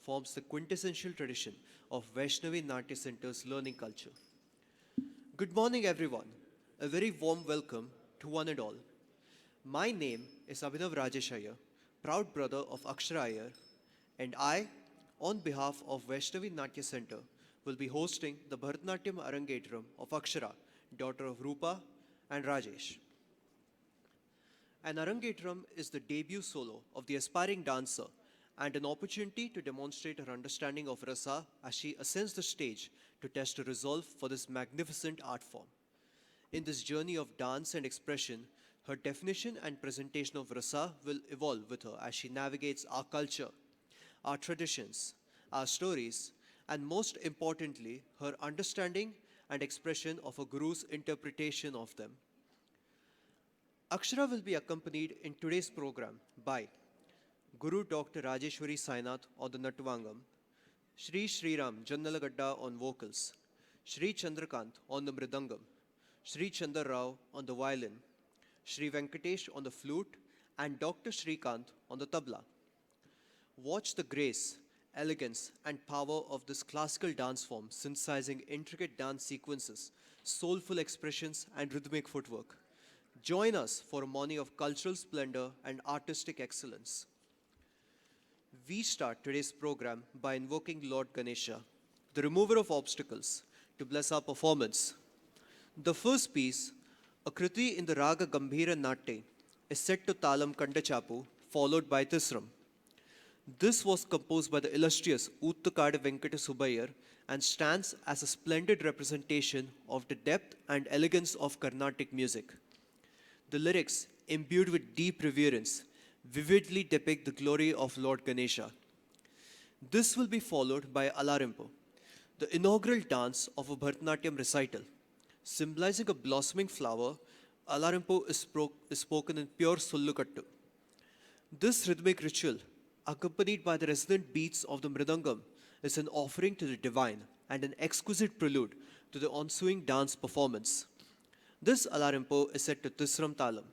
forms the quintessential tradition of Vyshnavie Natya Center's learning culture. Good morning, everyone. A very warm welcome to one and all. My name is Abhinav Rajesh Iyer, proud brother of Akshara Iyer, and I, on behalf of Vyshnavie Natya Center, will be hosting the Bharathanatyam Arangetram of Akshara, daughter of Rupa and Rajesh. An Arangetram is the debut solo of the aspiring dancer and an opportunity to demonstrate her understanding of rasa as she ascends the stage to test her resolve for this magnificent art form. In this journey of dance and expression, her definition and presentation of rasa will evolve with her as she navigates our culture, our traditions, our stories, and most importantly, her understanding and expression of a guru's interpretation of them. Akshara will be accompanied in today's program by Guru Dr. Rajeshwari Sainath on the Nattvangam, Sri Sriram Jannalagadda on vocals, Sri Chandrakant on the Mridangam, Sri Chandar Rao on the violin, Sri Venkatesh on the flute, and Dr. Srikant on the tabla. Watch the grace, elegance, and power of this classical dance form synthesizing intricate dance sequences, soulful expressions, and rhythmic footwork. Join us for a morning of cultural splendor and artistic excellence. We start today's program by invoking Lord Ganesha, the remover of obstacles, to bless our performance. The first piece, a kriti in the Raga Gambhira Natte, is set to Talam Kandachapu, followed by Tisram. This was composed by the illustrious Uttakadu Venkata Subbayar and stands as a splendid representation of the depth and elegance of Carnatic music. The lyrics, imbued with deep reverence, vividly depict the glory of Lord Ganesha. This will be followed by Alarimpo, the inaugural dance of a Bharatanatyam recital. Symbolizing a blossoming flower, Alarimpo is spoken in pure Sullukattu. This rhythmic ritual, accompanied by the resonant beats of the Mridangam, is an offering to the divine and an exquisite prelude to the ensuing dance performance. This Alarimpo is set to Tisram Talam.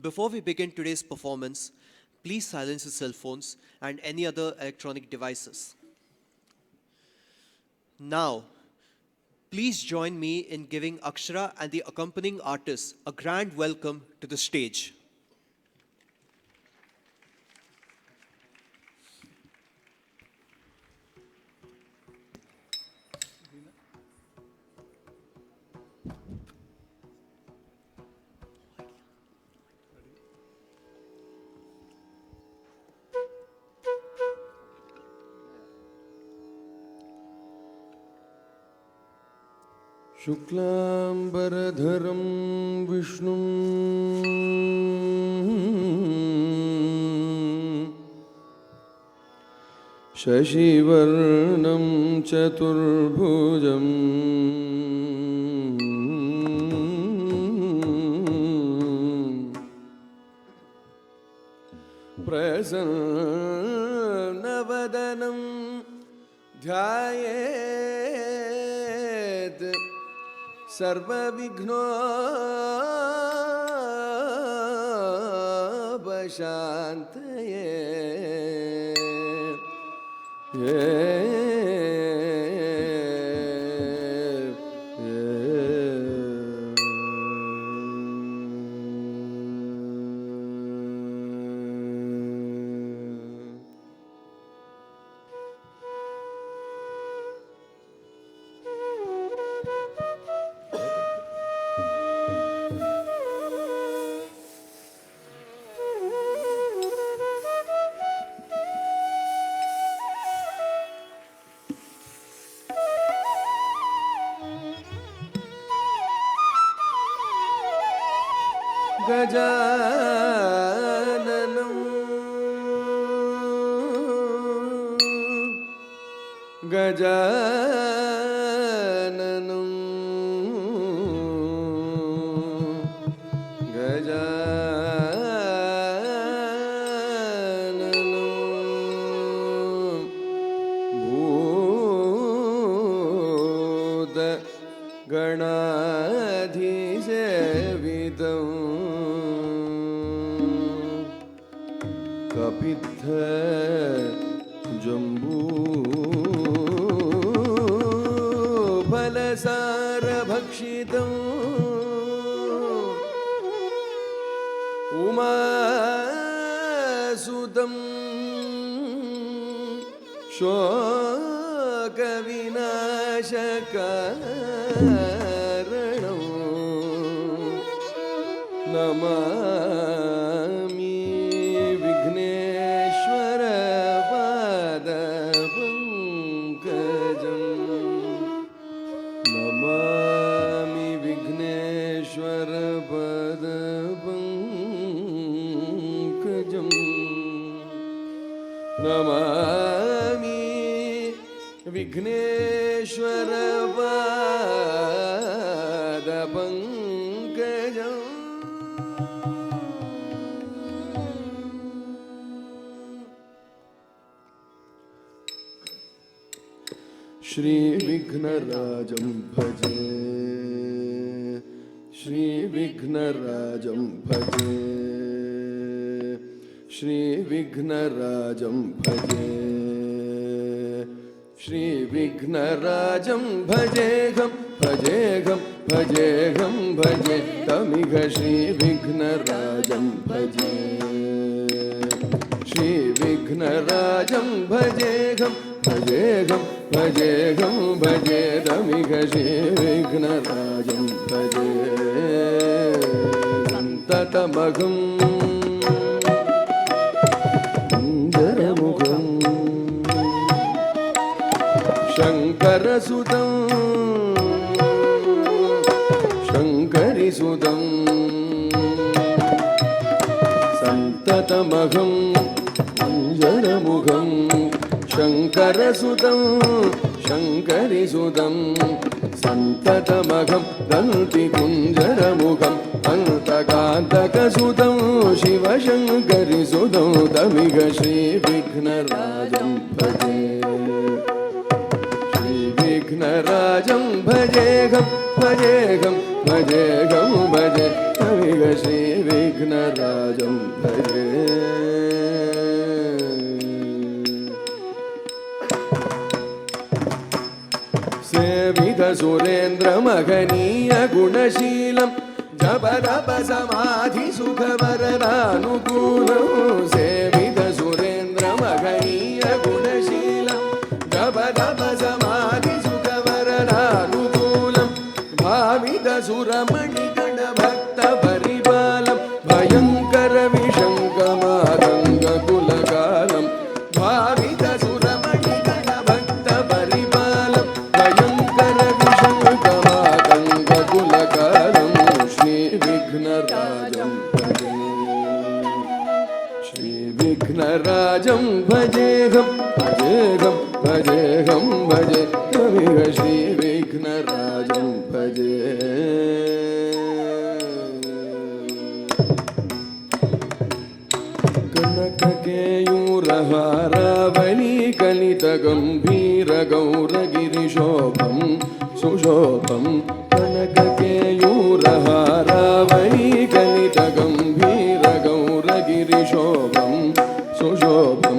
Before we begin today's performance, please silence your cell phones and any other electronic devices. Now, please join me in giving Akshara and the accompanying artists a grand welcome to the stage. शुक्लांबरधरं विष्णुं शशिवर्णं चतुर्भुजं प्रसन्नवदनं ध्यायेत् सर्वविघ्नोपशान्तये गजाननं गजाननं भूतगणाधिसेवितं कपित्थ जम्बूफलसारभक्षितम् उमासुतं शोकविनाशकारणं नमामि विघ्नेश्वरपादपङ्कजम् नमामि विघ्नेश्वरपादपङ्कजम् नमामि विघ्नेश्वरपादपङ्कजम् श्रीविघ्नराजं भजे श्रीविघ्नराजं भजे श्रीविघ्नराजं भजे श्रीविघ्नराजं भजेऽहं भजेऽहं भजेऽहं भजे तमिह श्रीविघ्नराजं भजे श्रीविघ्नराजं भजेऽहं भजेऽहं भजेऽहं भजे तमिह श्रीविघ्नराजं भजे सन्ततमहं सुन्दरमुखं शङ्करसुतं शङ्करिसुतं सन्ततमहं सुन्दरमुखं शङ्करसुतं शङ्करिसुतं सन्ततमहं दन्तिकुञ्जरमुखम् अन्तकान्तकसुतं शिवशङ्करिसुतं तमिह श्रीविघ्नराजं भजे श्रीविघ्नराजं भजेऽहं भजेऽहं भजेऽहं भजे तमिह श्रीविघ्नराजं भजे सेवितसुरेन्द्रमहनीय गुणशीलं जपतपसमाधिसुखवरदानुकूलं सेवितसुरेन्द्रमहनीय गुणशीलं जपतपसमाधिसुखवरदानुकूलं भावितसुरमणिगणभक्तपरिपालं भयङ्करविशङ्कमातङ्गकुलकालं भावितसुरमणिगणभक्तपरिपालं भयङ्करविशङ्कमातङ्गकुलकालं श्रीविघ्नराजं भजे श्रीविघ्नराजं भजेऽहं भजेऽहं भजेऽहं भजे तमिह श्रीविघ्नराजं भजे कनककेयूरहारावलीकलितगम्भीरगौरगिरिशोभं सुशोभं कनककेयूरहारावलीकलितगम्भीरगौरगिरिशोभं सुशोभं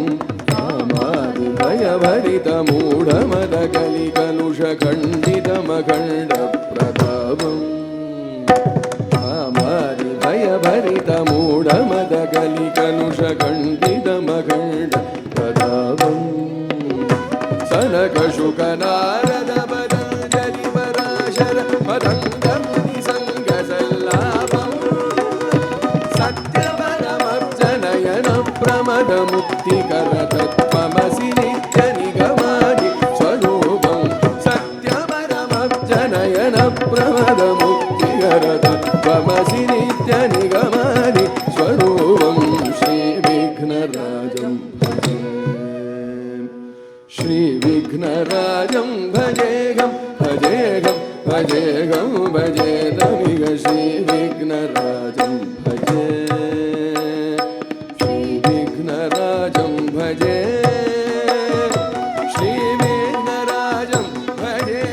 कामादिभयभरितमूढमदकलिकलुषखण्डितमखण्डप्रतापम् कामादिभयभरितमूढमदकलिकलुषखण्डितमखण्डप्रतापम् सनकशुकनारदपतञ्जलिपराशर पतङ्गमुनिसङ्गसल्लापम् सत्यपरमर्जनयनप्रमदमुक्तिकरतत्त्वमसि नित्यनिगमादि स्वरूपं सत्यपरमर्जनयनप्रमदमुक्तिकरतत्त्वमसि नित्यनिगमादि स्वरूपं श्रीविघ्नराजं भजे श्रीविघ्नराजं भजेऽहं भजेऽहं भजेऽहं भजे तमिह श्रीविघ्नराजं भजे श्रीविघ्नराजं भजे श्रीविघ्नराजं भजे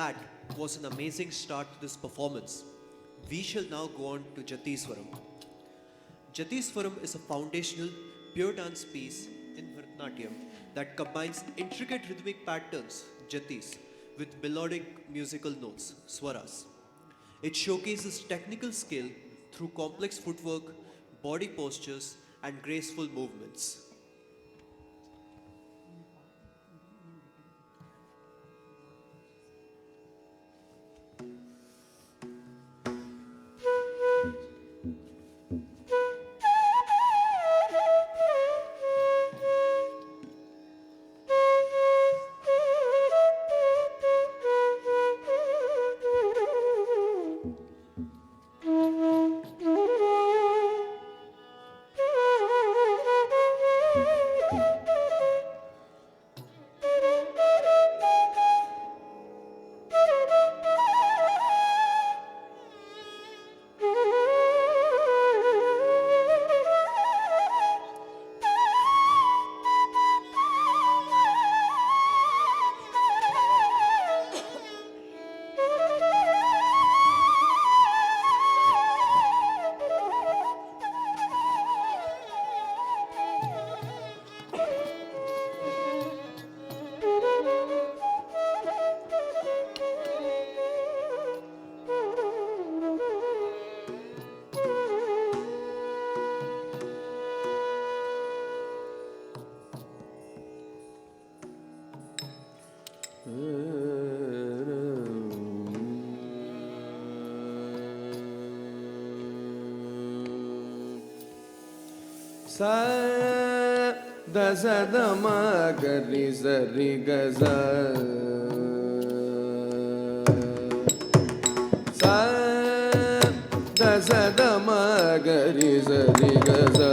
that was an amazing start to this performance. We shall now go on to Jatiswaram. Jatiswaram is a foundational pure dance piece in Bharathanatyam that combines intricate rhythmic patterns, jatis, with melodic musical notes, swaras. It showcases technical skill through complex footwork, body postures, and graceful movements. sa da sa da ma ga ri sa ri ga sa sa da sa da ma ga ri sa ri ga sa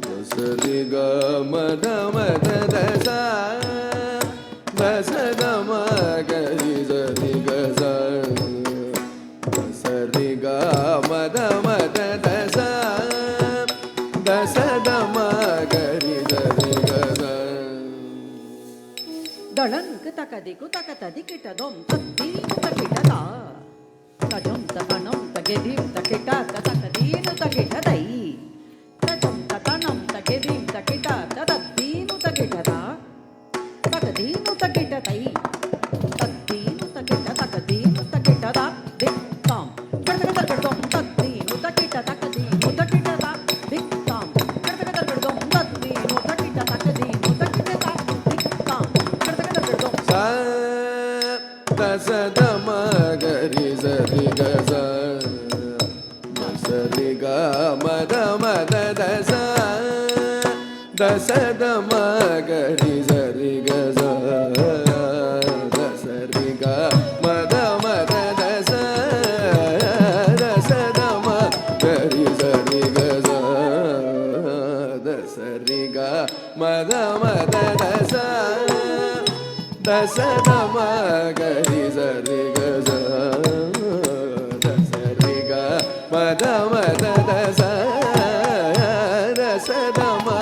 da sa ri ga ma da da sa da sa da ma ga ri sa ri ga sa da sa ri ga ma da da sa da sa da ma ga ri sa ri ga sa Dalank takadiku takatadikita dom tadinu takita da tajam takanam tagedim takita takadinu takita dai tajam takanam tagedim takita tadinu takita da takadinu takita dai tadinu takita takadinu takita da dik tam kadakadakadom tadinu takita takadinu takita da dik tam kadakadakadom tadinu takita takadinu takita da dik tam sa da sa da ma ga ri sa ri ga sa da sa ri ga ma da da sa da sa da ma ga ri sa ri ga sa da sa ri ga ma da da sa da sa da ma ga ri sa ri ga sa da sa ri ga ma da da sa da sa da ma ga ri sa ri ga sa da sa ri ga ma da da sa da sa da ma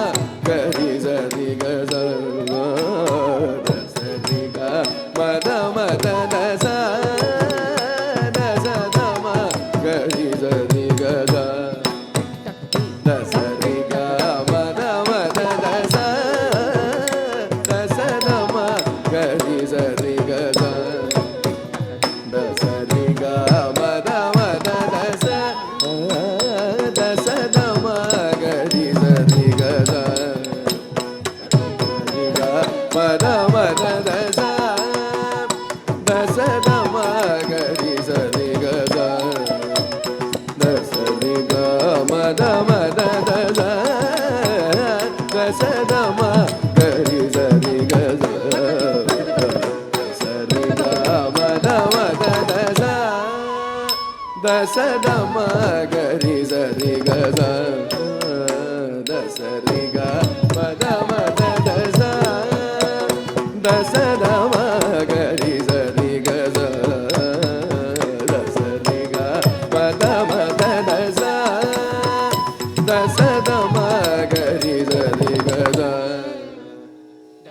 ga ri sa ri ga sa da sa ri ga ma da da sa da sa da ma ga ri sa ri ga sa da sa ri ga ma da da sa da sa da ma ga ri sa ri ga sa da sa ri ga ma da da sa da sa da ma ga ri sa ri ga sa ri ga ma da da sa da sa da ma ga ri sa ri ga sa da sa ri ga ma da da sa da sa da ma ga ri sa ri ga sa da sa ri ga ma da da sa da sa da ma ga ri sa ri ga sa da sa ri ga ma da da sa da sa da ma ga ri sa ri ga sa da sa ri ga ma da da sa da sa da ma ga ri sa ri ga sa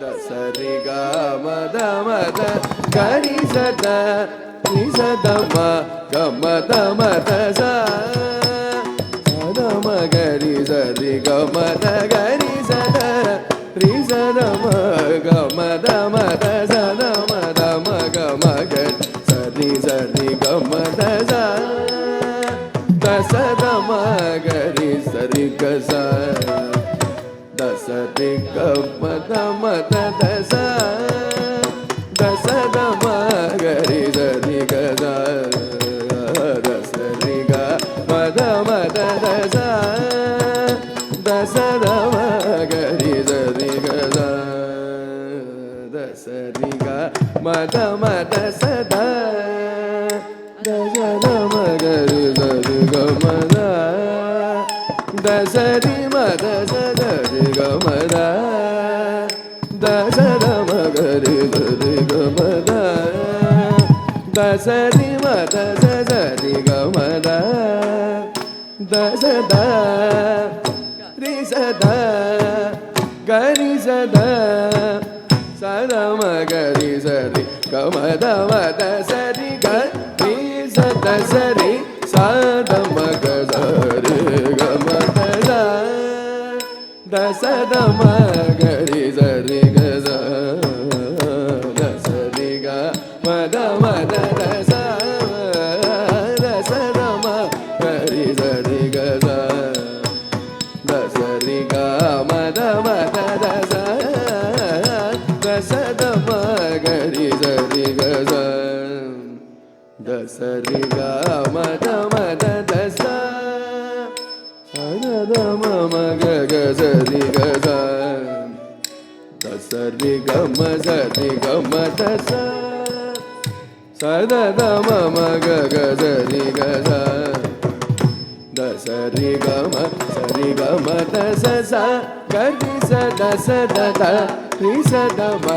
da sa ri ga ma da ga ri sa sa da ma ga ma da ma da sa da ma ga ri sa ri ga ma da ga ri sa da ri sa da ma ga ma da sa da ma ga ma ga sa ri ga ma da sa da ma ga ri sa ri ga sa da sa ri ga ma da sa da ma ga ri sa ri ga sa da sa ri ga ma da sa da ma ga ri sa ri ga sa da sa ri ga ma da sa da ma ga ri sa ri ga ma da sa ri ma da sa da ri ga ma da ma ga ri sa ri ga ma da sa ri ma da sa da ri ga ma da sa da ri sa da ga ri sa da sa da ma ga ri sa ri ga ma da sa ri ga ri sa da sa ri sa da ma ga sa ri ga ma da sa da ma ga ri sa ri ga sa da sa ri ga ma da sa da sa da ma ga ri sa ri ga sa da sa ri ga ma da sa da sa da ma ga ri sa ri ga sa da sa ri ga ma da sa da ma ma ga ga sa ri ga sa da sa ri ga ma da sa da ma ma ga ga sa ri ga sa da sa ri ga ma da sa ga ri sa da ri sa da ma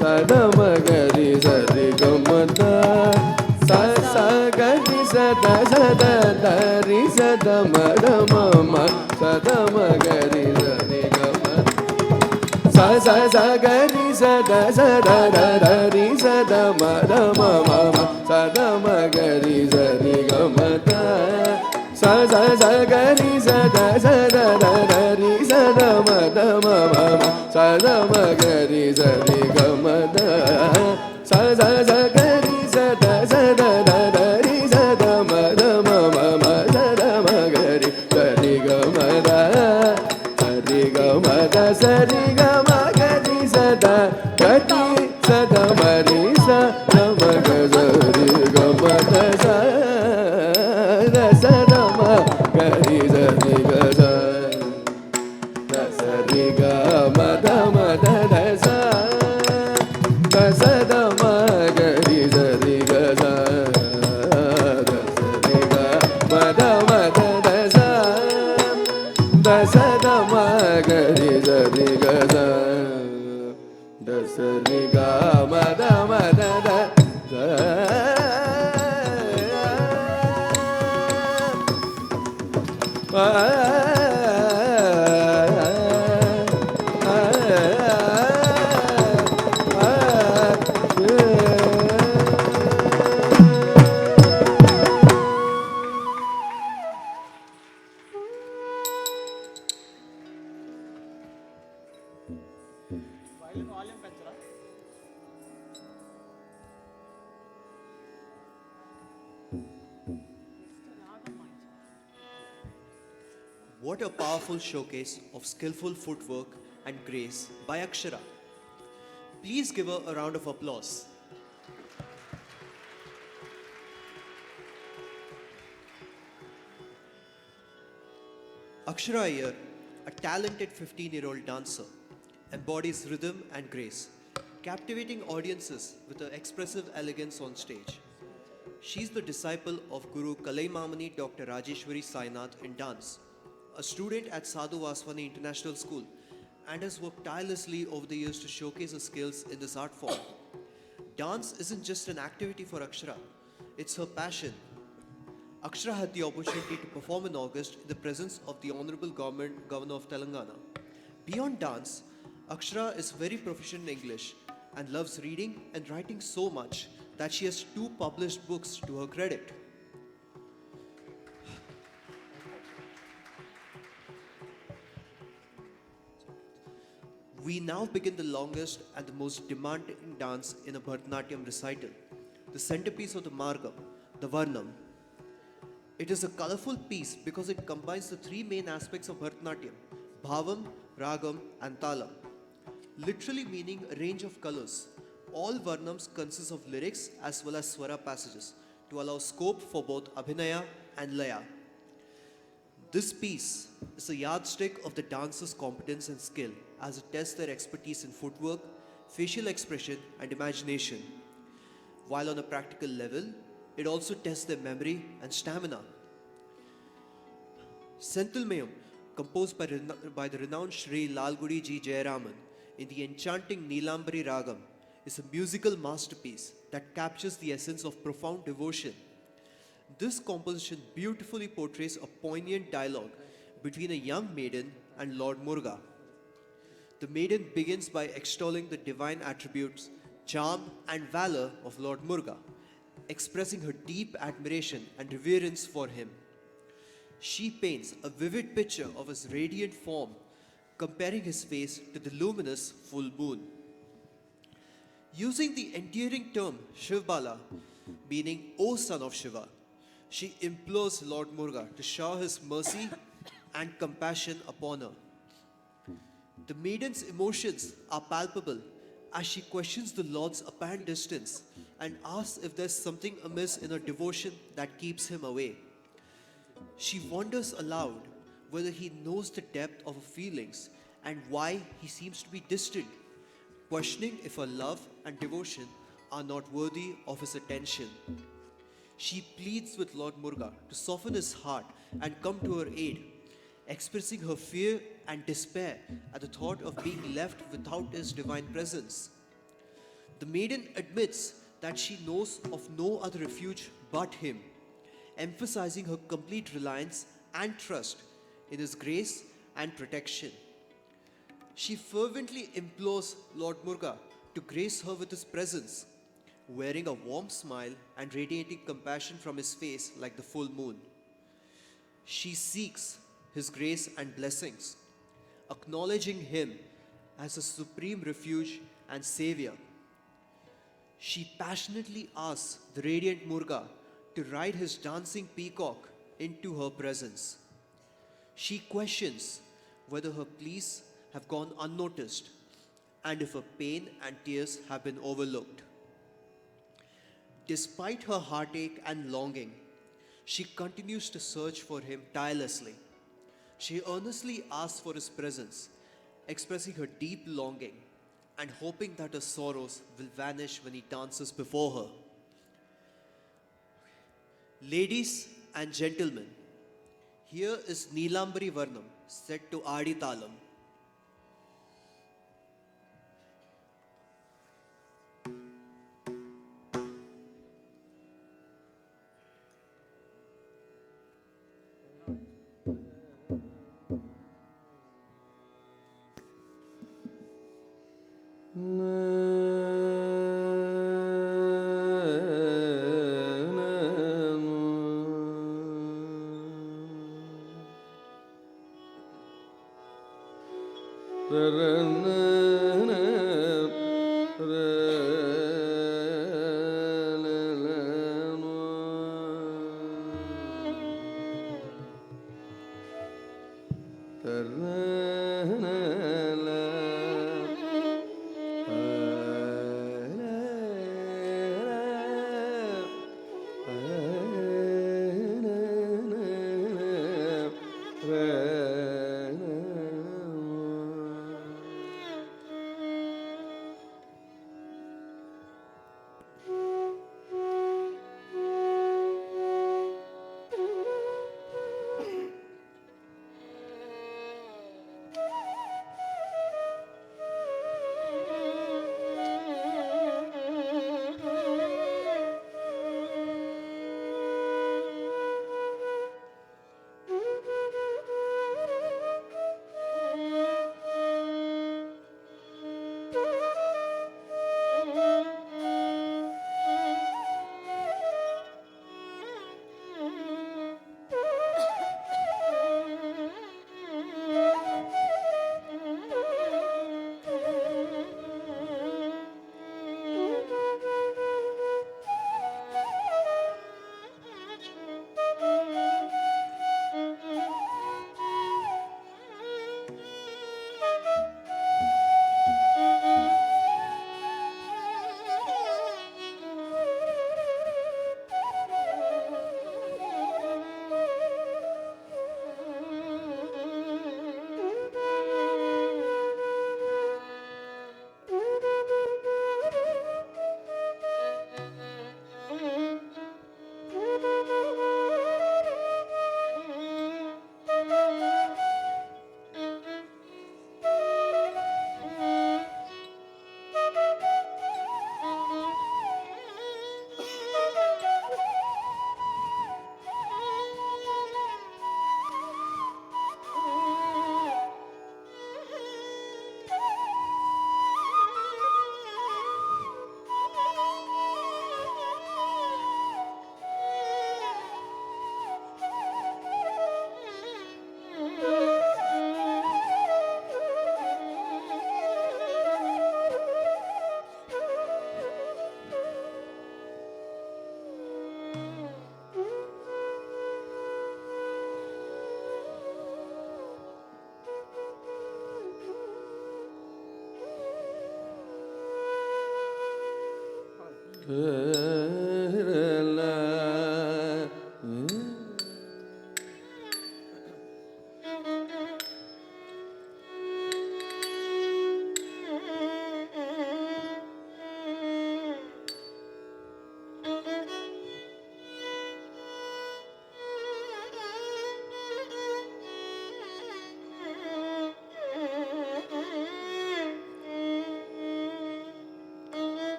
sa da ma ga ri sa ri ga ma da sa ga ri sa da ri sa da ma sa da ma ga ri sa ri ga ma sa ga ri sa da ri sa da ma sa da ma ga ri sa ri ga ma da sa ga ri sa da ri sa da ma sa da ma ga ri sa ri ga ma da sa ga ri sa da ri sa da ma sa da ma ga ri sa ri ga ma da sa ri ga ma da sa ri ga ma ga ri sa da ma ri sa da ma ga sa ri ga ma da sa da ma ga ri sa ri ga sa da sa ri ga ma da sa da sa da ma ga ri sa ri ga sa da sa ri ga ma da sa da sa da ma ga ri sa ri ga sa da sa ri ga ma da What a powerful showcase of skillful footwork and grace by Akshara. Please give her a round of applause. Akshara Iyer, a talented 15-year-old dancer, embodies rhythm and grace, captivating audiences with her expressive elegance on stage. She's the disciple of Guru Kalaimamani Dr. Rajeshwari Sainath in dance, a student at Sadhu Vaswani International School, and has worked tirelessly over the years to showcase her skills in this art form. Dance isn't just an activity for Akshara, it's her passion. Akshara had the opportunity to perform in August in the presence of the Honorable Governor of Telangana. Beyond dance, Akshara is very proficient in English and loves reading and writing so much that she has 2 published books to her credit. We now begin the longest and the most demanding dance in a Bharathanatyam recital, the centerpiece of the Margam, the Varnam. It is a colorful piece because it combines the 3 main aspects of Bharathanatyam, Bhavam, Ragam and Talam, literally meaning a range of colors. All Varnams consist of lyrics as well as Swara passages to allow scope for both Abhinaya and Laya. This piece is a yardstick of the dancer's competence and skill as it tests their expertise in footwork, facial expression, and imagination. While on a practical level, it also tests their memory and stamina. Senthilmayam, composed by the renowned Sri Lalgudi G. Jayaraman in the enchanting Neelambari Ragam, is a musical masterpiece that captures the essence of profound devotion. This composition beautifully portrays a poignant dialogue between a young maiden and Lord Muruga. The maiden begins by extolling the divine attributes, charm and valor of Lord Muruga, expressing her deep admiration and reverence for him. She paints a vivid picture of his radiant form, comparing his face to the luminous full moon. Using the endearing term Shivbala, meaning O son of Shiva, she implores Lord Muruga to shower his mercy and compassion upon her. The maiden's emotions are palpable as she questions the Lord's apparent distance and asks if there's something amiss in her devotion that keeps him away. She wonders aloud whether he knows the depth of her feelings and why he seems to be distant, questioning if her love and devotion are not worthy of his attention. She pleads with Lord Muruga to soften his heart and come to her aid, expressing her fear and despair at the thought of being left without his divine presence. The maiden admits that she knows of no other refuge but him, emphasizing her complete reliance and trust in his grace and protection. She fervently implores Lord Muruga to grace her with his presence, wearing a warm smile and radiating compassion from his face like the full moon. She seeks his grace and blessings, acknowledging him as a supreme refuge and savior. She passionately asks the radiant Muruga to ride his dancing peacock into her presence. She questions whether her pleas have gone unnoticed and if her pain and tears have been overlooked. Despite her heartache and longing, she continues to search for him tirelessly. She earnestly asks for his presence, expressing her deep longing and hoping that her sorrows will vanish when he dances before her. Ladies and gentlemen, here is Neelambari Varnam set to Adi Talam.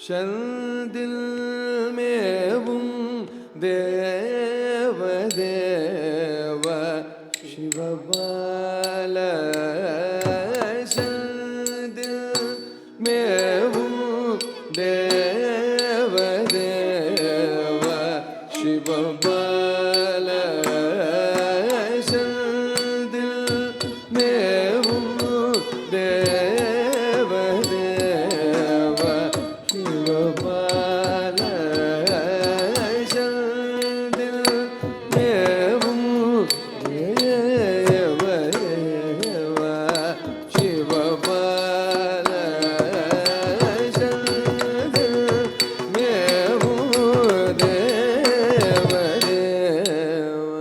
ஷந்தில் மேவும் தேவ தேவ சிவபால ஷந்தில் மேவும் தேவ தேவ சிவபால ஷந்தில் மேவும் தேவ தேவ சிவபால ஷந்தில் மேவும் தேவ தேவ சிவபால ஷந்தில் மேவும் தேவ தேவ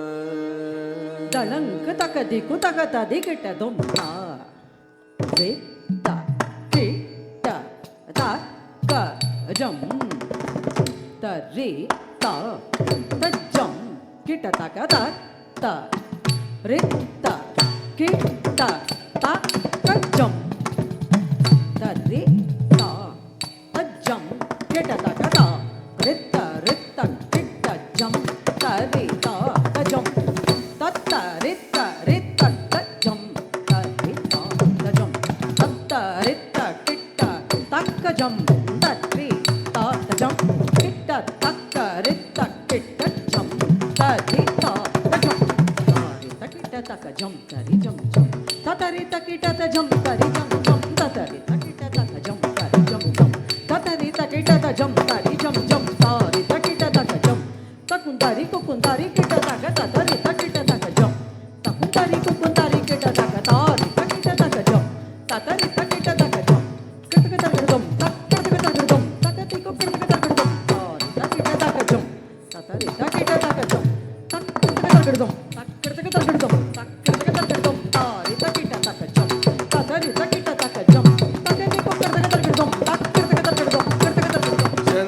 தளங்கு தகதிக்கு தகததி கிட்டதும் தா வே த கி ட த க ஜம் த ரே த த ஜம் கிட்ட தக த த ரே த கி ட த க ஜம் த ரே த த ஜம் கிட்ட தக த ரே த கி ட ஜம் த ரே த த ஜம் தத்த ரித்த ரித்த தஜம் தரித்த தஜம் தத்த ரித்த கிட்ட தக்க ஜம் தத்ரி தஜம் கிட்ட தக்க ரித்த கிட்ட ஜம் தரித்த தஜம் தரித்த கிட்ட தக்க ஜம் தரி ஜம் ஜம் தத்தரித்த கிட்ட தஜம் தரி ஜம் ஜம் தத்தரித்த கிட்ட தக்க ஜம் தரி ஜம் ஜம் தத்தரித்த கிட்ட தஜம் தரி ஜம் ஜம் தரித்த கிட்ட தக்க ஜம் தக்குந்தாரி குக்குந்தாரி கிட்ட தக்க தத்தரித்த கிட்ட தக்க ஜம் தக்குந்தாரி குக்குந்தாரி கிட்ட தக்க தாரி தக்கிட்ட தக்க ஜம் தத்தரித்த கிட்ட தக்க ஜம் கிட்ட தக்க ஜம் தக்கிட்ட தக்க ஜம் தக்கத்தி குக்கிட்ட தக்க ஜம் தாரி தக்கிட்ட தக்க ஜம் தத்தரித்த கிட்ட தக்க ஜம் தக்கிட்ட தக்க ஜம் தக்கிட்ட தக்க ஜம் தக்கிட்ட தக்க ஜம் தாரி தக்கிட்ட தக்க ஜம் தத்தரித்த கிட்ட தக்க ஜம் தக்கத்தி குக்கிட்ட தக்க ஜம் தக்கிட்ட தக்க ஜம் கிட்ட தக்க ஜம்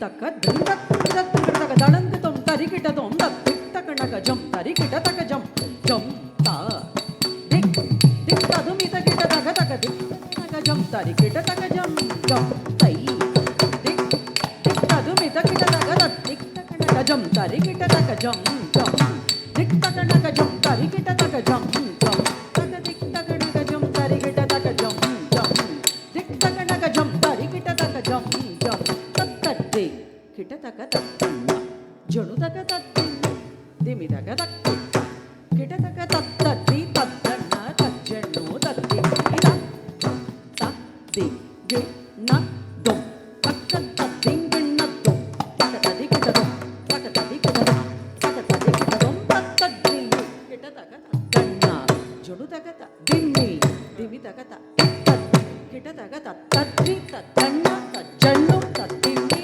தக்க திண்டத்திடத்தக தடங்கு தொம் தரிகிட்டதும் தத்திட்டகணக ஜம் தரிகிட்டதக ஜம் ஜம் தா திக் திக் ததுமித கிட்டதக தக திக் ஜம் தரிகிட்டதக ஜம் ஜம் தை திக் திக் ததுமித கிட்டதக தத்திட்டகணக ஜம் தரிகிட்டதக ஜம் ஜம் திக் தகணக ஜம் தரிகிட்டதக ஜம் ஜம் தக திக் தகணக ஜம் தரிகிட்டதக ஜம் ஜம் திக் தகணக ஜம் தரிகிட்டதக ஜம் ஜம் தத்தத்தி கிட்டதக தத்தண்ண ஜணுதக தத்திண்ண திமிதக தக்கிட்ட கிட்டதக தத்தத்தி தத்தண்ண தಜ್ಜಣ್ಣು தத்தி இத தத்தி கி ந தொம் தக்க தத்திங்கிண்ண தொம் தக்க ததி கிட்டதும் தக்க ததி கிட்டதும் தக்க ததி கிட்டதும் தத்தத்தி கிட்டதக தத்தண்ண ஜணுதக திம்மி திமிதக தத்தி கிட்டதக தத்தி தத்தண்ண தಜ್ಜಣ್ಣು தத்திம்மி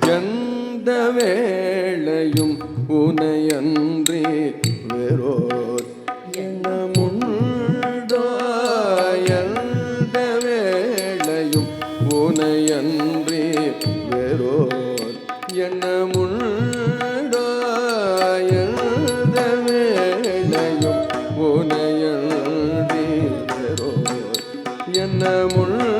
எந்த வேளையும் உனையன்றி வேறோர் எண்ணமுண்டோ எந்த வேளையும் உனையன்றி வேறோர் எண்ணமுண்டோ எந்த வேளையும் உனையன்றி வேறோர் எண்ணமுண்டோ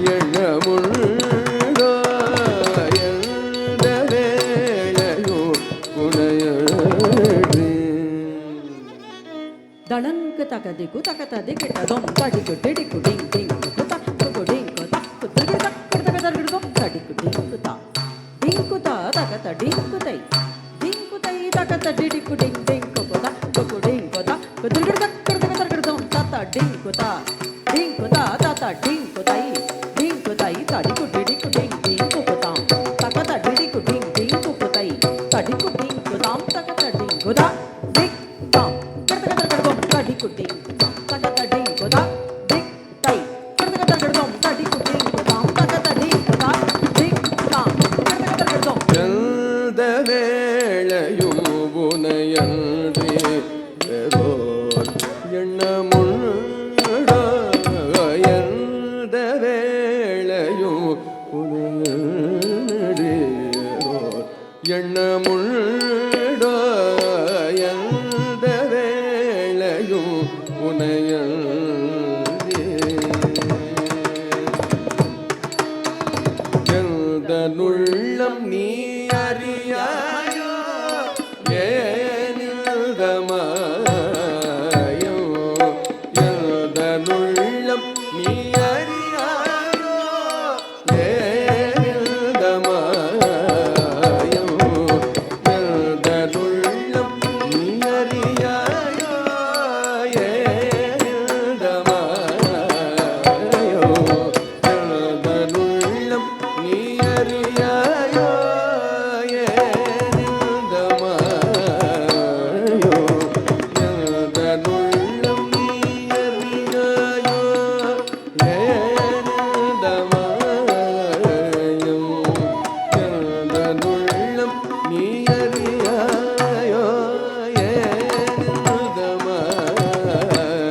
எண்ணமுண்டோ எந்த வேளையும் உனையன்றி தளங்கு தகதிகு தகததிகிட்டதும் தடிக்கு டிடிக்கு டிங் டிங்கு குதா குகு டிங்கு தக்கு திகு தக்கு தகதர்கிடுதும் தடிக்கு டிங்கு தா டிங்கு தா தகத டிங்கு தை டிங்கு தை தகத டிடிக்கு டிங் டிங்கு குதா குகு டிங்கு தா குதிர்கிடு தக்கு தகதர்கிடுதும் தத்தா டிங்கு தா தத்தா டிங்கு தை தடிக்கு டிடிக்கு டிங் டிங்கு குதாம் தகத டிடிக்கு டிங் டிங்கு குதை தடிக்கு டிங்கு தாம் தகத டிங்கு தா டிக் தாம் கர்தகதர்கிடுதும் தடிக்கு டிங்கு தாம் தகத டிங்கு தா டிக் தை கர்தகதர்கிடுதும் தடிக்கு டிங்கு தாம் தகத டிங்கு தா டிக் தாம் கர்தகதர்கிடுதும் எந்த வேளையும் உனையன்றி வேறோர் எண்ணமுண்டோ எந்த வேளையும் உனையன்றி வேறோர் எண்ணமுண்டோ எந்த வேளையும் உனையன்றி எந்தனுள்ளம் நீ அறியாயோ ஏனில்தமாயோ எந்தனுள்ளம் நீ அறியாயோ ஏனில்தமாயோ எந்தனுள்ளம் நீ அறியாயோ ஏனில்தமாயோ எந்தனுள்ளம் நீ அறியாயோ ஏனில்தமாயோ எந்தனுள்ளம் நீ அறியாயோ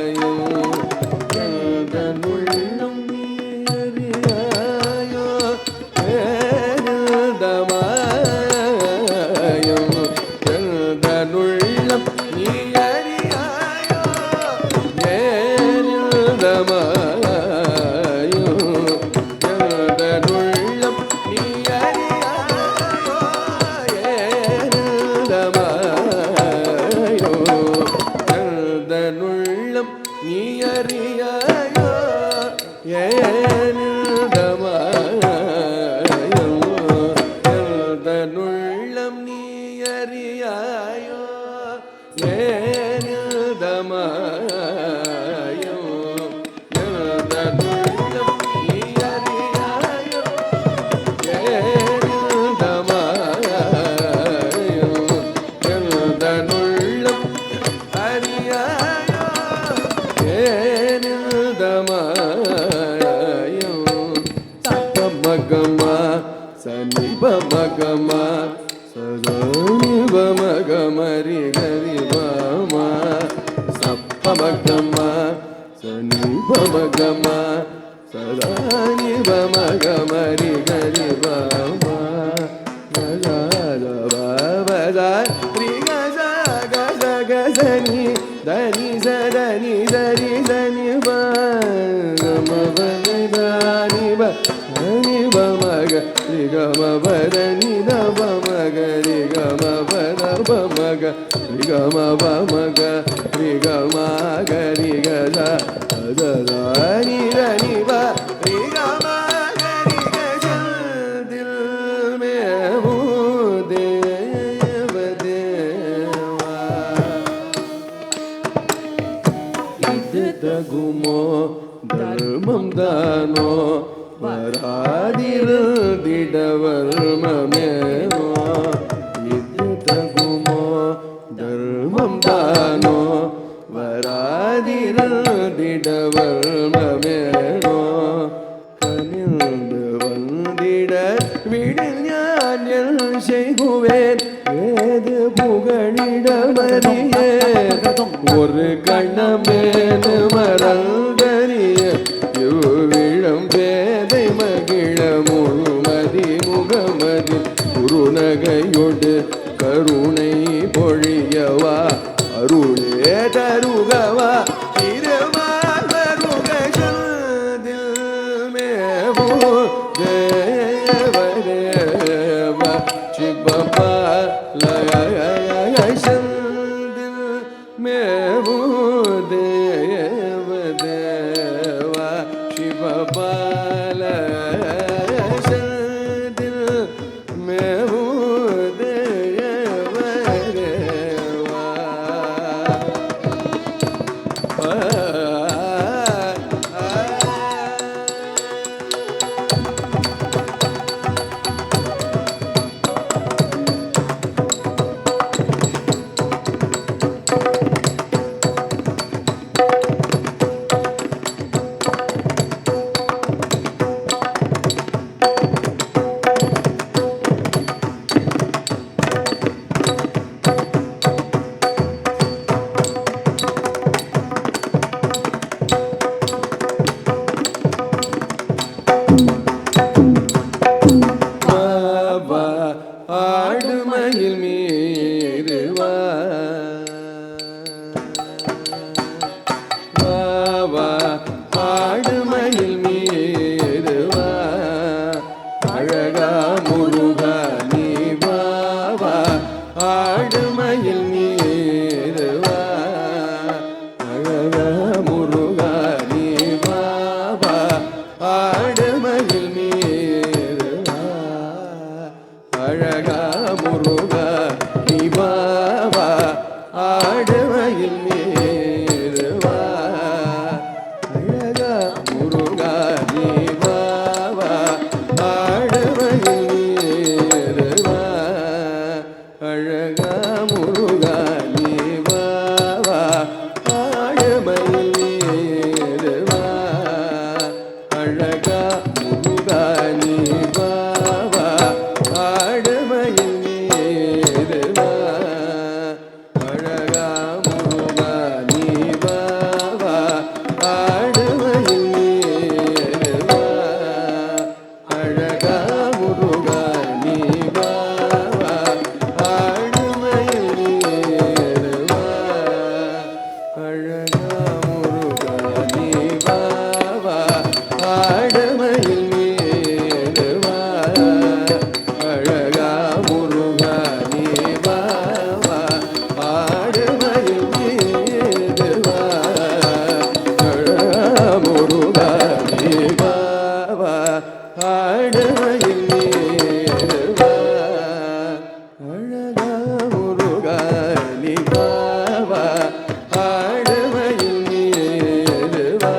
ஏனில்தமாயோ எந்தனுள்ளம் நீ அறியாயோ ஏனில்தமாயோ எந்தனுள்ளம் நீ அறியாயோ ஏனில்தமாயோ எந்தனுள்ளம் நீ அறியாயோ ஏனில்தமாயோ எந்தனுள்ளம் நீ அறியாயோ ஏனில்தமாயோ எந்தனுள்ளம் நீ அறியாயோ ஏனில்தமாயோ எந்தனுள்ளம் நீ அறியாயோ ஏனில்தமாயோ எந்தனுள்ளம் நீ அறியாயோ ஏனில்தமாயோ எந்தனுள்ளம் அறியாயோ ஏனில்தமாயோ சப்பமகமா சனிபமகமா சதனிபமகமரி கரிபமா சப்பமகமா சனிபமகமா சதனிபமகமரி கரிபமா மகதபவதா ரிகசா கசகசனி தனி சதனி சரி சனி பமபதானி பனி பமக ரிகமபதனி தபமக ரிகமபதபமக ரிகமபமக ரிகமக ரிகசா சதனி தனி ப ரிகமக ரிகசா தில் மே ஹூ தேவ தேவா இது தகுமோ தர்மம் தானோ வராதிருதிடவர்மமேனோ இது தகுமோ தர்மம் தானோ வராதிருதிடவர்மமேனோ கனிந்து வந்திட விடில் ஞான் என் செய்குவேன் ஏது புகழிடமறியே ஒரு கண்ணமேனு மறந்தறிய இவ்விழம் பேதை மகிழ முழுமதி முகமதி குருநகையொடு கருணை பொழியவா அருளே தருகவா திருமாருகதில் மேவோ தேவதேவ சிவபாலயசந்தில் மேவோ ஆடுமையில் மீது வா அழகா முருகா நீ வா வா ஆடுமையில் மீது வா அழகா முருகா நீ வா வா ஆடுமையில் மீது வா அழகா முருகா நீ வா வா ஆடுமையில் மீது வா அழகா முருகா நீ வா வா ஆடுமையில் மீது வா அழகா முருகா நீ வா வா ஆடுமையில் மீது வா அழகா முருகா நீ வா வா ஆடுமையில் மீது வா அழகா முருகா நீ வா வா ஆடுமையில் மீது வா அழகா முருகா நீ வா வா ஆடுமையில் மீது வா அழகா முருகா நீ வா வா ஆடுமையில் மீது வா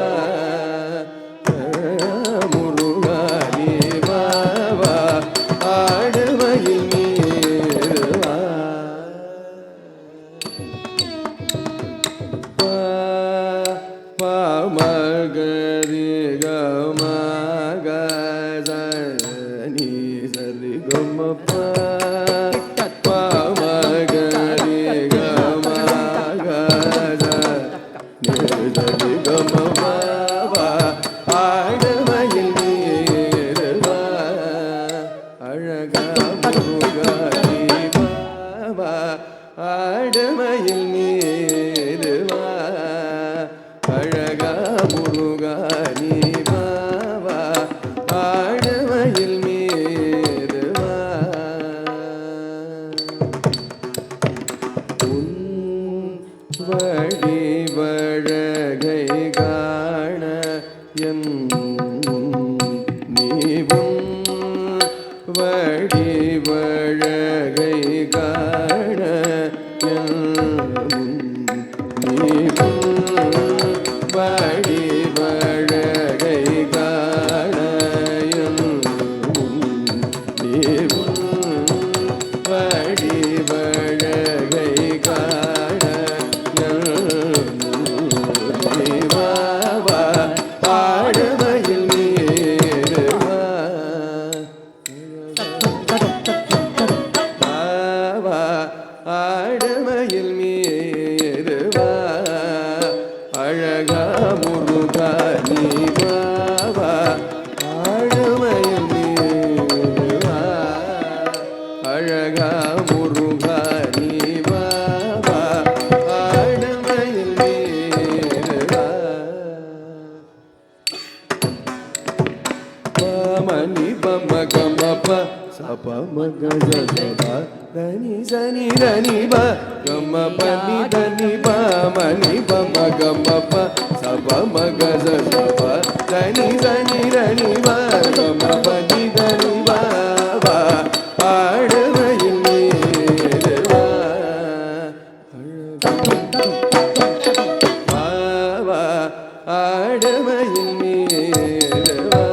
அழகா முருகா நீ வா வா ஆடுமையில் மீது வா மகரி கம கனி சரி கம மகரி கம சரி கம ஆடுமையில் மீது வா அழகா முருகா நீ வா வா ஆடுமையில் மீது வா அழகா முருகா நீ வா வா ஆடுமையில் மீது வா உன் வழி வழகை காண என் நீ உன் வழி வழகை காண என் நீ வழி வழகை காண என் நீ வழி வழகை காண நீ வா வா ஆடுமையில் மீது வா வா ஆடுமையில் மீது வா அழகா முருகா நீ வா வா ஆடுமையில் மீது வா அழகா முருகா நீ வா வா ஆடுமையில் மீது வா மணி பம கம ப சப மக ஜப தனி சனி தனி ப கம பனி தனி ப மணி பம கம ப சப மக ஜப தனி சனி தனி ப கம பனி தனி ப வா ஆடுமையில் மீது வா வா ஆடுமையில் மீது வா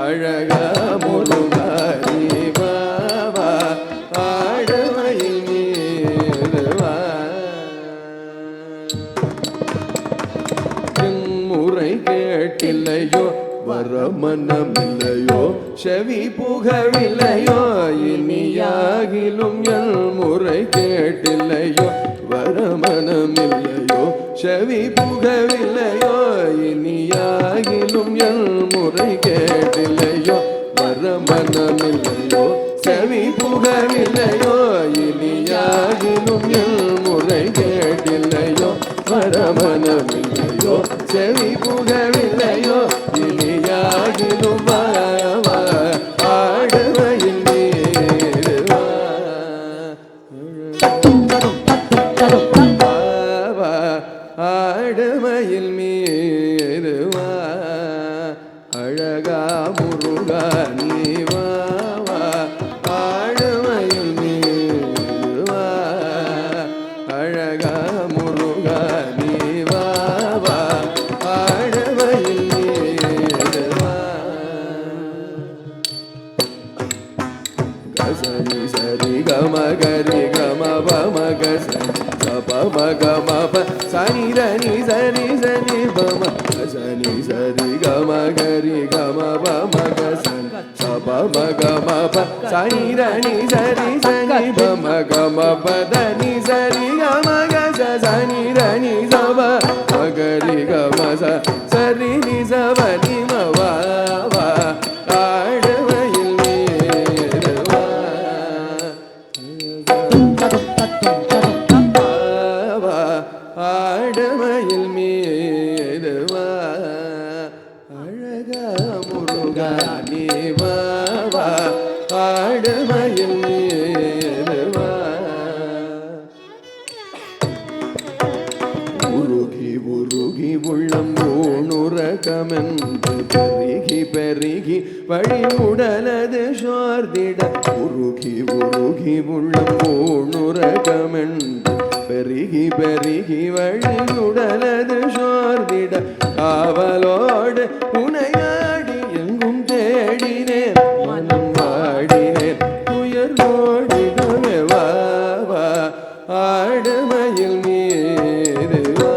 அழகா முருகா நீ வா வா ஆடுமையில் மீது வா முறை கேட்டில்லையோ வரமனமில்லையோ செவி புகவில்லையோ இனியாகிலும் என் முறை கேட்டில்லையோ வரமனமில்லையோ செவி புகவில்லையோ இனியாகிலும் என் முறை கேட்டில்லையோ வரமனமில்லையோ செவி புகவில்லையோ இனியாகிலும் என் முறை கேட்டில்லையோ வரமனமில்லையோ செவி புகவில்லையோ இனியாகிலும் ஆடுமையில் மீது வா ஆடுமையில் மீது வா அழகா முருகா நீ வா வா ஆடுமையில் மீது வா அழகா ma ga ma pa sa ni da ni sa ni ba ma sa ni sa ri ga ma ga ri ga ma ba ma ga sa ba ma ga ma pa sa ni da ni sa ni ba ma ga ma pa da ni sa ri ga ma ga sa ni da ni sa ba ma ga ri ga ma sa ri ni sa ba ni ma ba ba ஆடுமையில் மீதுவா ஆடுமையில் மீதுவா அழகா முருகா நீ வா ஆடுமையில் மீதுவா உருகி உருகி உள்ளம் ஊனுரகமென்று பெருகி பெருகி வழி உடலது சோர்ந்திட உருகி உருகி உள்ளம் ஊனுரகமென்று பெருகி பெருகி வழி உடலது சோர்ந்திட காவலோடு உனை நாடி எங்கும் தேடினேன் மனம் வாடினேன் துயர் ஓடிடவே வா வா ஆடுமையில் மீது வா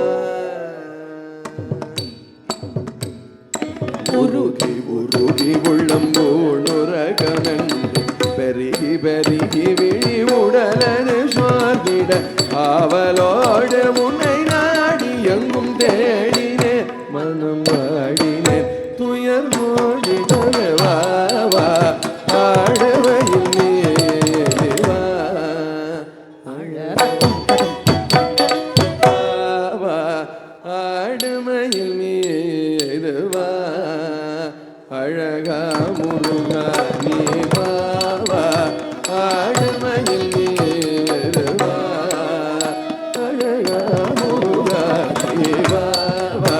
உருகி உருகி உள்ளம் ஊனுரகமென்று பெருகி பெருகி விழி உடலது சோர்ந்திட ஆவலோடு உன்னை நாடி எங்கும் தேடினேன் மனம் வாடினேன் துயர் ஓடிடவே வா வா ஆடுமையில் மீது வா வா ஆடுமையில் மீது வா அழகா முருகா நீ வா வா ஆடுமையில் மீது வா அழகா முருகா நீ வா வா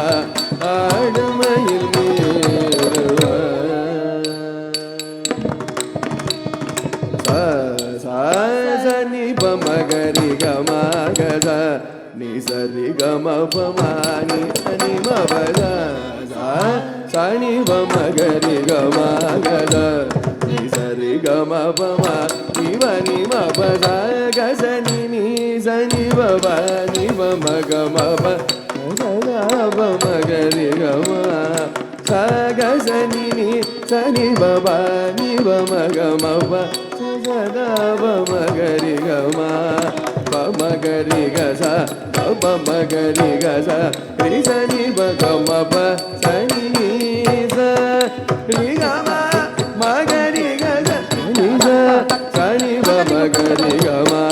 ஆடுமையில் மீது வா ச ni pa ma ga ri ga ma ga sa ni sa ri ga ma pa ma ni ma pa sa ni pa ma ga ri ga ma ga sa ni sa ri ga ma pa ma ni ma pa sa ga sa ni sa ni pa ma ga ma pa sa ga pa ma ga ri ga ma sa ga sa ni pa ma ga ma pa da ba ma ga ri ga ma pa ma ga ri ga sa pa ma ga ri ga sa ri sa ni ba ga ma pa sa ni sa ri ga ma ga ri ga sa ni sa ni ba ma ga ri ga ma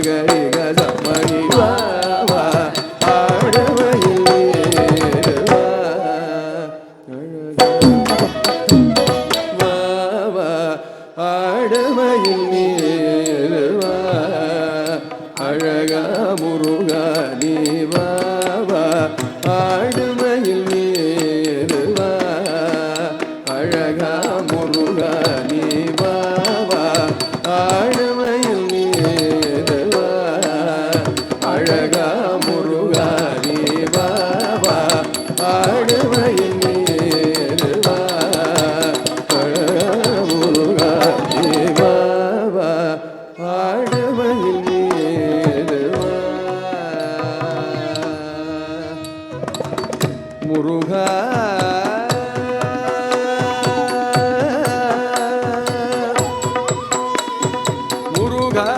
ga ri ga sa ma ni wa wa ஆடுமையில் மீது வா வா வா ஆடுமையில் மீது வா அழகா முருகா நீ வா வா ஆடுமையில் மீது வா அழகா முருகா நீ வா வா ஆடுமையில் மீது வா அழகா முருகா நீ வா வா ஆடுமையில் மீது வா அழகா முருகா நீ வா வா ஆடுமையில் மீது வா Muruga Muruga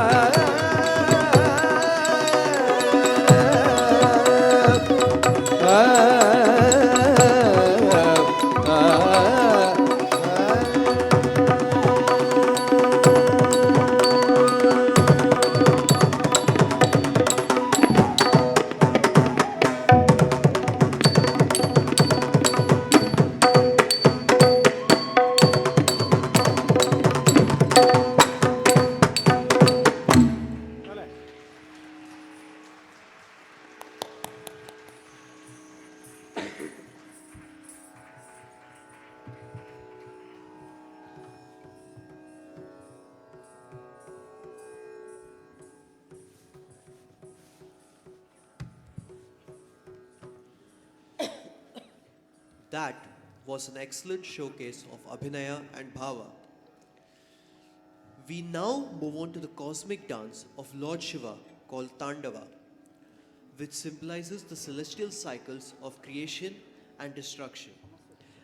That was an excellent showcase of Abhinaya and Bhava. We now move on to the cosmic dance of Lord Shiva called Tandava. which symbolizes the celestial cycles of creation and destruction,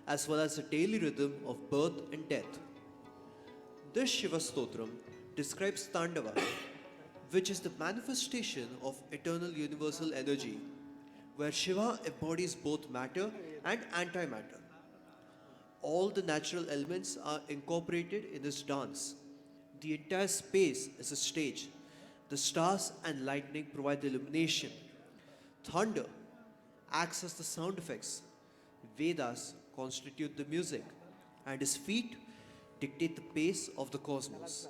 as well as the daily rhythm of birth and death. This Shiva Stotram describes Tandava, which is the manifestation of eternal universal energy, where Shiva embodies both matter and antimatter. All the natural elements are incorporated in this dance. The entire space is a stage. The stars and lightning provide the illumination. Thunder acts as the sound effects. Vedas constitute the music, and his feet dictate the pace of the cosmos.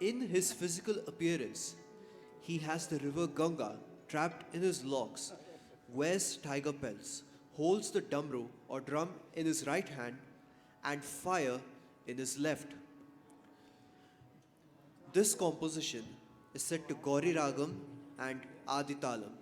In his physical appearance, he has the river Ganga trapped in his locks, wears tiger pelts, holds the damru or drum in his right hand, and fire in his left. This composition is set to Gauri Ragam and Aditalam.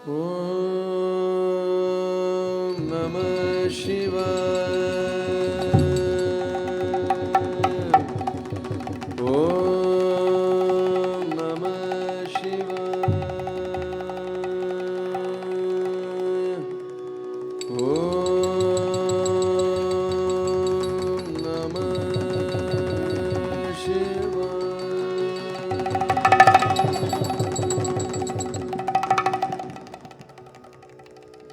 Om Namah Shivaya. Om Namah Shivaya. Om Namah Shivaya.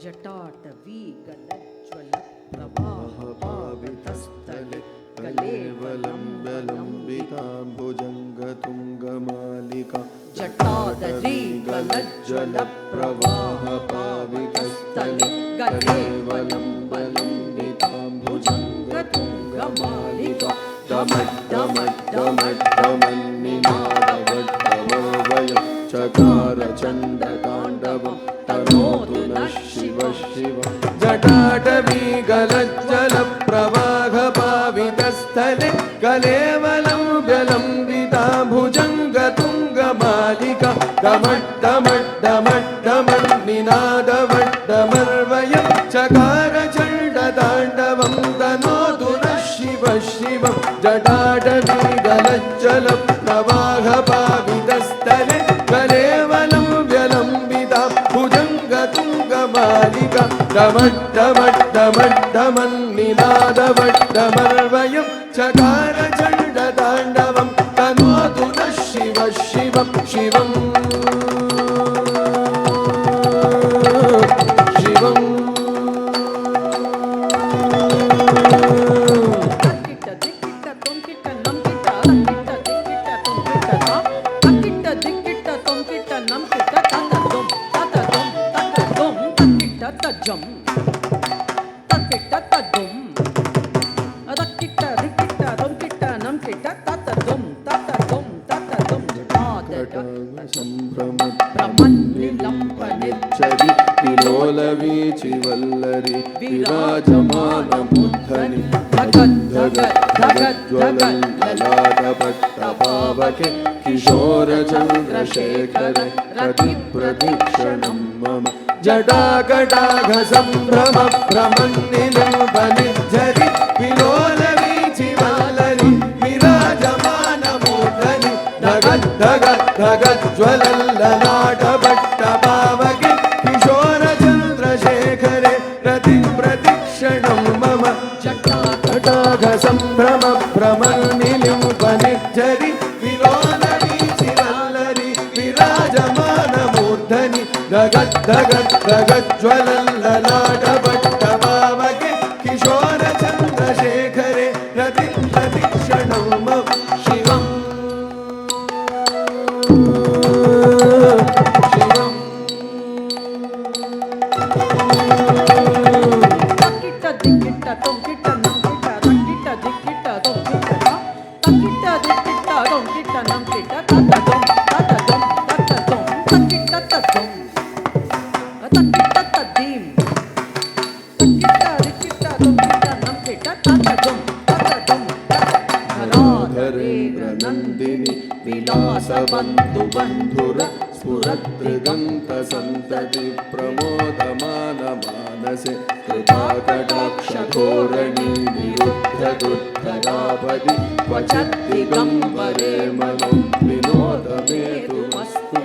जटाटवी गलज्ज्वल प्रवाह पावितस्थले कलेवलम्बलम्बिताम्बुजङ्गतुङ्गमालिका जटादरी गलज्ज्वल प्रवाह पावितस्थले कलेवलम्बलम्बिताम्बुजङ्गतुङ्गमालिका डमड्डमड्डमड्डमन्निनादवड्डमोवयं चकारचण्डताण्डवं तनोतु नः शिवः शिवं जटाटवीगलज्जलप्रवाहपावितस्थले कलेवलं व्यलम्बिता भुजङ्गतुङ्गमालिका डमड्डमड्डमड्डमन्निनादवड्डमर्वयं चकारचण्डताण्डवं तनोतु नः शिवः शिवं जटाटवीगलज्जलप्रवाहपावितस्थले कलेवलं व्यलम्बिता भुजङ्गतुङ्गमालिका डमड्डमड्डमड्डमन्निनादवड्डमर्वयं चकारचण्डताण्डवं तनोतु नः शिवः शिवं शिवम् शिवम् विलोलवीचिवल्लरी विराजमानमुद्धनि धगज्ज्वलल्ललाटपट्टपावके किशोरचन्द्रशेखर रतिप्रतीक्षणं मम जटाकटाघसम्भ्रमभ्रमन्निलिम्बनिर्झरि विलोलवीचिवल्लरी विराजमानमुद्धनि धगज्ज्वलल्ललाटपट्टपावके किशोरचन्द्रशेखरे रतिप्रतीक्षणं मम जटाकटाघसम्भ्रमभ्रमन्निलिम्बनिर्झरि विलोलवीचिवल्लरी विराजमानमूर्धनि धगज्ज्वलल्ललाटपट्टपावके किशोरचन्द्रशेखरे रतिप्रतीक्षणं मम शिवम् नंदिनी विलासबन्धु बन्धुर स्फुरदृगन्तसन्तति प्रमोदमानमानसे कृपाकटाक्षधोरणी निरुद्धदुद्धरापदि क्वचिद्दिगम्बरे मनो विनोदमेतुमस्तु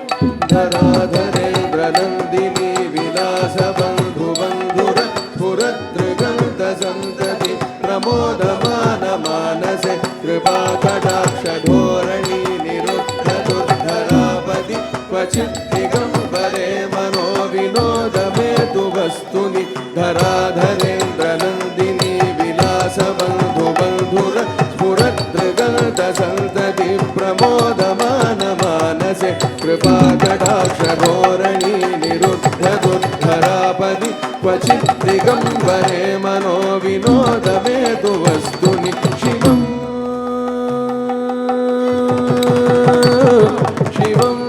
धराधरेन्द्रनन्दिनी विलासबन्धु बन्धुर स्फुरदृगन्तसन्तति प्रमोदमानमानसे कृपाकटाक्षधोरणी निरुद्धदुद्धरापदि क्वचिद्दिगम्बरे मनो विनोदमेतु वस्तुनि धराधरेन्द्रनन्दिनी विलासबन्धु बन्धुर स्फुरदृगन्तसन्तति प्रमोदमानमानसे कृपाकटाक्षधोरणी निरुद्धदुद्धरापदि क्वचिद्दिगम्बरे मनो विनोदमेतु वस्तुनि शिवम् शिवम्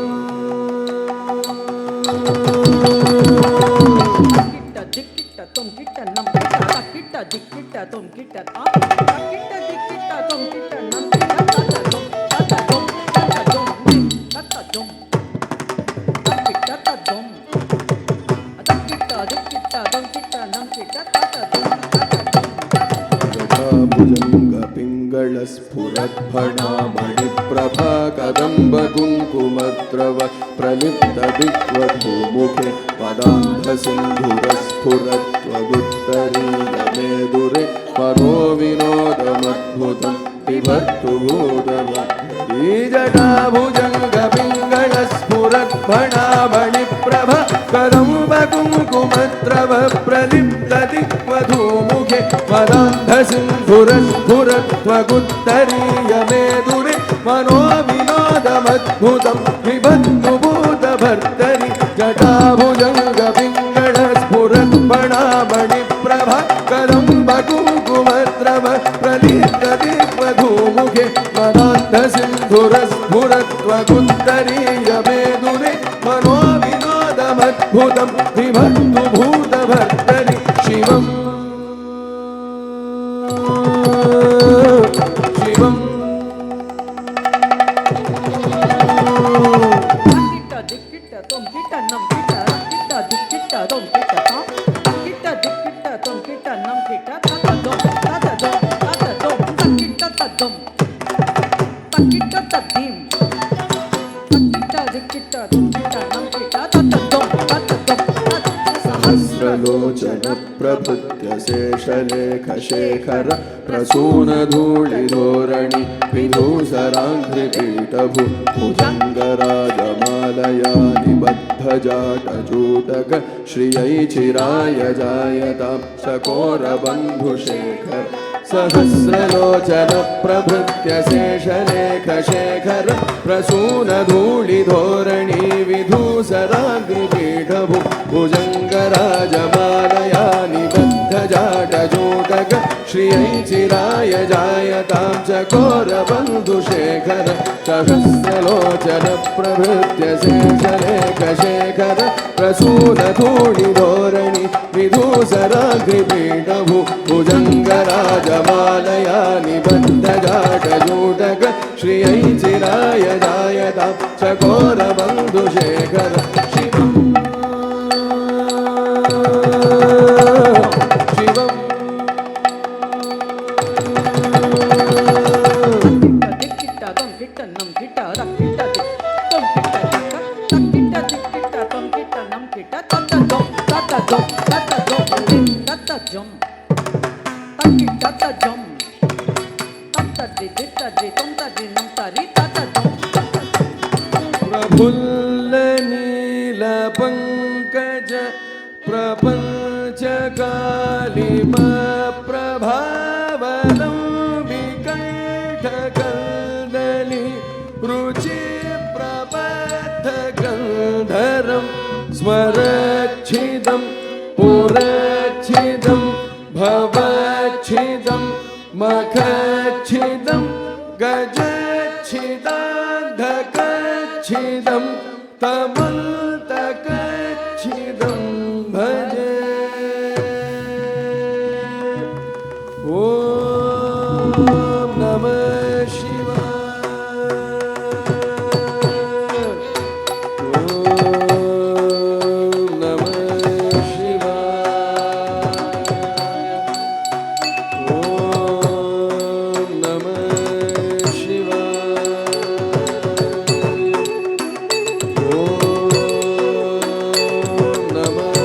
स्फुरद्भणामणिप्रभा कदम्बकुङ्कुमद्रव प्रलिप्तदिग्वधूमुखे पदान्धसिन्धुरस्फुरत्वगुत्तरीयमेदुरे परो विनोदमद्भुतं पिबर्तु भूतमद्भुती जटाभुजङ्गपिङ्गळस्फुरद्भणामणिप्रभा कदम्बकुङ्कुमद्रव प्रलिप्तदिग्वधूमुखे पदान्धसिन्धुरस्फुरत्वगुत्तरीयमेदुरे मनो विनोदमद्भुतं पिबन्तु भूतभर्तरि जटाभुजङ्गपिङ्गळस्फुरद्भणामणिप्रभा कदम्बकुङ्कुमद्रव प्रलिप्तदिग्वधूमुखे पदान्धसिन्धुरस्फुरत्वगुत्तरीयमेदुरे मनोविनोदमद्भुतं विभक्तु भूतभर्तरि शिवम् शिवम् Kita dikita tom kita nam kita kita dikita tom kita ta kita dikita tom kita nam kita ta dom kita ta dom kita ta dim kita dikita tom kita nam kita ta dom सहस्रलोचन प्रभृत्य शेषलेखशेखर प्रसूनधूलिधोरणि विधूसराङ्घ्रिपीठभु भुजङ्गराजमालया निबद्धजाटजूटक श्रियैचिराय जायतां चकोरबन्धुशेखर सहस्रलोचन प्रभृत्य शेषलेखशेखर प्रसूनधूलिधोरणि विधूसराग्निपीठभु भुजङ्गराजमालया निबद्धजाटजूटक श्रियैचिराय जायतां चकोरबन्धुशेखर सहस्रलोचन प्रभृत्य शेषलेखशेखर प्रसूनधूलिधोरणि विधूसराग्निपीठभु भुजङ्गराजमालया निबद्धजाटजूटक श्रियैचिराय जायतां चकोरबन्धुशेखर शिवम् शिवम् dikita tom kita nam kita kita tom kita kita dikita tom kita nam kita ta dom kita ta jom dikita tom ta di nam tari ta dom Praful नील पंकज प्रपंच कालिम प्रभावलं विकण्ठ कन्दली रुचि प्रबद्ध गन्धरं स्मरच्छिदं पुरच्छिदं भवच्छिदं मखच्छिदं गजच्छिदान्धकच्छिदं तमन्तकच्छिदं भजे ॐ नमः शिवाय ॐ नमः शिवाय ॐ नमः शिवाय ॐ नमः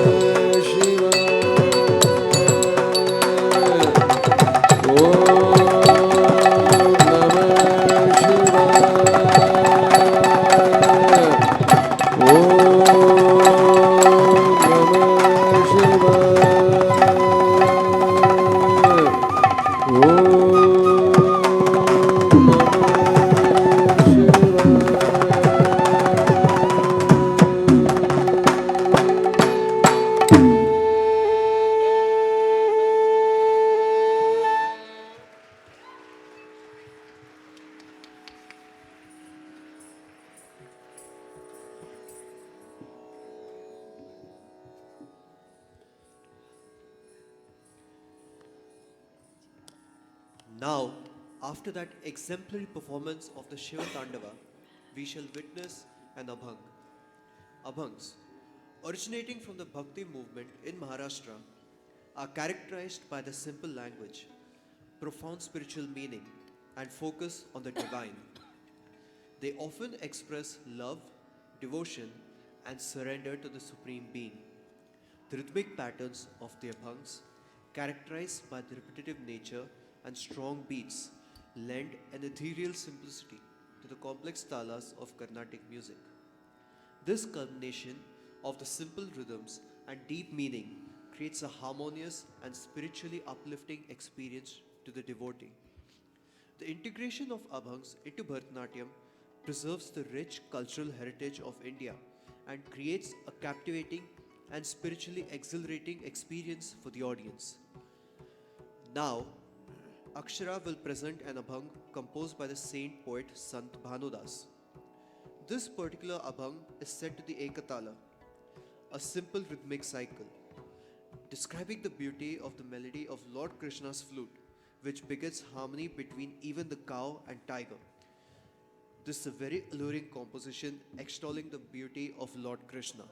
Now, after that exemplary performance of the Shiva Tandava, we shall witness an Abhang. Abhangs, originating from the Bhakti movement in Maharashtra, are characterized by the simple language, profound spiritual meaning, and focus on the divine. They often express love, devotion, and surrender to the Supreme Being. The rhythmic patterns of the Abhangs, characterized by the repetitive nature and strong beats, lend an ethereal simplicity to the complex talas of Carnatic music. This culmination of the simple rhythms and deep meaning creates a harmonious and spiritually uplifting experience to the devotee. The integration of Abhangs into Bharathanatyam preserves the rich cultural heritage of India and creates a captivating and spiritually exhilarating experience for the audience. Now, Akshara will present an Abhang composed by the saint poet Sant Bhanudas. This particular abhang is set to the ekatala, a simple rhythmic cycle, describing the beauty of the melody of Lord Krishna's flute, which begets harmony between even the cow and tiger. This is a very alluring composition extolling the beauty of Lord Krishna.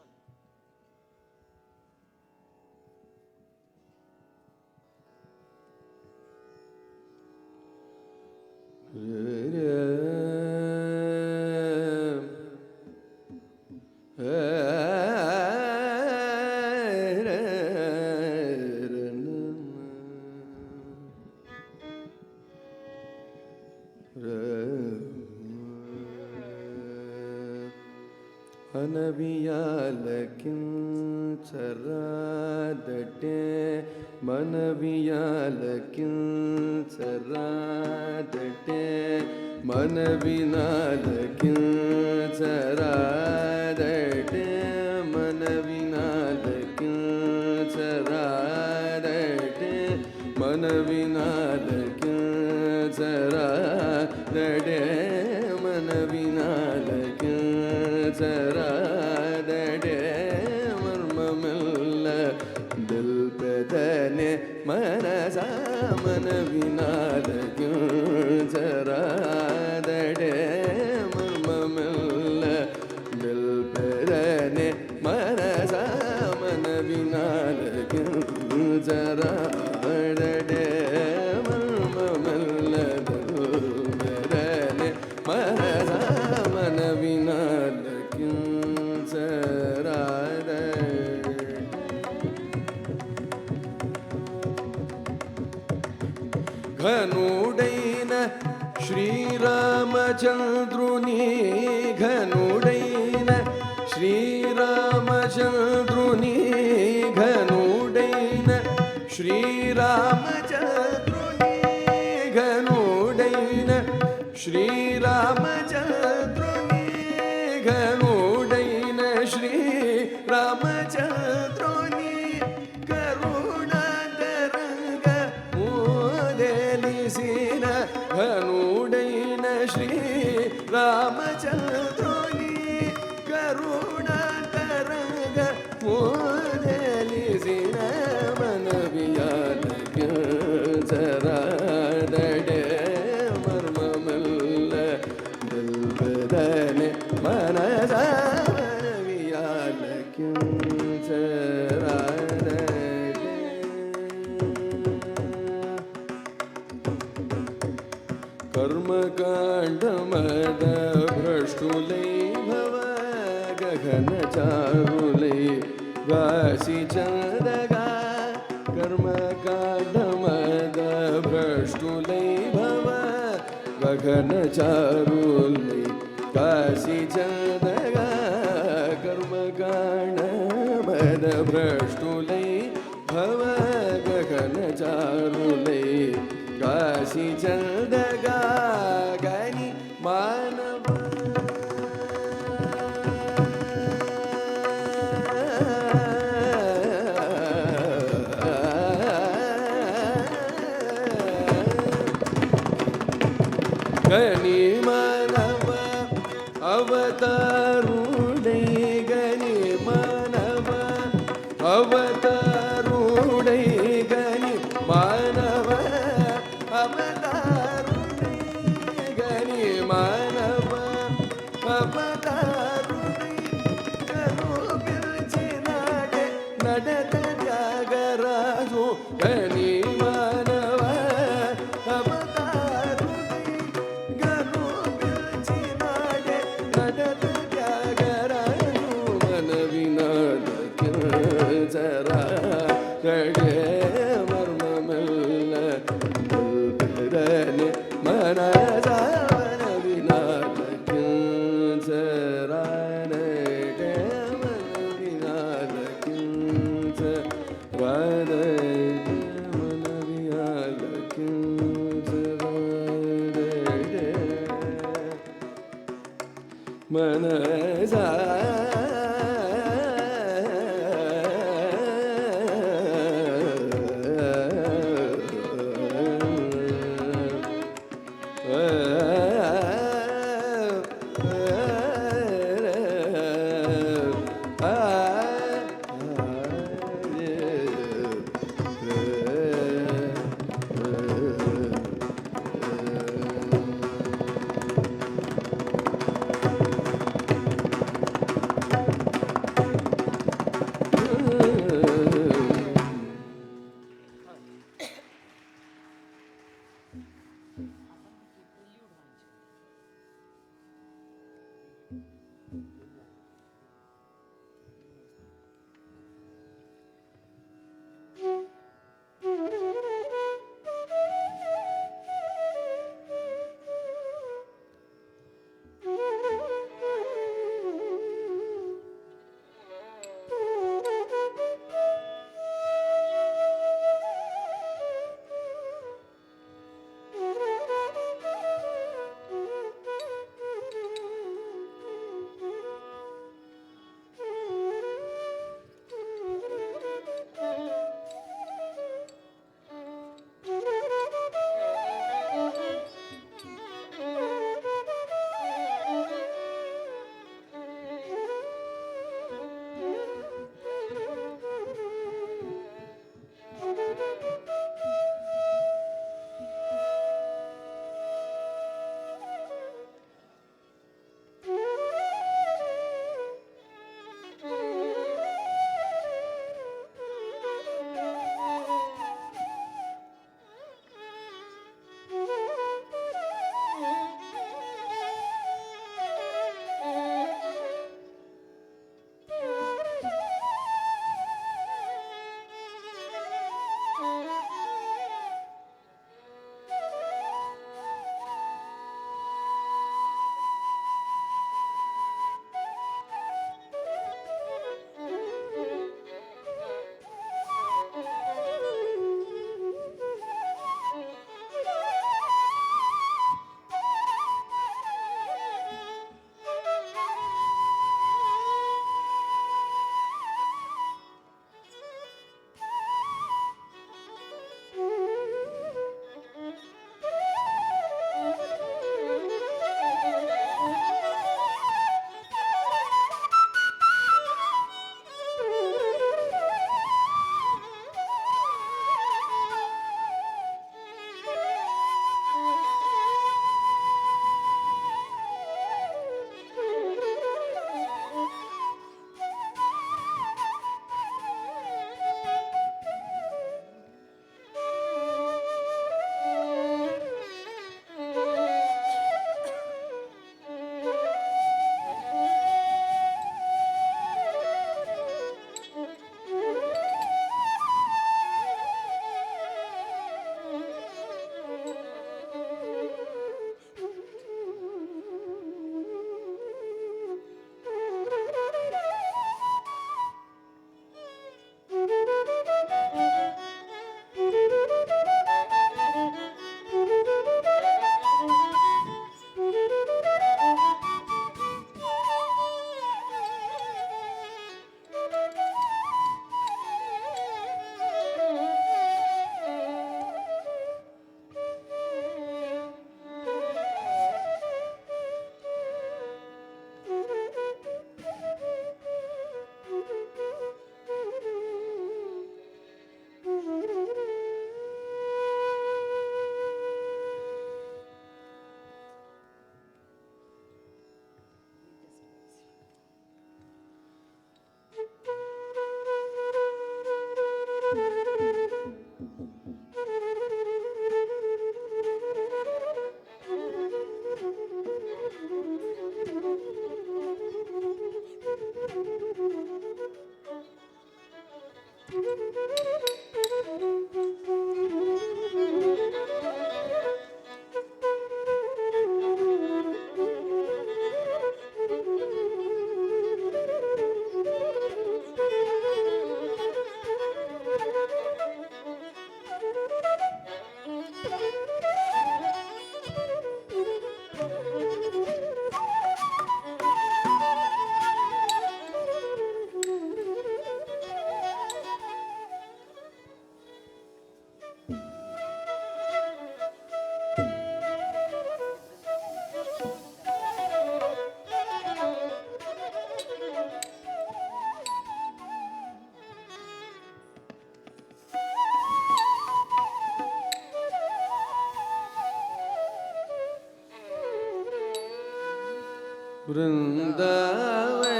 Vrindavani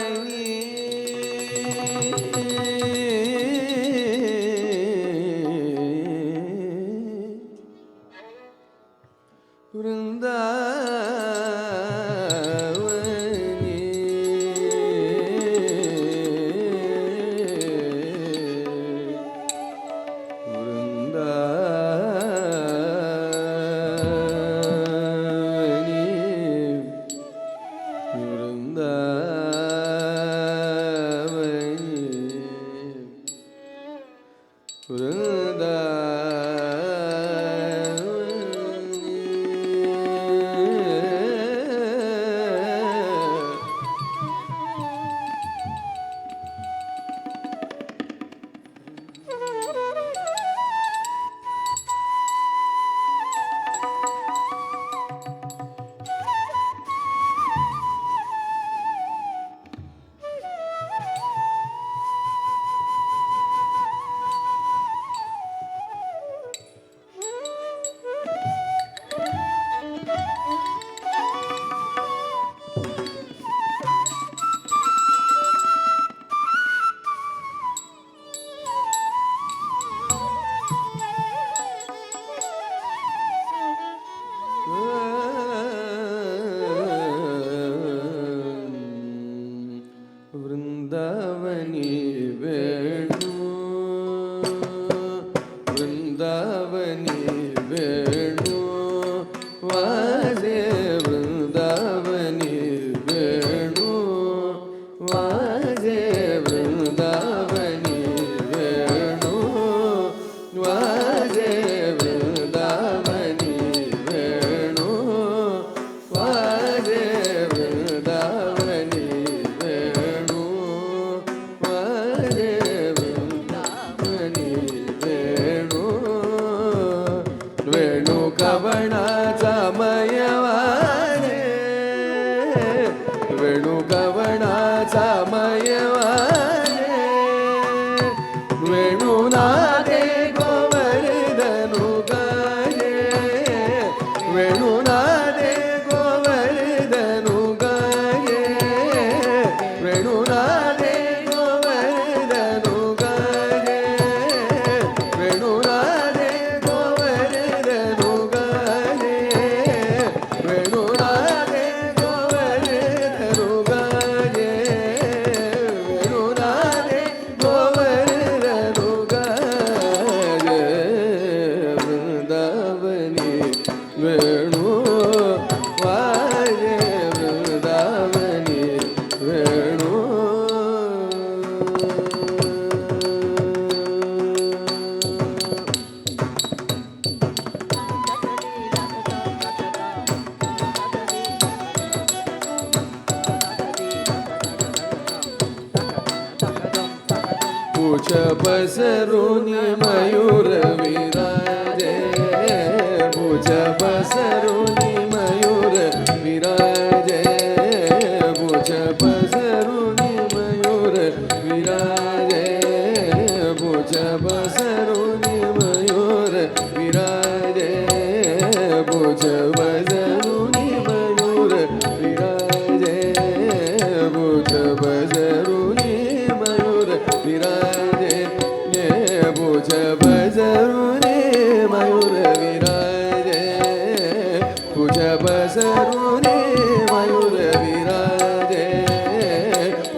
बसरुनि मयूर विराजे भुज बसरुनि मयूर विराजे भुज बसरुनि मयूर विराजे भुज बसरुनि मयूर विराजे भुज बसरुनि मयूर विराजे भुज बसरुनि मयूर विराजे भुज बसरुनि मयूर विराजे भुज बसरुनि मयूर विराजे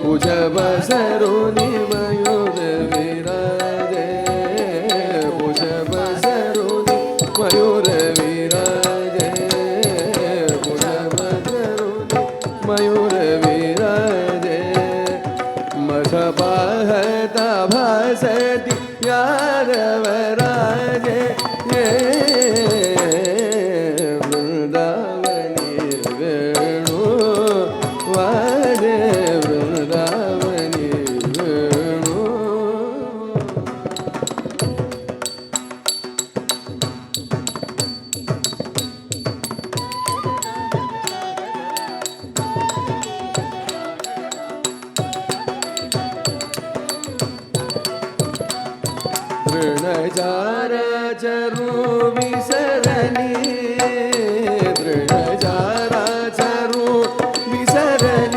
भुज बसरुनि मयूर विराजे भुज बसरुनि मयूर विराजे भुज बसरुनि मयूर विराजे मथ पाहता भासति यारवराजे वृंदावनी वेणु वाजे वृंदावनी वेणु तृणजाराचरु विसरणी तृणजाराचरु विसरणी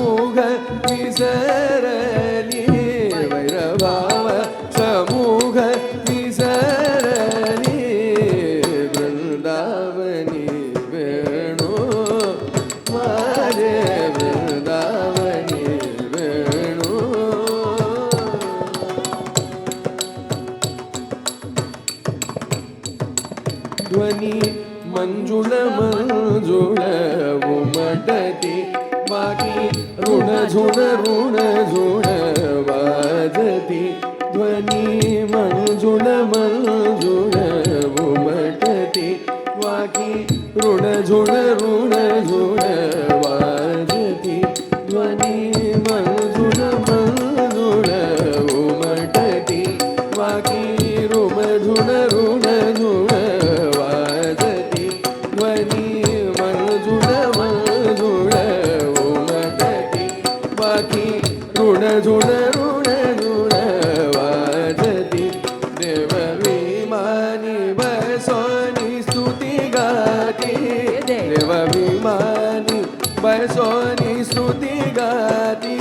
समूह विसरली वैरभाव समूह विसरली वृंदावनी वेणू माझे वृंदावनी वेणू ध्वनी मंजुळ मंजुळ उमटती बाकी ऋण झुण वाजती ध्वनी मंजुळ मंजुळ उमटती बाकी ऋण झुण वाजती ध्वनी मंजुळ मंजुळ उमटती बाकी ऋण झुण वाजती ध्वनी मंजुळ मंजुळ उमटती बाकी ऋण झुण वाजती देव विमानी बसोनी स्तुती गाती देव विमानी बसोनी स्तुती गाती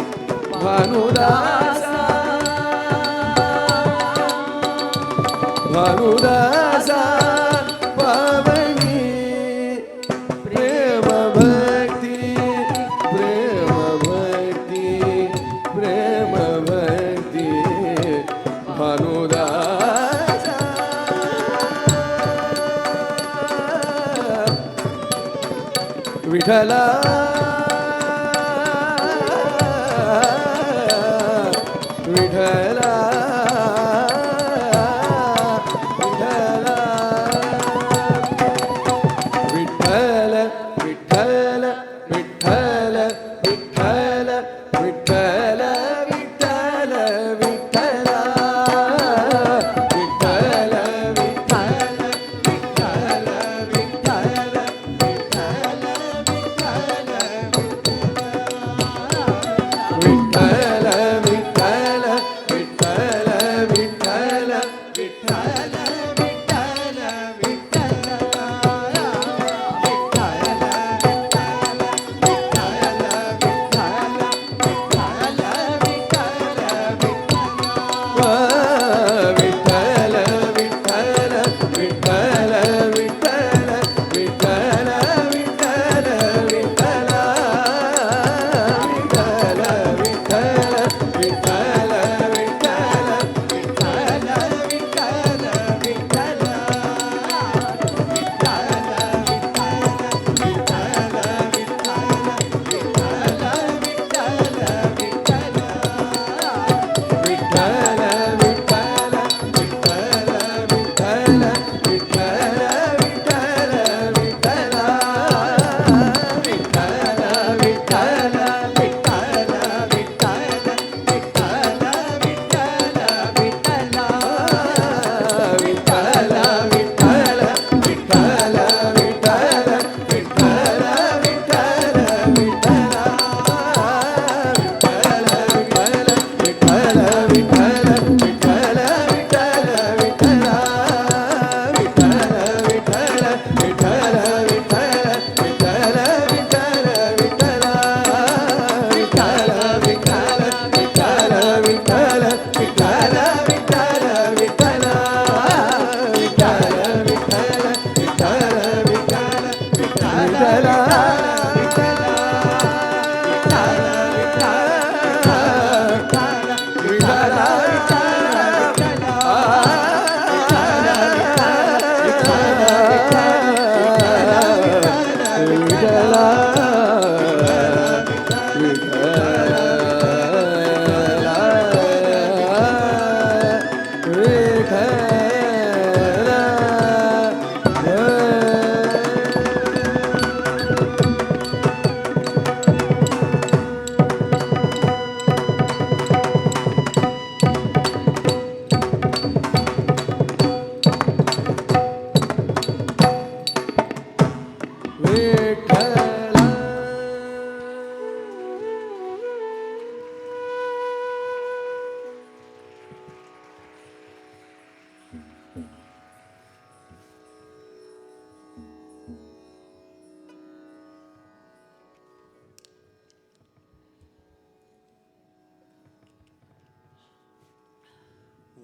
भानुदासा भानुदासा पावनी प्रेम भक्ती प्रेम भक्ती प्रेम भक्ती भानुदासा Vitthala Vitthala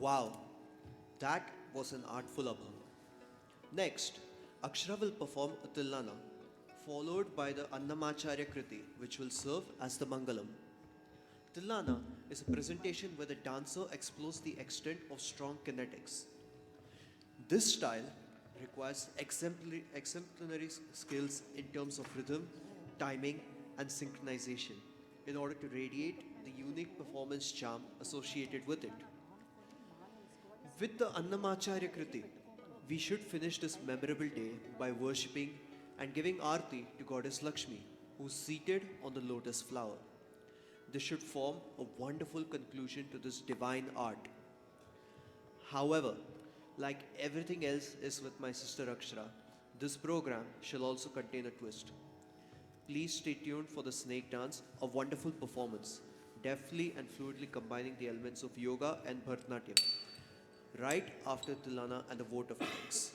Wow, that was an artful abhang. Next, Akshara will perform a Tilana, followed by the Annamacharya Kriti, which will serve as the Mangalam. Tilana is a presentation where the dancer explores the extent of strong kinetics. This style requires exemplary skills in terms of rhythm, timing, and synchronization in order to radiate the unique performance charm associated with it. With the Annamacharya Kriti, we should finish this memorable day by worshipping and giving Aarti to Goddess Lakshmi, who is seated on the lotus flower. This should form a wonderful conclusion to this divine art. However, like everything else is with my sister Akshara, this program shall also contain a twist. Please stay tuned for the snake dance, a wonderful performance, deftly and fluidly combining the elements of yoga and Bharathanatyam, right after Tilana and the vote of thanks.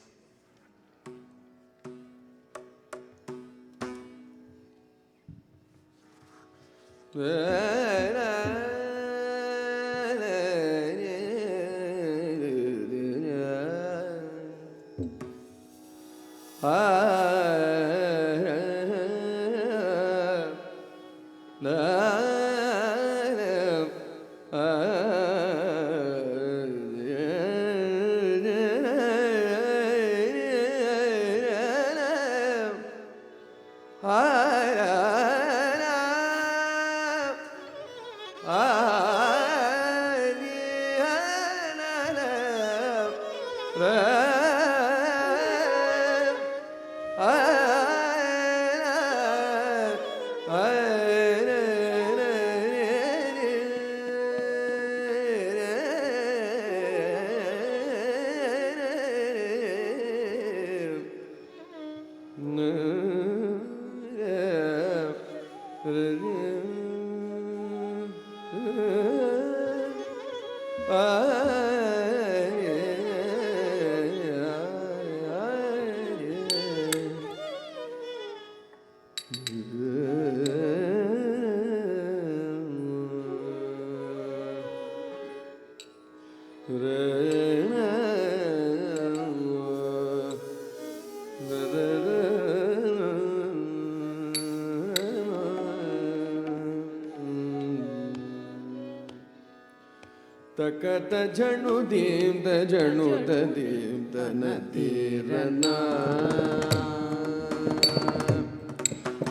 ತಕತ ಜಣು ದೀಂ ದ ಜಣು ದ ದೀಂ ದ ನದೀರನ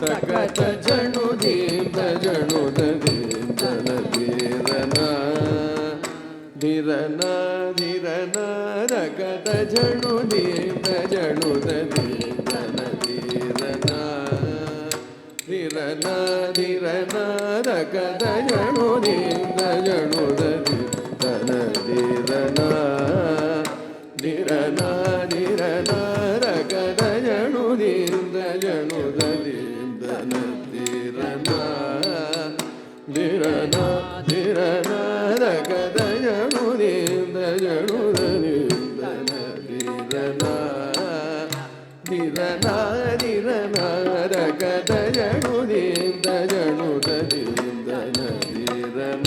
ತಕತ ಜಣು ದೀಂ ದ ಜಣು ದ ದೀಂ ದ ನದೀರನ ಧಿರನ ಧಿರನ ತಕತ ಜಣು ದೀಂ ದ ಜಣು ದ ದೀಂ ದ ನದೀರನ ಧಿರನ ಧಿರನ ತಕತ ಜಣು ದೀಂ ದ ಜಣು ದ ದೀಂ ಧಿರನ ಧಿರನ ಧಿರನ ರಗದ ಜಣುದಿಂದ ಜಣುದದಿಂದ ಧಿರನ ಧಿರನ ಧಿರನ ರಗದ ಜಣುದಿಂದ ಜಣುದರಿಂದ ಧಿರನ ಧಿರನ ಧಿರನ ರಗದ ಜಣುದಿಂದ ಜಣುದರಿಂದ ಧಿರನ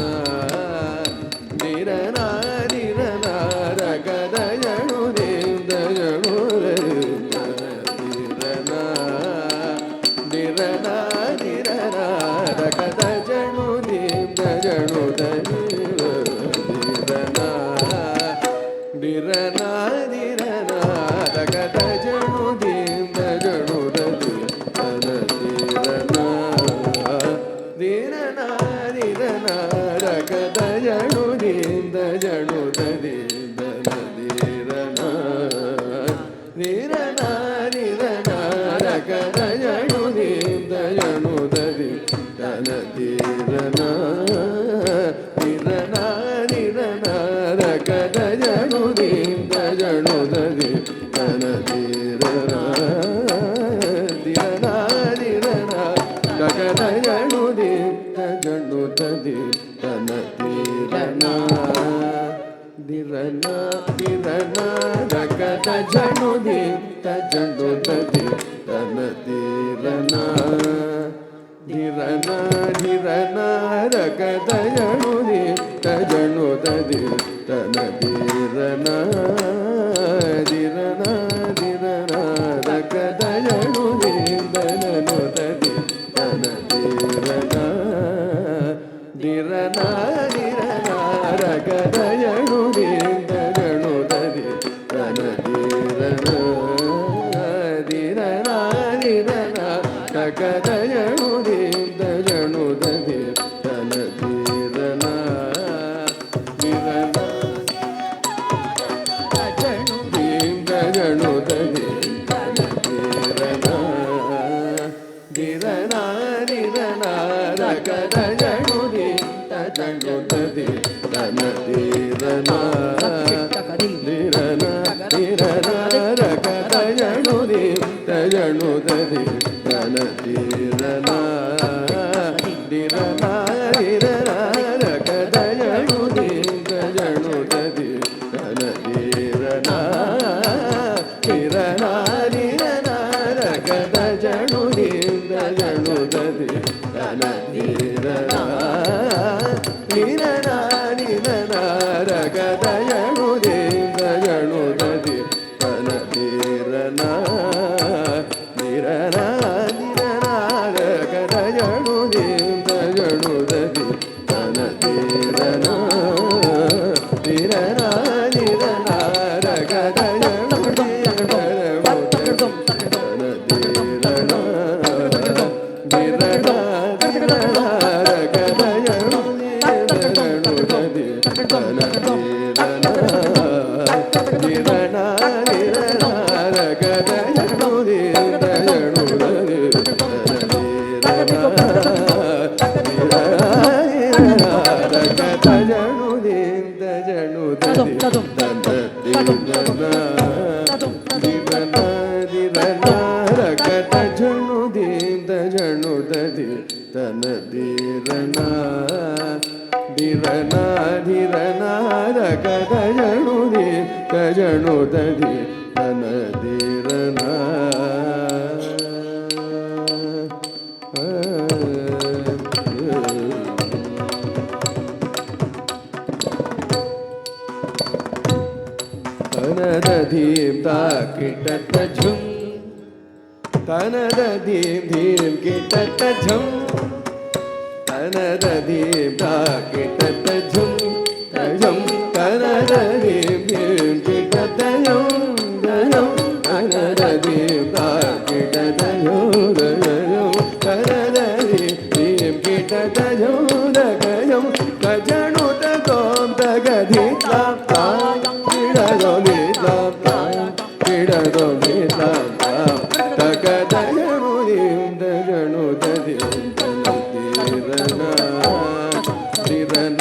ಧಿರನ ಧಿರನ ರಗದ ಜಣುದಿಂದ ಜಣುದರಿಂದ ಧಿರನ ಧಿರನ ಧಿರನ ರಗದ ಜಣುದಿಂದ ಜಣುದರಿಂದ ಧಿರನ ಧಿರನ ಧಿರನ ರಗದ ಜಣುದಿಂದ ಜಣುದರಿಂದ ಧಿರನ ಧಿರನ ಧಿರನ ರಗದ ಜಣುದಿಂದ ಜಣುದರಿಂದ ಧಿರನ ಧಿರನ ಧಿರನ ರಗದ ಜಣುದಿಂದ ಜಣುದರಿಂದ ಧಿರನ ಧಿರನ ಧಿರನ ರಗದ ಜಣುದಿಂದ ಜಣುದರಿಂದ ಧಿರನ ಧಿರನ ಧಿರನ ರಗದ ಜಣುದಿಂದ ಜಣುದರಿಂದ ಧಿರನ ಧಿರನ ಧಿರನ ರಗದ ಜಣುದಿಂದ ಜಣುದರಿಂದ ಧಿರನ ಧಿರನ ಧಿರನ ರಗದ ಜಣುದಿಂದ ಜಣುದರಿಂದ ಧಿರನ ದಿರನ ದಿರನ ರಗದ ಜಣುದಿಂದ ಜಣುದದಿ ತನ ದಿರನ ದಿರನ ದಿರನ ರಗದ ಜಣುದಿಂದ ಜಣುದದಿ ತನ ದಿರನ ದಿರನ ದಿಂದ ಜಣುದದಿ ತನ ದಿರನ ದಿರನ ದಿರನ ರಗದ ಜಣುದಿಂದ ಜಣುದದಿ ತನ ದಿರನ ದಿರನ ದಿರನ ರಗದ ಜಣುದಿಂದ ಜಣುದದಿ ತನ ದಿರನ ದಿರನ ದಿರನ ರಗದ ಜಣುದಿಂದ ಜಣುದದಿ ತನ ದಿರನ ದಿರನ ದಿರನ ರಗದ ಜಣುದಿಂದ ಜಣುದದಿ ತನ ದಿರನ ದಿರನ ದಿರನ ರಗದ ಜಣುದಿಂದ ಜಣುದದಿ ತನ ದಿರನ ದಿರನ ದಿರನ ರಗದ ಜಣುದಿಂದ ಜಣುದದಿ ತನ ದಿರನ ದಿರನ ದಿರನ ರಗದ ಜಣುದಿಂದ ತನ ದಿರನ ದಿರನ ದಿರನ ರಗದ ಜಣುದಿಂದ ಜಣುದದಿ ತನ ದಿರನ ದಿರನ ದಿರನ ರಗದ ಜಣುದಿಂದ ಜಣುದದಿ ತನ ದಿರನ ರಗದ ಜಣುದಿಂದ ಜಣುದದಿ ತನ ದಿರನ ದಿರನ ದಿರನ ರಗದ ಜಣುದಿಂದ ಜಣುದದಿ ತನ ದಿರನ ದಿರನ ದಿರನ ರಗದ ಜಣುದಿಂದ ಜಣುದದಿ ತನ ದಿರನ ತನದ ಧೀಂ ತಾಕಿಟತ ಝುಂ ತನದ ಧೀಂ ಧೀಂ ಕಿಟತ ಝುಂ ತನದ ಧೀಂ ತಾಕಿಟತ ಝುಂ ಝುಂ ತನದ ಧೀಂ ಧೀಂ ಕಿಟತ ಝುಂ ಝುಂ ತನದ ಧೀಂ ತಾಕಿಟತ ಝುಂ ಝುಂ ತನದ ಧೀಂ ಧೀಂ ಕಿಟತ ಝುಂ ಝುಂ ಕಜಣುತ ತೋಂ ತಗಧಿ ತಾಂ ತಾಂ ಕಿಡದೋ ನಿತಾಂ ತಾಂ ಕಿಡದೋ ನಿತಾಂ ತಾಂ ತಗದ ಜಣುದಿಂದ ಜಣುದದಿ ತನ ದಿರನ ದಿರನ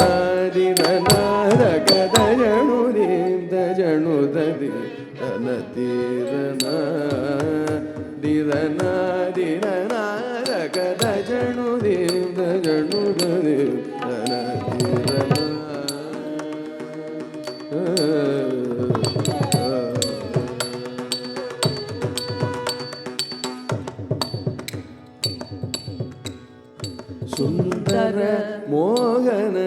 ದಿರನ ರಗದ ಜಣುದಿಂದ ಜಣುದದಿ ತನ ದಿರನ ದಿರನ ದಿರನ ರಗದ ಜಣುದಿಂದ ಜಣುದದಿ ತನ ದಿರನ ಸುಂದರ ಮೋಹನ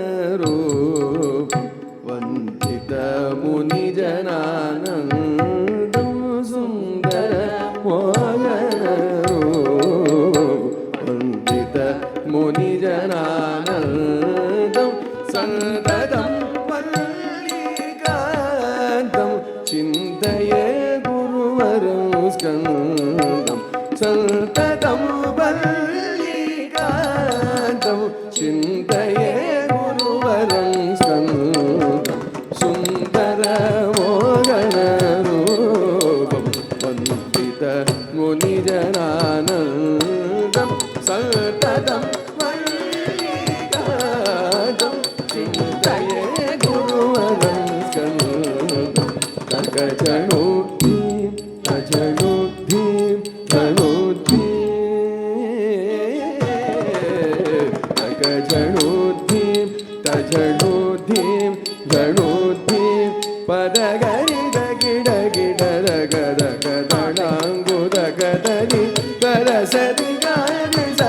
ರೂಪ ವಂದಿತ ಮುನಿ ಜನಾನಂದ ಸುಂದರ ಮೋಹನ ರೂಪ ವಂದಿತ ಮುನಿ ಜನಾನಂದ ಸಂತತಂ ವಲ್ಲಿಕಾಂತಂ ಚಿಂತಯೇ ಗುರುವರಂ ಸ್ಕಂದಂ ಸಂತತಂ ವಲ್ಲಿಕಾಂತಂ ಚಿಂತಯೇ ಗುರುವರಂ ಸ್ಕಂದಂ ಸುಂದರ ಮೋಹನ ರೂಪಂ ವಂದಿತ ಮುನಿ ಜನಾನಂದಂ ಸಂತತಂ ವಲ್ಲಿಕಾಂತಂ ಚಿಂತಯೇ ಗುರುವರಂ ಸ್ಕಂದಂ ತಗಜಣುಧೀಂ ತಜಣುಧೀಂ ತಗಜಣುಧೀಂ ತಜಣುಧೀಂ ಜಣುಧೀಂ ಪದಗರಿದ ಗಿಡ ಗಿಡದ ಗದ ಗದಣಾಂಗುದ ಗದರಿ ಕರಸದಿ ಗಾರಿ ಸ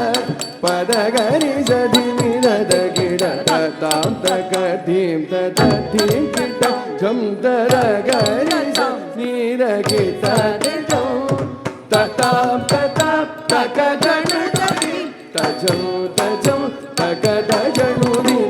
ಪದಗರಿ ಸದಿ ನಿರದ ಗಿಡ ತಾಂ ತಗಧೀಂ ತದಧೀಂ ಗಿಡ ಝಂ ತರ ಗರಿ ಸ ನೀರ ಗಿಡ ತತಾಂ ತತಾಂ ತಗಜಣುಧೀಂ ತಜಂ ತಜಂ ತಗದ ಜಣುಧೀಂ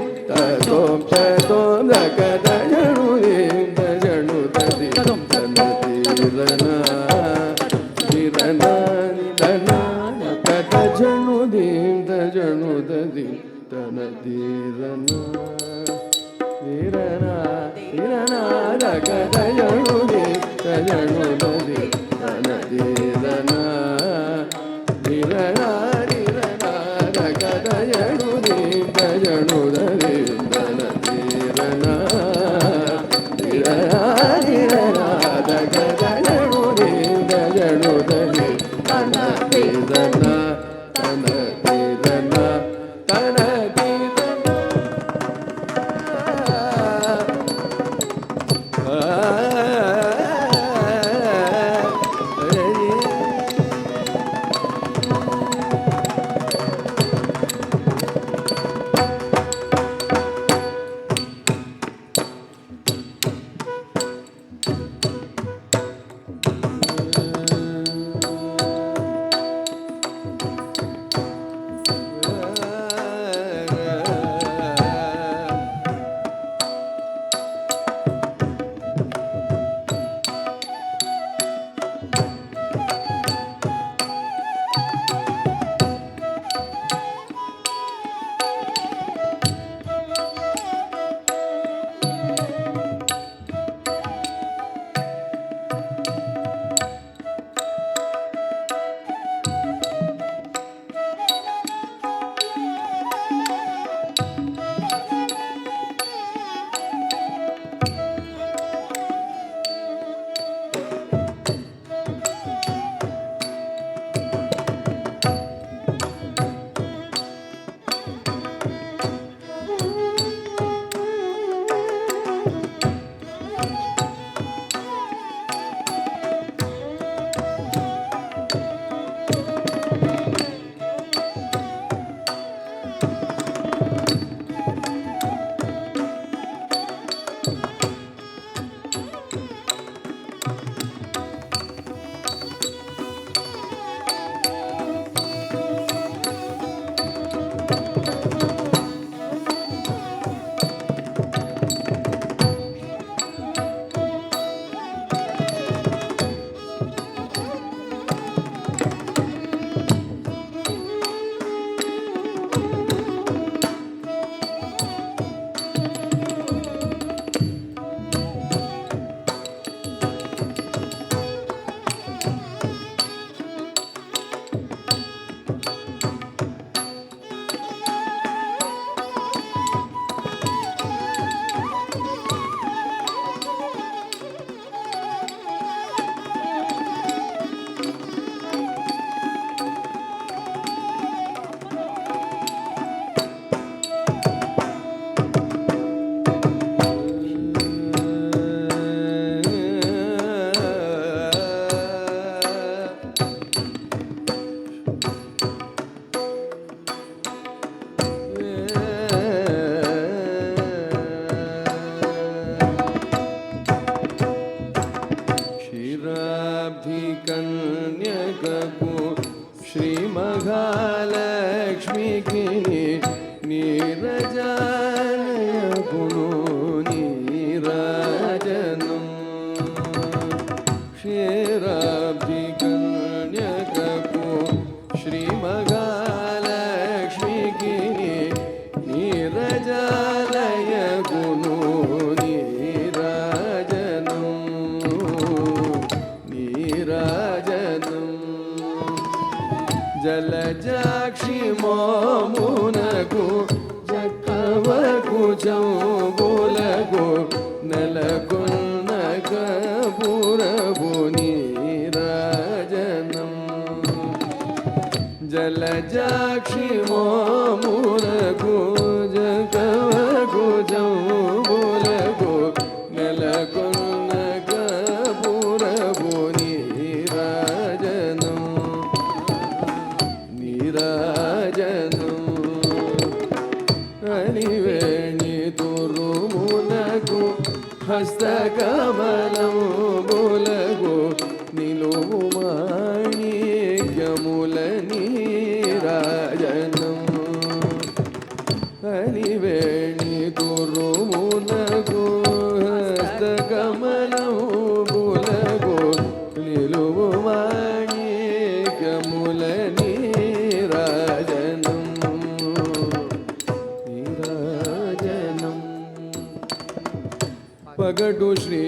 पगडु श्री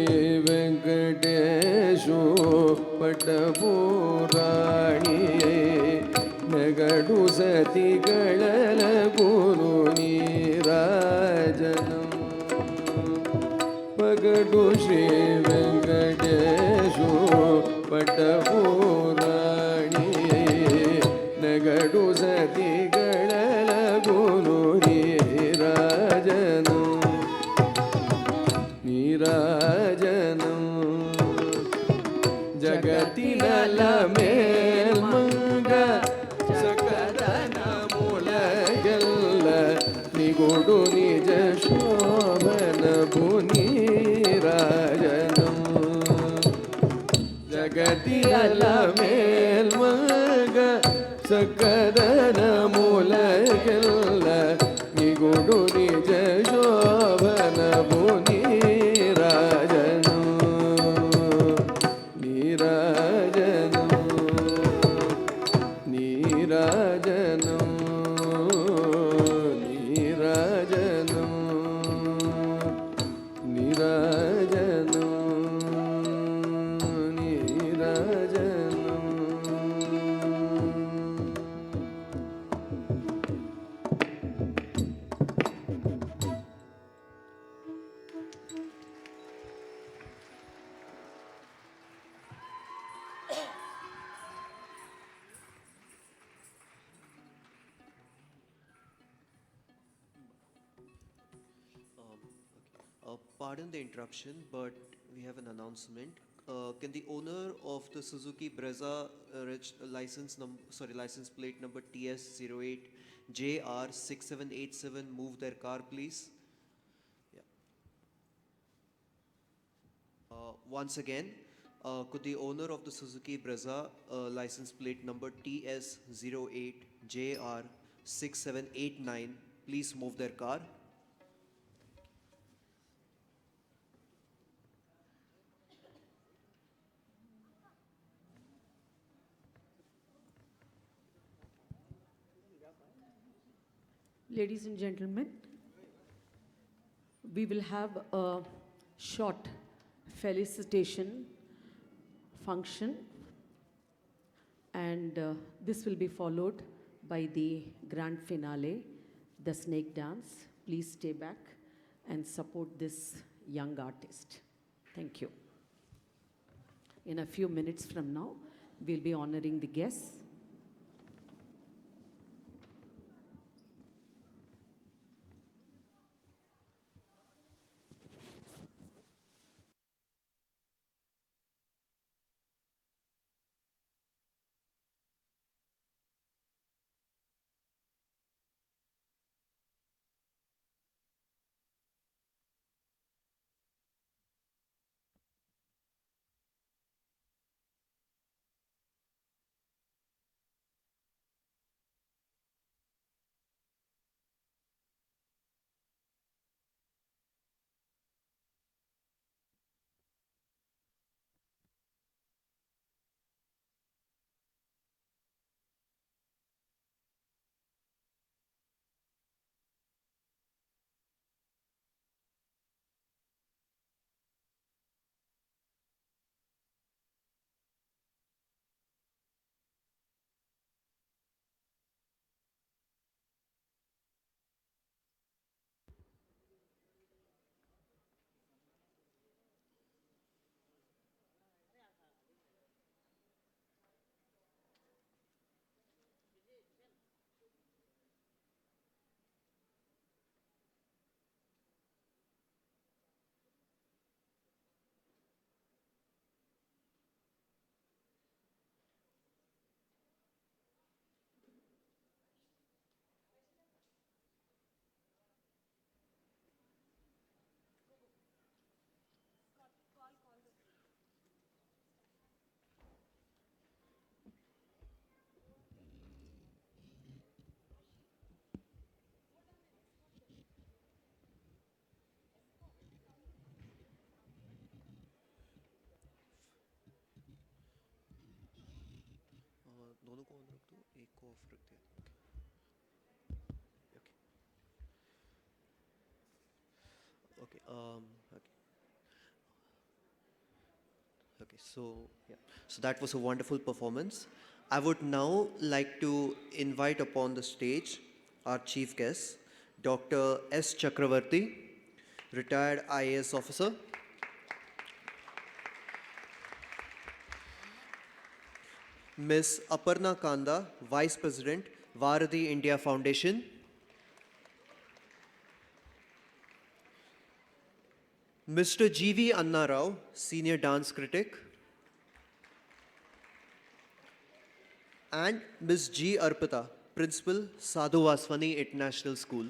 वेंकटेशु पटपुराणी नगडु सतिगळल गुरु नीराजनम् पगडु श्री वेंकटेशु पटपुराणी नगडु सतिगळल गुरु नीराजनम् नीराजनम् जगतिनल मेल्मंग सकदन मुलगल्ल निगुडु निज शोभन भुनीराजनम् जगतिनल मेल्मंग सकदन मुलगल्ल निगुडु निज शोभन भुनीराजनम् नीराजनम् नीराजनम् नीराजनम् नीराजनम् Pardon the interruption, but we have an announcement. Can the owner of the Suzuki Brezza license plate number TS08JR6787 move their car, please? Yeah. Once again, could the owner of the Suzuki Brezza license plate number TS08JR6789 please move their car? Ladies and gentlemen, we will have a short felicitation function, and this will be followed by the grand finale, the snake dance. Please stay back and support this young artist. Thank you. In a few minutes from now, we'll be honoring the guests. दोनों को on रख दो, एक को of रख दे. Okay. Okay. Okay. So that was a wonderful performance. I would now like to invite upon the stage our chief guest, Dr. S. Chakravarti, retired IAS officer, Ms. Aparna Kanda, Vice President, Varadi India Foundation, Mr. G.V. Anna Rao, Senior Dance Critic, and Ms. G. Arpita, Principal, Sadhu Vaswani International School.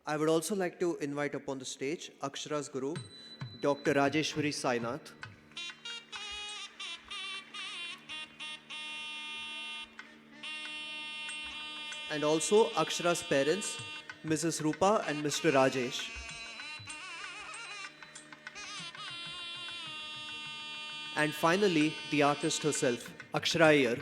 I would also like to invite upon the stage Akshara's Guru, Dr. Rajeshwari Sainath, and also Akshara's parents, Mrs. Rupa and Mr. Rajesh. And finally, the artist herself, Akshara Iyer.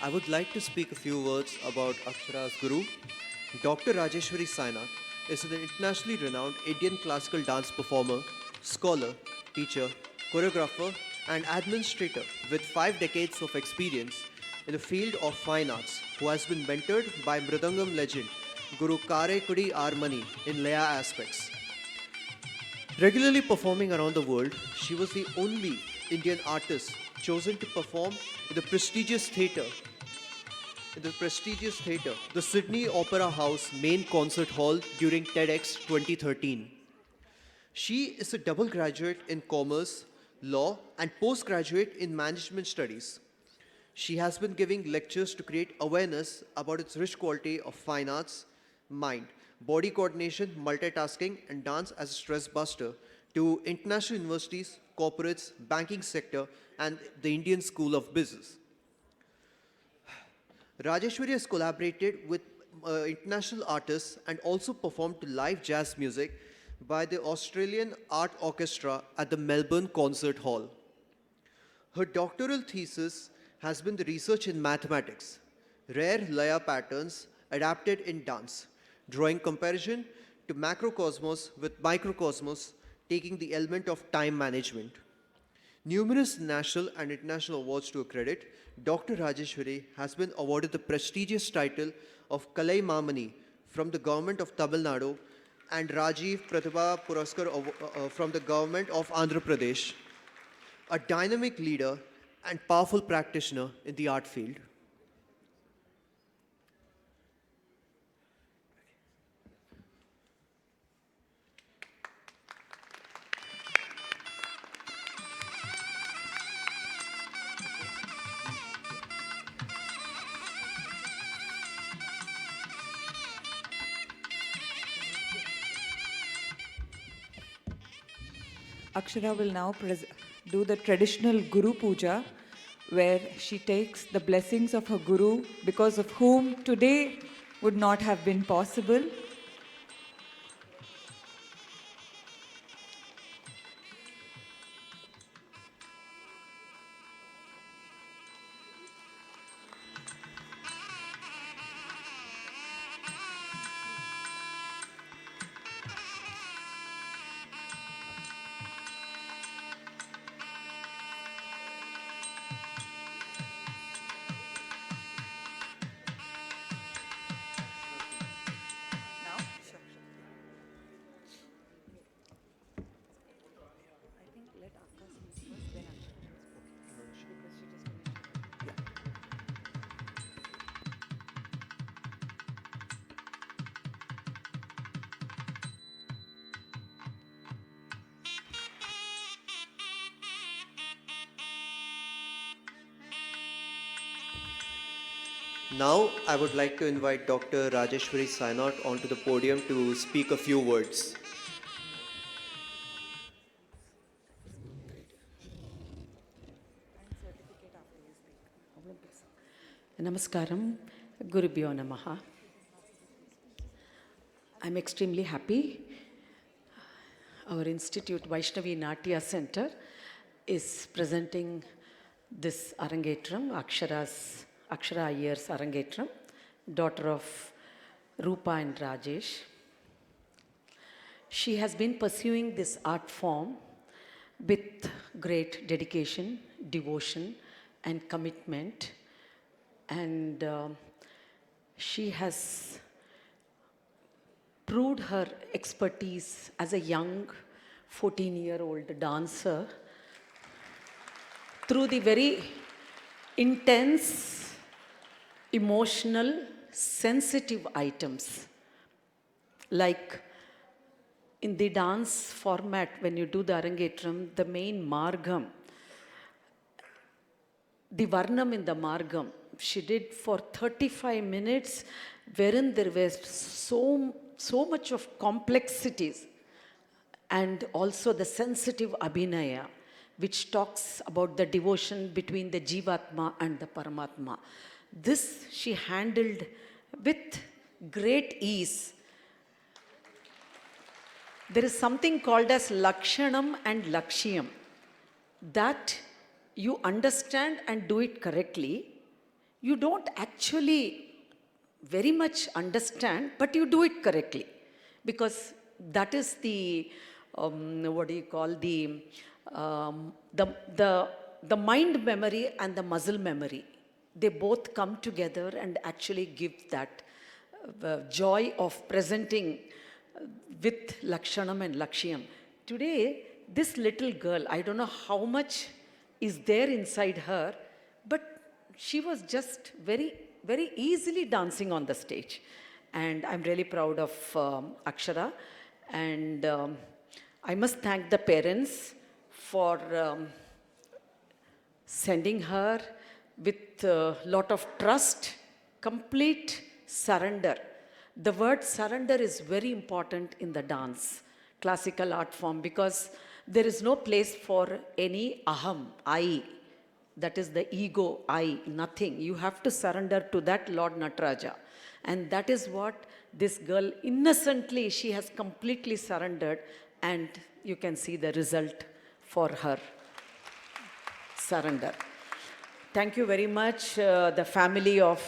I would like to speak a few words about Akshara's Guru. Dr. Rajeshwari Sainath is an internationally renowned Indian classical dance performer, scholar, teacher, choreographer, and administrator with 5 decades of experience in the field of fine arts, who has been mentored by Mridangam legend Guru Kare Kudi Armani in Laya aspects. Regularly performing around the world, she was the only Indian artist chosen to perform in the prestigious theatre, the Sydney Opera House Main Concert Hall during TEDx 2013. She is a double graduate in commerce, law, and postgraduate in management studies. She has been giving lectures to create awareness about its rich quality of fine arts, mind, body coordination, multitasking, and dance as a stress buster to international universities, corporates, banking sector, and the Indian School of Business. Rajeshwari has collaborated with international artists and also performed to live jazz music by the Australian Art Orchestra at the Melbourne Concert Hall. Her doctoral thesis has been the research in mathematics, rare Laya patterns adapted in dance, drawing comparison to macrocosmos with microcosmos, taking the element of time management. Numerous national and international awards to her credit, Dr. Rajeshwari has been awarded the prestigious title of Kalai Mamani from the government of Tamil Nadu and Rajiv Pratibha Puraskar from the government of Andhra Pradesh, a dynamic leader and powerful practitioner in the art field. Akshara will now do the traditional Guru Puja, where she takes the blessings of her Guru, because of whom today would not have been possible. Now, I would like to invite Dr. Rajeshwari Sainath onto the podium to speak a few words. Namaskaram, Gurubhyo Namaha. I'm extremely happy. Our institute, Vyshnavie Natya Center, is presenting this Arangetram, Akshara Iyer's Arangetram, daughter of Rupa and Rajesh. She has been pursuing this art form with great dedication, devotion, and commitment. And she has proved her expertise as a young 14-year-old dancer through the very intense, emotional, sensitive items. Like in the dance format, when you do the Arangetram, the main margam, the varnam in the margam, she did for 35 minutes, wherein there was so much of complexities and also the sensitive abhinaya, which talks about the devotion between the Jivatma and the Paramatma. This she handled with great ease. There is something called as Lakshanam and Lakshyam, that you understand and do it correctly. You don't actually very much understand, but you do it correctly. Because that is the, the mind memory and the muscle memory. They both come together and actually give that joy of presenting with Lakshanam and Lakshyam. Today, this little girl, I don't know how much is there inside her, but she was just very, very easily dancing on the stage. And I'm really proud of Akshara. And I must thank the parents for sending her with a lot of trust, complete surrender. The word surrender is very important in the dance, classical art form, because there is no place for any aham, I. That is the ego, I, nothing. You have to surrender to that Lord Nataraja. And that is what this girl innocently, she has completely surrendered, and you can see the result for her surrender. Thank you very much, the family of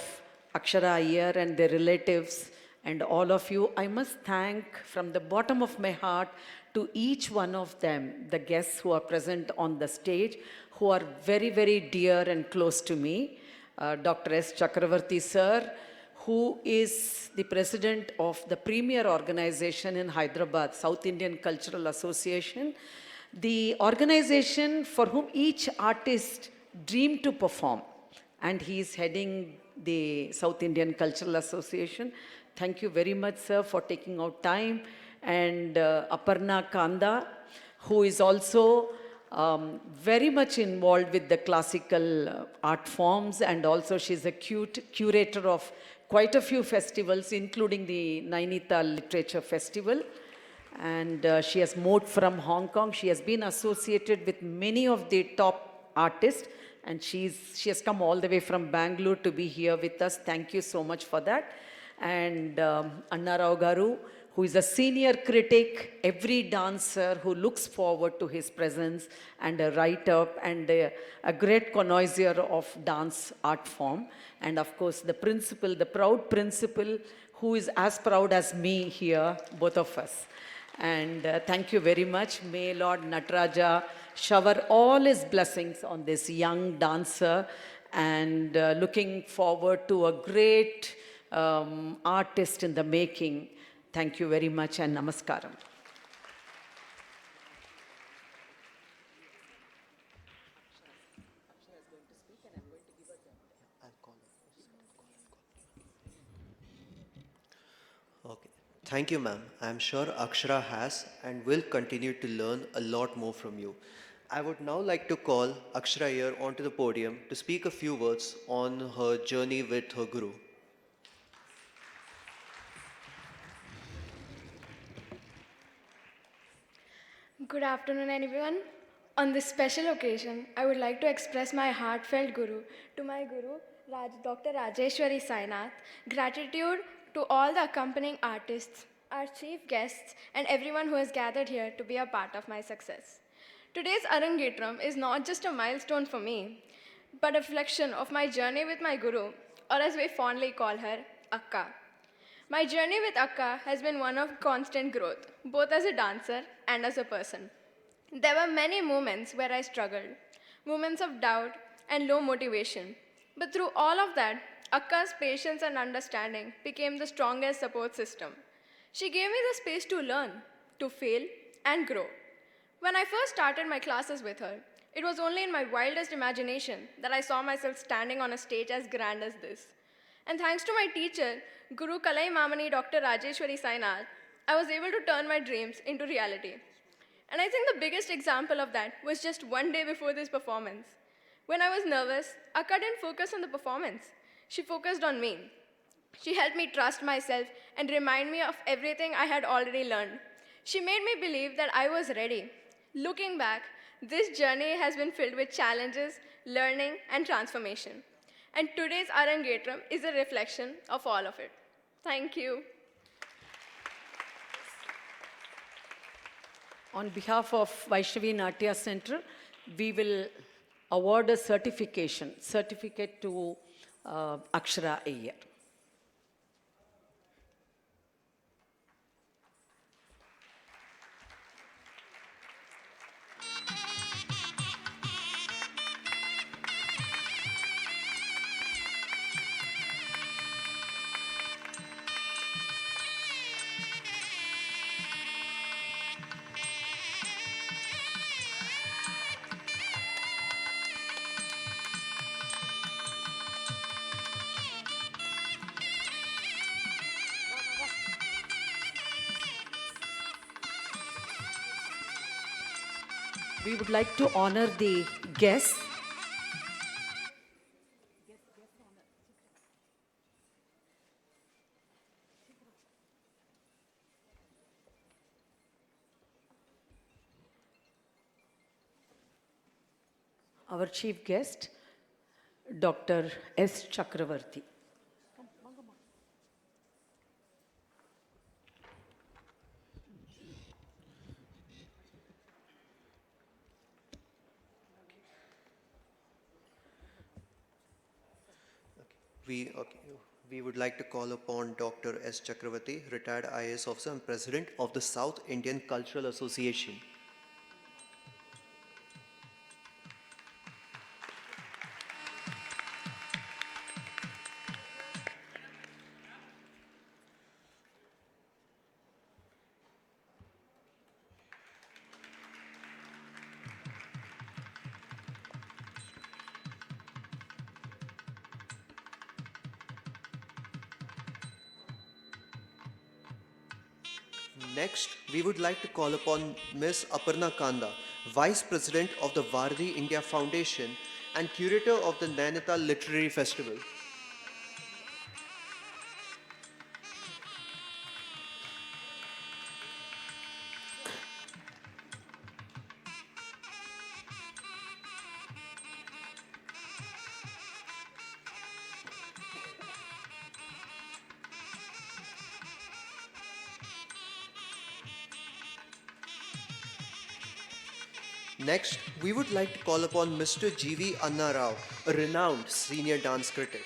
Akshara Iyer and their relatives and all of you. I must thank from the bottom of my heart to each one of them, the guests who are present on the stage, who are very, very dear and close to me. Dr. S. Chakravarti sir, who is the president of the premier organization in Hyderabad, South Indian Cultural Association, the organization for whom each artist dreamed to perform. And he is heading the South Indian Cultural Association. Thank you very much, sir, for taking out time. And Aparna Kanda, who is also very much involved with the classical art forms, and also she's a curator of quite a few festivals, including the Nainital Literature Festival. And she has moved from Hong Kong. She has been associated with many of the top artists, and she has come all the way from Bangalore to be here with us. Thank you so much for that. And Anna Rao Garu, who is a senior critic, every dancer who looks forward to his presence, and a write-up and a great connoisseur of dance art form. And of course, the principal, the proud principal, who is as proud as me here, both of us. And thank you very much. May Lord Nataraja shower all his blessings on this young dancer, and looking forward to a great artist in the making. Thank you very much, and namaskaram. Okay. Thank you, ma'am. I'm sure Akshara has and will continue to learn a lot more from you. I would now like to call Akshara Iyer onto the podium to speak a few words on her journey with her Guru. Good afternoon, everyone. On this special occasion, I would like to express my heartfelt to my Guru, Dr. Rajeshwari Sainath, gratitude to all the accompanying artists, our chief guests, and everyone who has gathered here to be a part of my success. Today's Arangetram is not just a milestone for me, but a reflection of my journey with my Guru, or as we fondly call her, Akka. My journey with Akka has been one of constant growth, both as a dancer and as a person. There were many moments where I struggled, moments of doubt and low motivation. But through all of that, Akka's patience and understanding became the strongest support system. She gave me the space to learn, to fail, and grow. When I first started my classes with her, it was only in my wildest imagination that I saw myself standing on a stage as grand as this. And thanks to my teacher, Guru Kalai Mamani Dr. Rajeshwari Sainath, I was able to turn my dreams into reality. And I think the biggest example of that was just one day before this performance. When I was nervous, Akka didn't focus on the performance. She focused on me. She helped me trust myself and remind me of everything I had already learned. She made me believe that I was ready. Looking back, this journey has been filled with challenges, learning, and transformation. And today's Arangetram is a reflection of all of it. Thank you. On behalf of Vyshnavie Natya Center, we will award a certificate to Akshara Iyer. We would like to honor the guests. Our chief guest, Dr. S. Chakravarti. We would like to call upon Dr. S. Chakravarti, retired IAS officer and president of the South Indian Cultural Association. Next, we would like to call upon Ms. Aparna Kanda, Vice President of the Vardi India Foundation and Curator of the Nainital Literary Festival. Next, we would like to call upon Mr. G.V. Anna Rao, a renowned senior dance critic.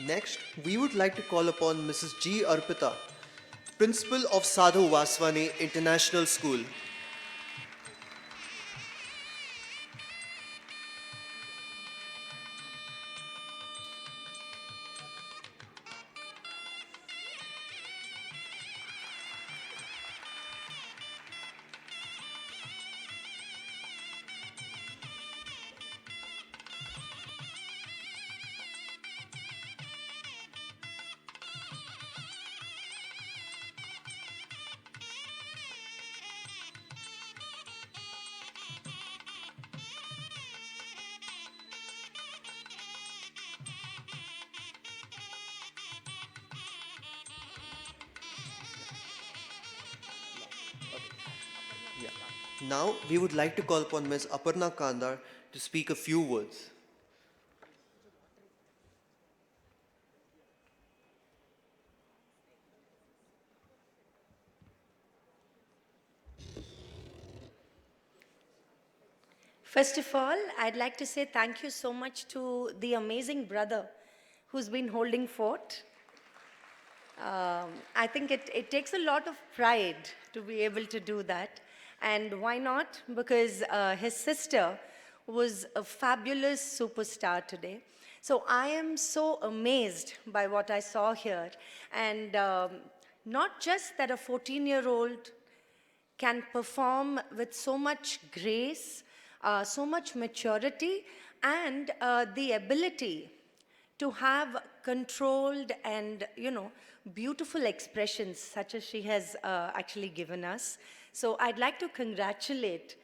Next, we would like to call upon Mrs. G. Arpita, Principal of Sadhu Vaswani International School. Now we would like to call upon Ms. Aparna Kandar to speak a few words. First of all, I'd like to say thank you so much to the amazing brother who's been holding fort. I think it takes a lot of pride to be able to do that. And why not? Because his sister was a fabulous superstar today. So I am so amazed by what I saw here. And not just that a 14-year-old can perform with so much grace, so much maturity, and the ability to have controlled and, beautiful expressions such as she has actually given us. So I'd like to congratulate,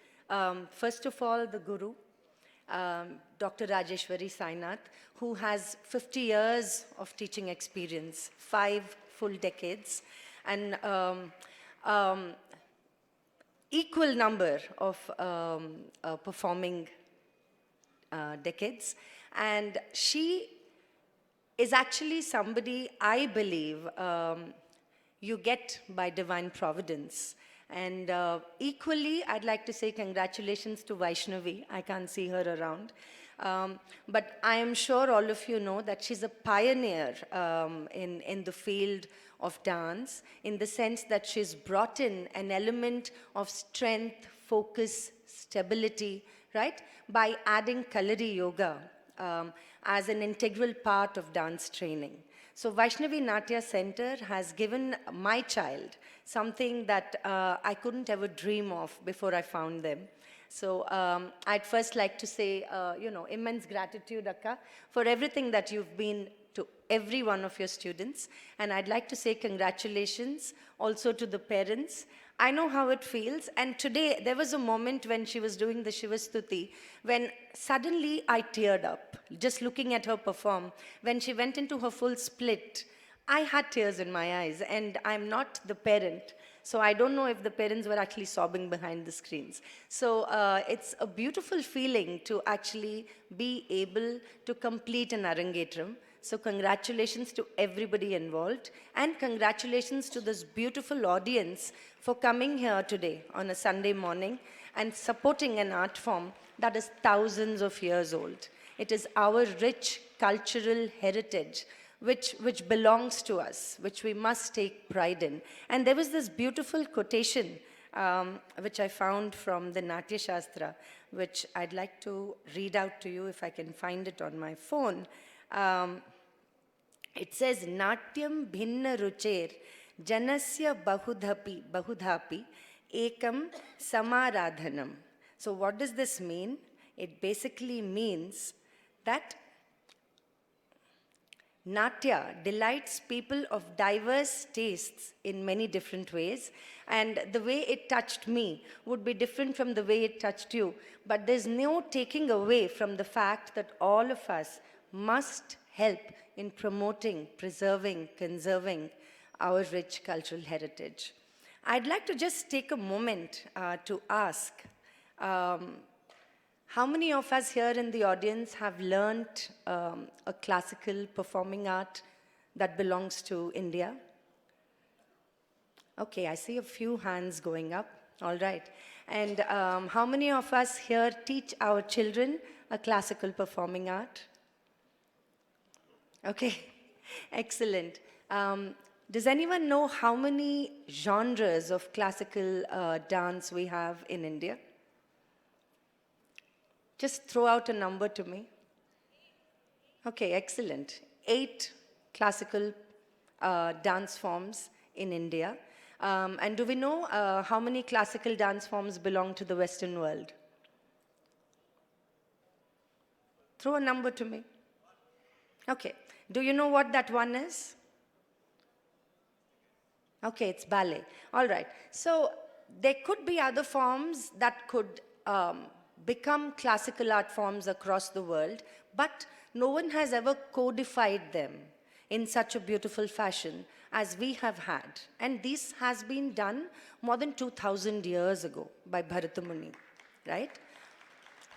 first of all, the Guru, Dr. Rajeshwari Sainath, who has 50 years of teaching experience, 5 full decades, and equal number of performing decades. And she is actually somebody I believe you get by divine providence. And equally, I'd like to say congratulations to Vyshnavie. I can't see her around. But I am sure all of you know that she's a pioneer in the field of dance, in the sense that she's brought in an element of strength, focus, stability, right? By adding Kalari Yoga as an integral part of dance training. So Vyshnavie Natya Center has given my child something that I couldn't ever dream of before I found them. So I'd first like to say, immense gratitude, Akka, for everything that you've been to every one of your students. And I'd like to say congratulations also to the parents. I know how it feels. And today, there was a moment when she was doing the Shivastuti, when suddenly I teared up, just looking at her perform. When she went into her full split, I had tears in my eyes, and I'm not the parent. So I don't know if the parents were actually sobbing behind the screens. So it's a beautiful feeling to actually be able to complete an Arangetram. So congratulations to everybody involved, and congratulations to this beautiful audience for coming here today on a Sunday morning and supporting an art form that is thousands of years old. It is our rich cultural heritage which belongs to us, which we must take pride in. And there was this beautiful quotation which I found from the Natya Shastra, which I'd like to read out to you if I can find it on my phone. It says, Natyam bhinna rucher janasya bahudhapi ekam samaradhanam. So what does this mean? It basically means that Natya delights people of diverse tastes in many different ways, and the way it touched me would be different from the way it touched you. But there's no taking away from the fact that all of us must help in promoting, preserving, conserving our rich cultural heritage. I'd like to just take a moment to ask, how many of us here in the audience have learnt a classical performing art that belongs to India? Okay, I see a few hands going up. All right. And how many of us here teach our children a classical performing art? Okay, excellent. Does anyone know how many genres of classical dance we have in India? Just throw out a number to me. Okay, excellent. 8 classical dance forms in India. And do we know how many classical dance forms belong to the Western world? Throw a number to me. Okay. Do you know what that one is? Okay, it's ballet. All right. So there could be other forms that could become classical art forms across the world, but no one has ever codified them in such a beautiful fashion as we have had. And this has been done more than 2000 years ago by Bharata Muni, right?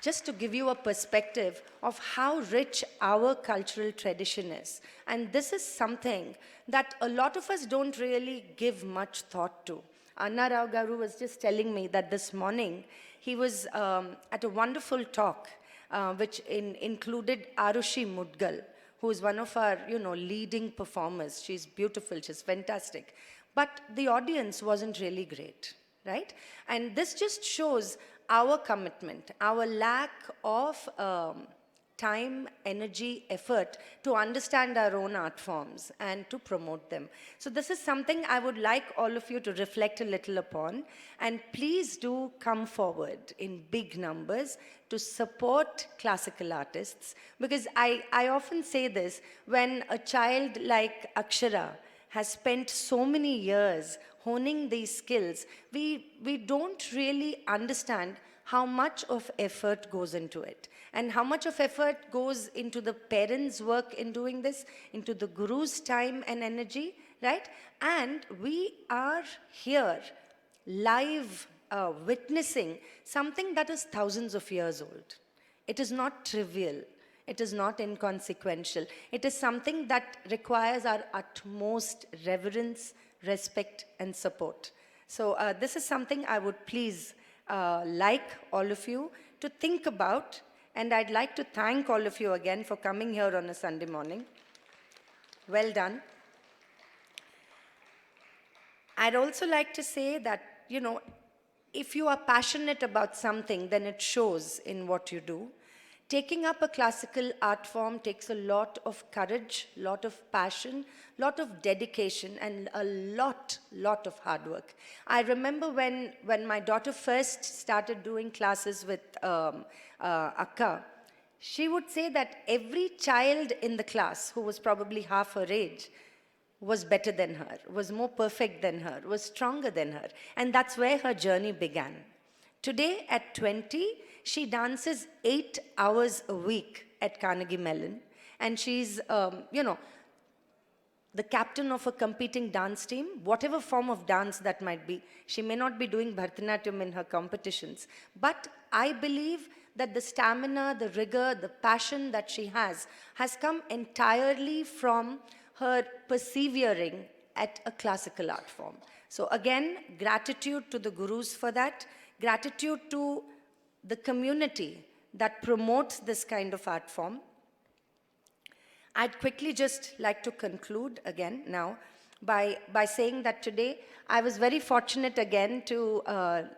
Just to give you a perspective of how rich our cultural tradition is. And this is something that a lot of us don't really give much thought to. Anna Rao Garu was just telling me that this morning he was at a wonderful talk which included Arushi Mudgal, who is one of our leading performers. She's beautiful, she's fantastic. But the audience wasn't really great, right? And this just shows our commitment, our lack of time, energy, effort to understand our own art forms and to promote them. So this is something I would like all of you to reflect a little upon, and please do come forward in big numbers to support classical artists, because I often say this, when a child like Akshara has spent so many years honing these skills, we don't really understand how much of effort goes into it, and how much of effort goes into the parents' work in doing this, into the guru's time and energy, right? And we are here live witnessing something that is thousands of years old. It is not trivial. It is not inconsequential. It is something that requires our utmost reverence, respect, and support. So this is something I would please like all of you to think about, and I'd like to thank all of you again for coming here on a Sunday morning. Well done. I'd also like to say that, if you are passionate about something, then it shows in what you do. Taking up a classical art form takes a lot of courage, lot of passion, lot of dedication, and a lot of hard work. I remember when my daughter first started doing classes with Akka, she would say that every child in the class who was probably half her age was better than her, was more perfect than her, was stronger than her. And that's where her journey began. Today, at 20, she dances 8 hours a week at Carnegie Mellon. And she's, the captain of a competing dance team, whatever form of dance that might be. She may not be doing Bharathanatyam in her competitions. But I believe that the stamina, the rigor, the passion that she has come entirely from her persevering at a classical art form. So again, gratitude to the gurus for that, gratitude to the community that promotes this kind of art form. I'd quickly just like to conclude again now by saying that today I was very fortunate again to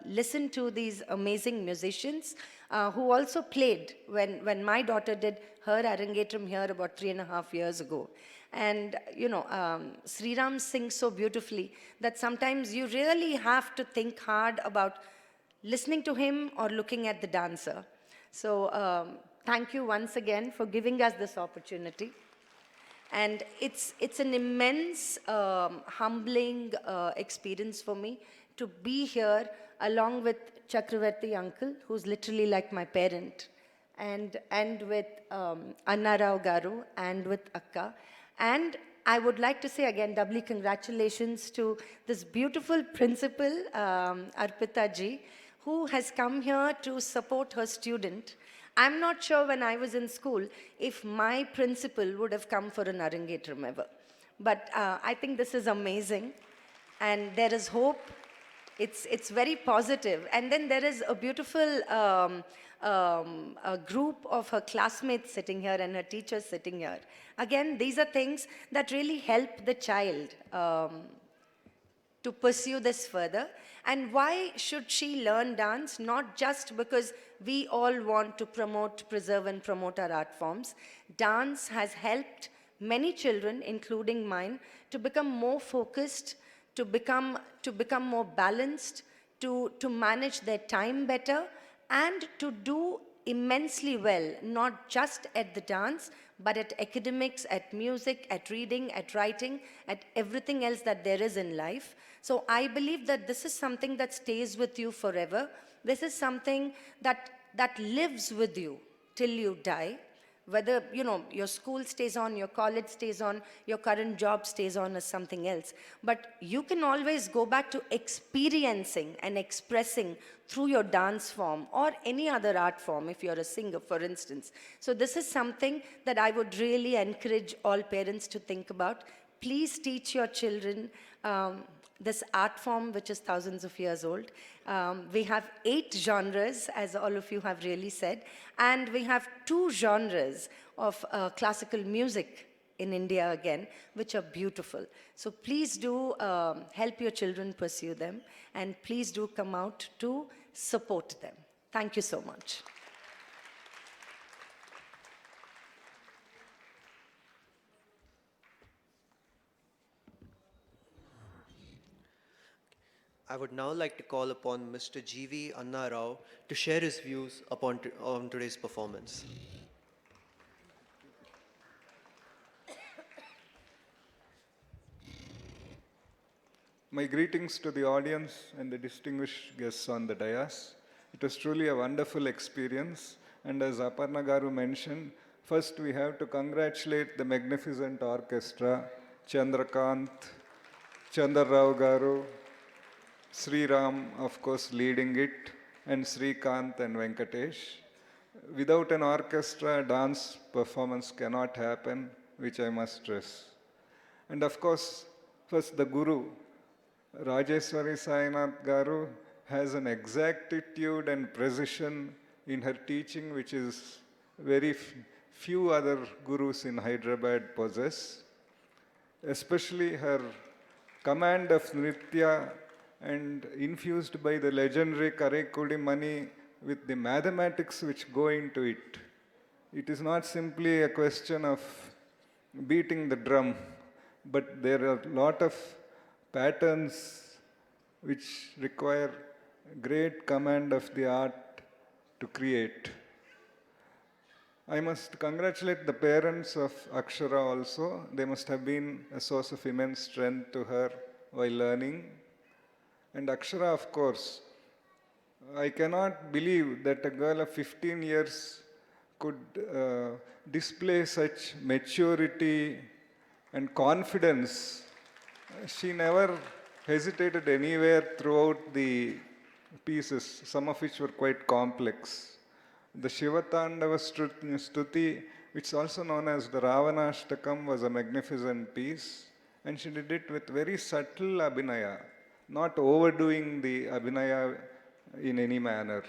listen to these amazing musicians who also played when my daughter did her Arangetram here about 3.5 years ago. And, Sriram sings so beautifully that sometimes you really have to think hard about listening to him or looking at the dancer. So thank you once again for giving us this opportunity. And it's an immense, humbling experience for me to be here along with Chakravarti uncle, who's literally like my parent, and with Anna Rao Garu and with Akka. And I would like to say again, doubly congratulations to this beautiful principal, Arpita ji, who has come here to support her student. I'm not sure when I was in school if my principal would have come for an Arangetram ever. But I think this is amazing. And there is hope. It's very positive. And then there is a beautiful a group of her classmates sitting here and her teachers sitting here. Again, these are things that really help the child to pursue this further. And why should she learn dance? Not just because we all want to promote, preserve, and promote our art forms. Dance has helped many children, including mine, to become more focused, to become more balanced, to manage their time better, and to do immensely well, not just at the dance, but at academics, at music, at reading, at writing, at everything else that there is in life. So I believe that this is something that stays with you forever. This is something that lives with you till you die. Whether, your school stays on, your college stays on, your current job stays on as something else. But you can always go back to experiencing and expressing through your dance form or any other art form if you're a singer, for instance. So this is something that I would really encourage all parents to think about. Please teach your children this art form, which is thousands of years old. We have 8 genres, as all of you have really said, and we have 2 genres of classical music in India again, which are beautiful. So please do help your children pursue them, and please do come out to support them. Thank you so much. I would now like to call upon Mr. G.V. Anna Rao to share his views on today's performance. My greetings to the audience and the distinguished guests on the dais. It was truly a wonderful experience. And as Aparna Garu mentioned, first we have to congratulate the magnificent orchestra, Chandrakant, Chandar Rao Garu, Sri Ram, of course, leading it, and Srikant and Venkatesh. Without an orchestra, a dance performance cannot happen, which I must stress. And of course, first the Guru, Rajeshwari Sainath Garu, has an exactitude and precision in her teaching, which is very few other gurus in Hyderabad possess. Especially her command of Nritya, and infused by the legendary Karaikudi Mani with the mathematics which go into it. It is not simply a question of beating the drum, but there are a lot of patterns which require great command of the art to create. I must congratulate the parents of Akshara also. They must have been a source of immense strength to her while learning. And Akshara, of course, I cannot believe that a girl of 15 years could display such maturity and confidence. She never hesitated anywhere throughout the pieces, some of which were quite complex. The Shivatandava Stuti, which is also known as the Ravanashtakam, was a magnificent piece, and she did it with very subtle abhinaya, not overdoing the abhinaya in any manner.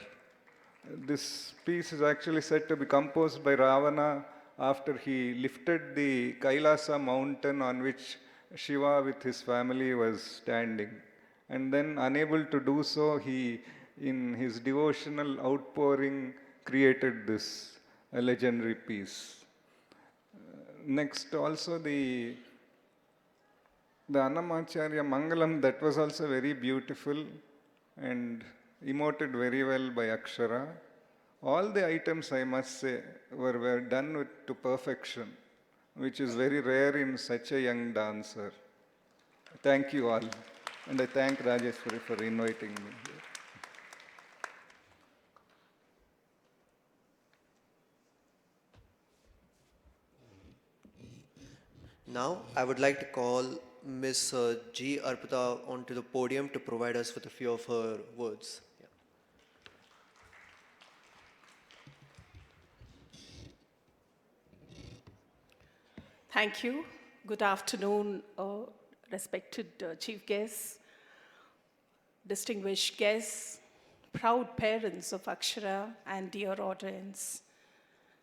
This piece is actually said to be composed by Ravana after he lifted the Kailasa mountain on which Shiva with his family was standing. And then, unable to do so, he, in his devotional outpouring, created this legendary piece. Next, also the Annamacharya Mangalam, that was also very beautiful and emoted very well by Akshara. All the items, I must say, were done to perfection, which is very rare in such a young dancer. Thank you all. And I thank Rajeshwari for inviting me here. Now, I would like to call Ms. G. Arpita onto the podium to provide us with a few of her words. Yeah. Thank you. Good afternoon, respected chief guests, distinguished guests, proud parents of Akshara, and dear audience.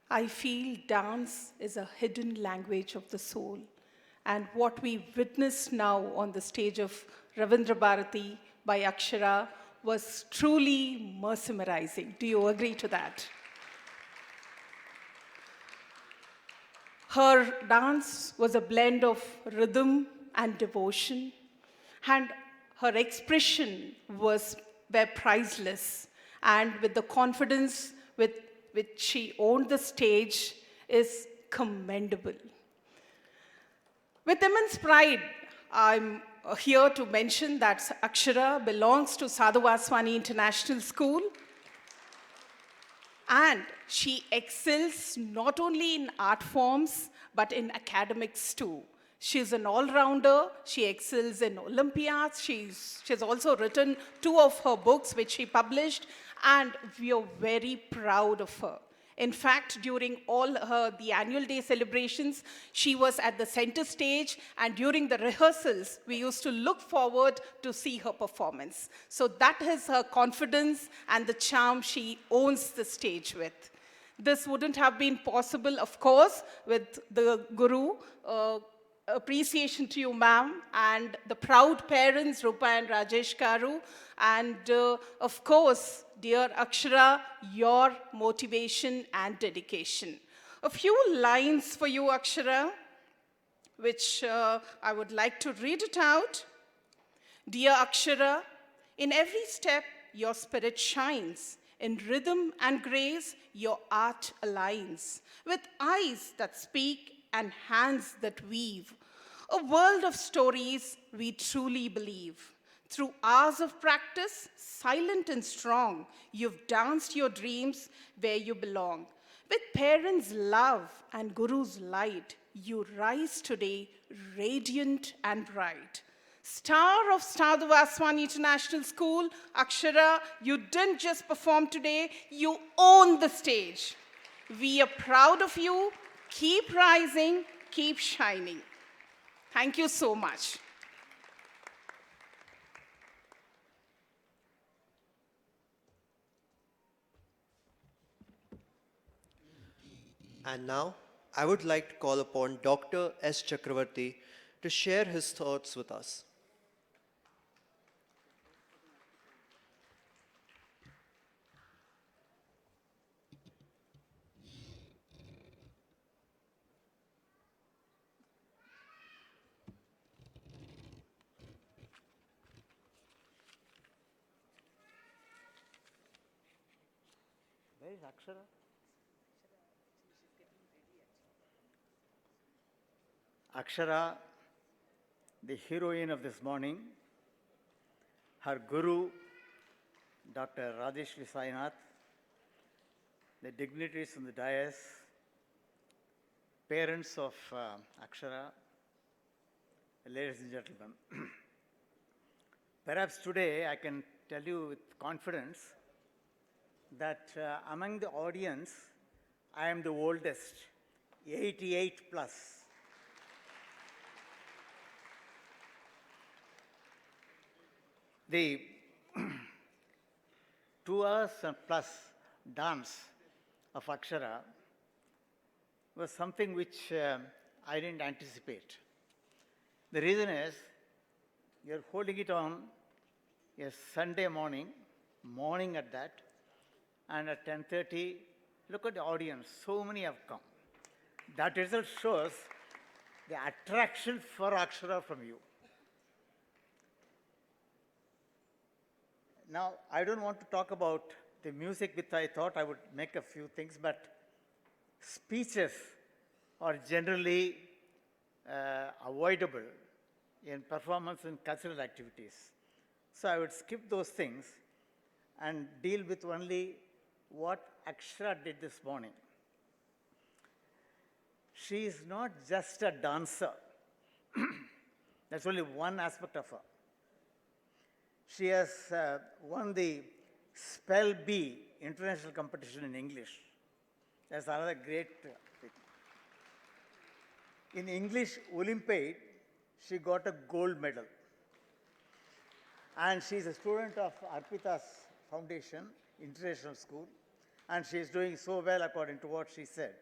I feel dance is a hidden language of the soul. And what we witness now on the stage of Ravindra Bharati by Akshara was truly mesmerizing. Do you agree to that? Her dance was a blend of rhythm and devotion, and her expression were priceless. And with the confidence with which she owned the stage is commendable. With immense pride, I'm here to mention that Akshara belongs to Sadhu Vaswani International School. And she excels not only in art forms, but in academics too. She's an all-rounder. She excels in Olympiads. She's also written 2 of her books, which she published, and we are very proud of her. In fact, during all the annual day celebrations, she was at the center stage, and during the rehearsals, we used to look forward to see her performance. So that is her confidence and the charm she owns the stage with. This wouldn't have been possible, of course, with the Guru. Appreciation to you, ma'am, and the proud parents, Rupa and Rajesh Karu, and of course, dear Akshara, your motivation and dedication. A few lines for you, Akshara, which I would like to read it out. Dear Akshara, in every step your spirit shines. In rhythm and grace, your art aligns. With eyes that speak and hands that weave. A world of stories we truly believe. Through hours of practice, silent and strong, you've danced your dreams where you belong. With parents' love and Guru's light, you rise today radiant and bright. Star of Starduvaswani International School, Akshara, you didn't just perform today, you own the stage. We are proud of you. Keep rising, keep shining. Thank you so much. And now, I would like to call upon Dr. S. Chakravarti to share his thoughts with us. Where is Akshara? Akshara, the heroine of this morning, her guru, Dr. Rajeshwari Sainath, the dignitaries on the dais, parents of Akshara, ladies and gentlemen. Perhaps today I can tell you with confidence that among the audience, I am the oldest, 88 plus. The 2 hours and plus dance of Akshara was something which I didn't anticipate. The reason is, you're holding it on a Sunday morning at that, and at 10:30, look at the audience, so many have come. That result shows the attraction for Akshara from you. Now, I don't want to talk about the music, which I thought I would make a few things, but speeches are generally avoidable in performance and cultural activities. So I would skip those things and deal with only what Akshara did this morning. She is not just a dancer. That's only one aspect of her. She has won the Spell Bee international competition in English. That's another great thing. In English Olympiad, she got a gold medal. And she's a student of Arpita's Foundation International School, and she's doing so well according to what she said.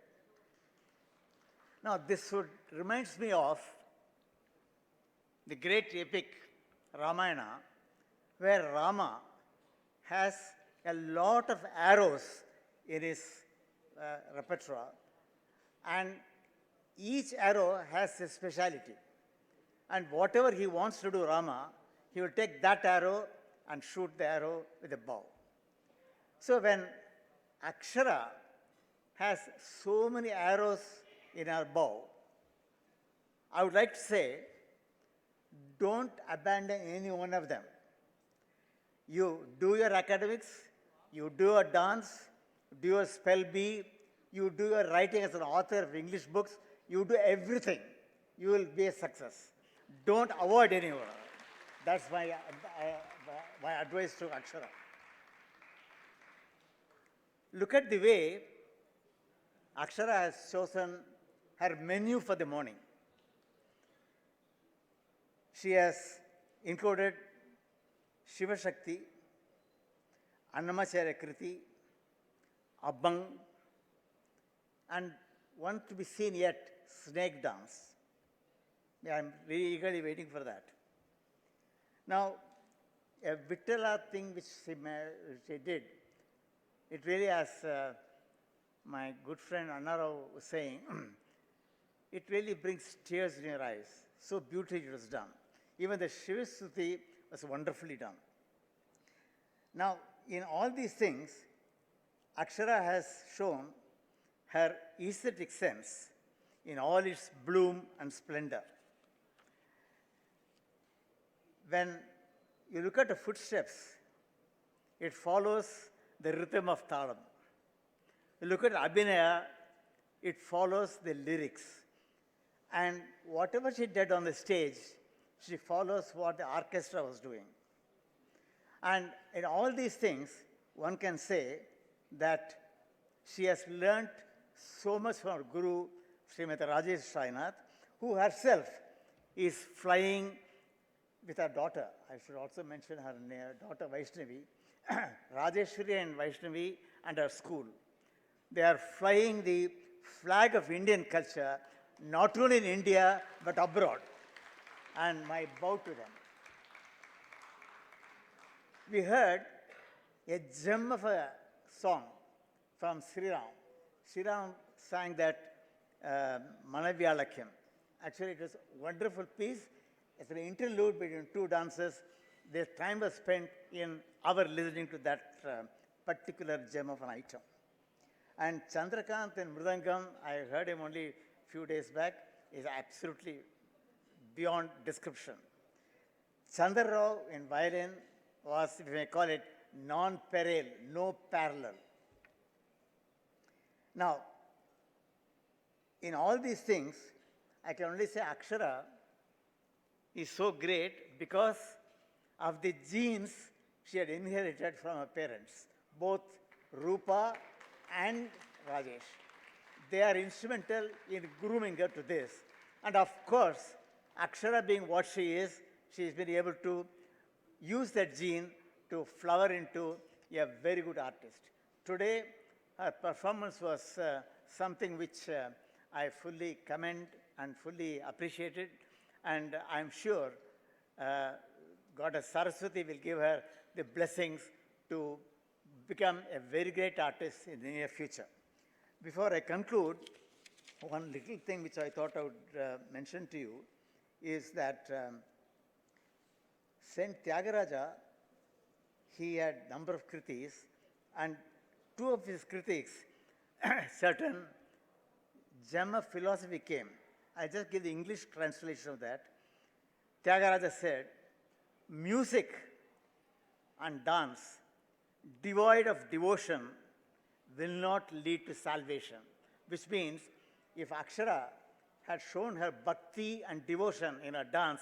Now, this reminds me of the great epic Ramayana, where Rama has a lot of arrows in his repertoire, and each arrow has a speciality. And whatever he wants to do, Rama, he will take that arrow and shoot the arrow with a bow. So when Akshara has so many arrows in her bow, I would like to say, don't abandon any one of them. You do your academics, you do your dance, do your spell bee, you do your writing as an author of English books, you do everything. You will be a success. Don't avoid anyone. That's my advice to Akshara. Look at the way Akshara has chosen her menu for the morning. She has included Shiva Shakti, Annamacharya Kriti, Abhang, and one to be seen yet, snake dance. Yeah, I'm really eagerly waiting for that. Now, a Vittala thing which she did, it really, as my good friend Annarao was saying, it really brings tears in your eyes. So beautifully it was done. Even the Shiva Stuti was wonderfully done. Now, in all these things, Akshara has shown her aesthetic sense in all its bloom and splendor. When you look at the footsteps, it follows the rhythm of Talam. You look at Abhinaya, it follows the lyrics. And whatever she did on the stage, she follows what the orchestra was doing. And in all these things, one can say that she has learnt so much from her guru, Srimati Rajesh Sainath, who herself is flying with her daughter. I should also mention her daughter Vyshnavie, Rajeshwari and Vyshnavie and her school. They are flying the flag of Indian culture, not only in India, but abroad. And my bow to them. We heard a gem of a song from Sri Ram. Sri Ram sang that Manavyalakyam. Actually, it was a wonderful piece. It's an interlude between two dances. The time was spent in our listening to that particular gem of an item. And Chandrakant in Mridangam, I heard him only a few days back, is absolutely beyond description. Chandra Rao in violin was, if you may call it, non-parallel, no parallel. Now, in all these things, I can only say Akshara is so great because of the genes she had inherited from her parents, both Rupa and Rajesh. They are instrumental in grooming her to this. And of course, Akshara being what she is, she's been able to use that gene to flower into a very good artist. Today, her performance was something which I fully commend and fully appreciated. And I'm sure Goddess Saraswati will give her the blessings to become a very great artist in the near future. Before I conclude, one little thing which I thought I would mention to you is that Saint Tyagaraja, he had a number of kritis, and two of his critics, certain gem of philosophy came. I just give the English translation of that. Tyagaraja said, music and dance devoid of devotion will not lead to salvation, which means if Akshara had shown her bhakti and devotion in her dance,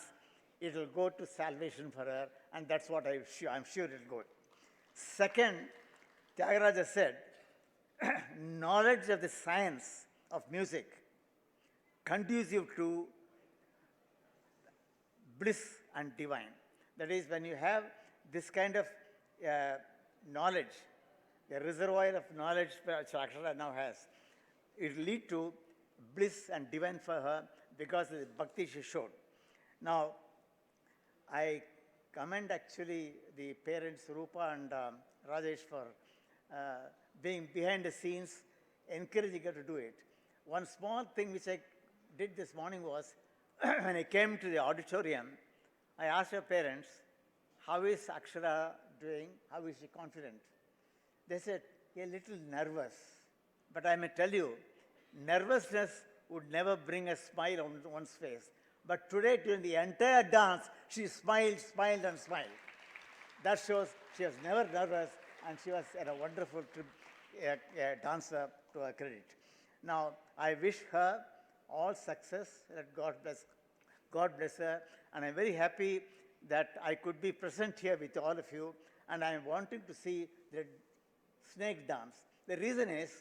it will go to salvation for her, and that's what I'm sure it will go. Second, Tyagaraja said, knowledge of the science of music conducive to bliss and divine. That is, when you have this kind of knowledge, the reservoir of knowledge which Akshara now has, it will lead to bliss and divine for her because of the bhakti she showed. Now, I commend actually the parents, Rupa and Rajesh, for being behind the scenes, encouraging her to do it. One small thing which I did this morning was, when I came to the auditorium, I asked her parents, how is Akshara doing? How is she confident? They said, a little nervous. But I may tell you, nervousness would never bring a smile on one's face. But today, during the entire dance, she smiled, smiled, and smiled. That shows she was never nervous, and she was at a wonderful trip, a dancer to her credit. Now, I wish her all success. Let God bless her. And I'm very happy that I could be present here with all of you. And I'm wanting to see the snake dance. The reason is,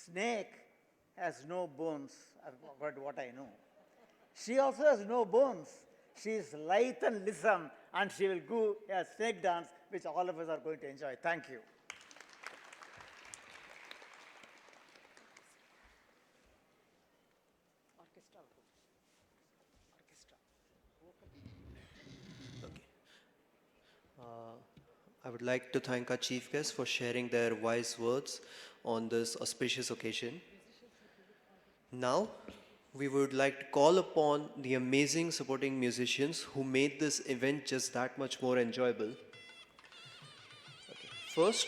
snake has no bones, according to what I know. She also has no bones. She is lithe and lissom, and she will do a snake dance, which all of us are going to enjoy. Thank you. I would like to thank our chief guests for sharing their wise words on this auspicious occasion. Now, we would like to call upon the amazing supporting musicians who made this event just that much more enjoyable. First,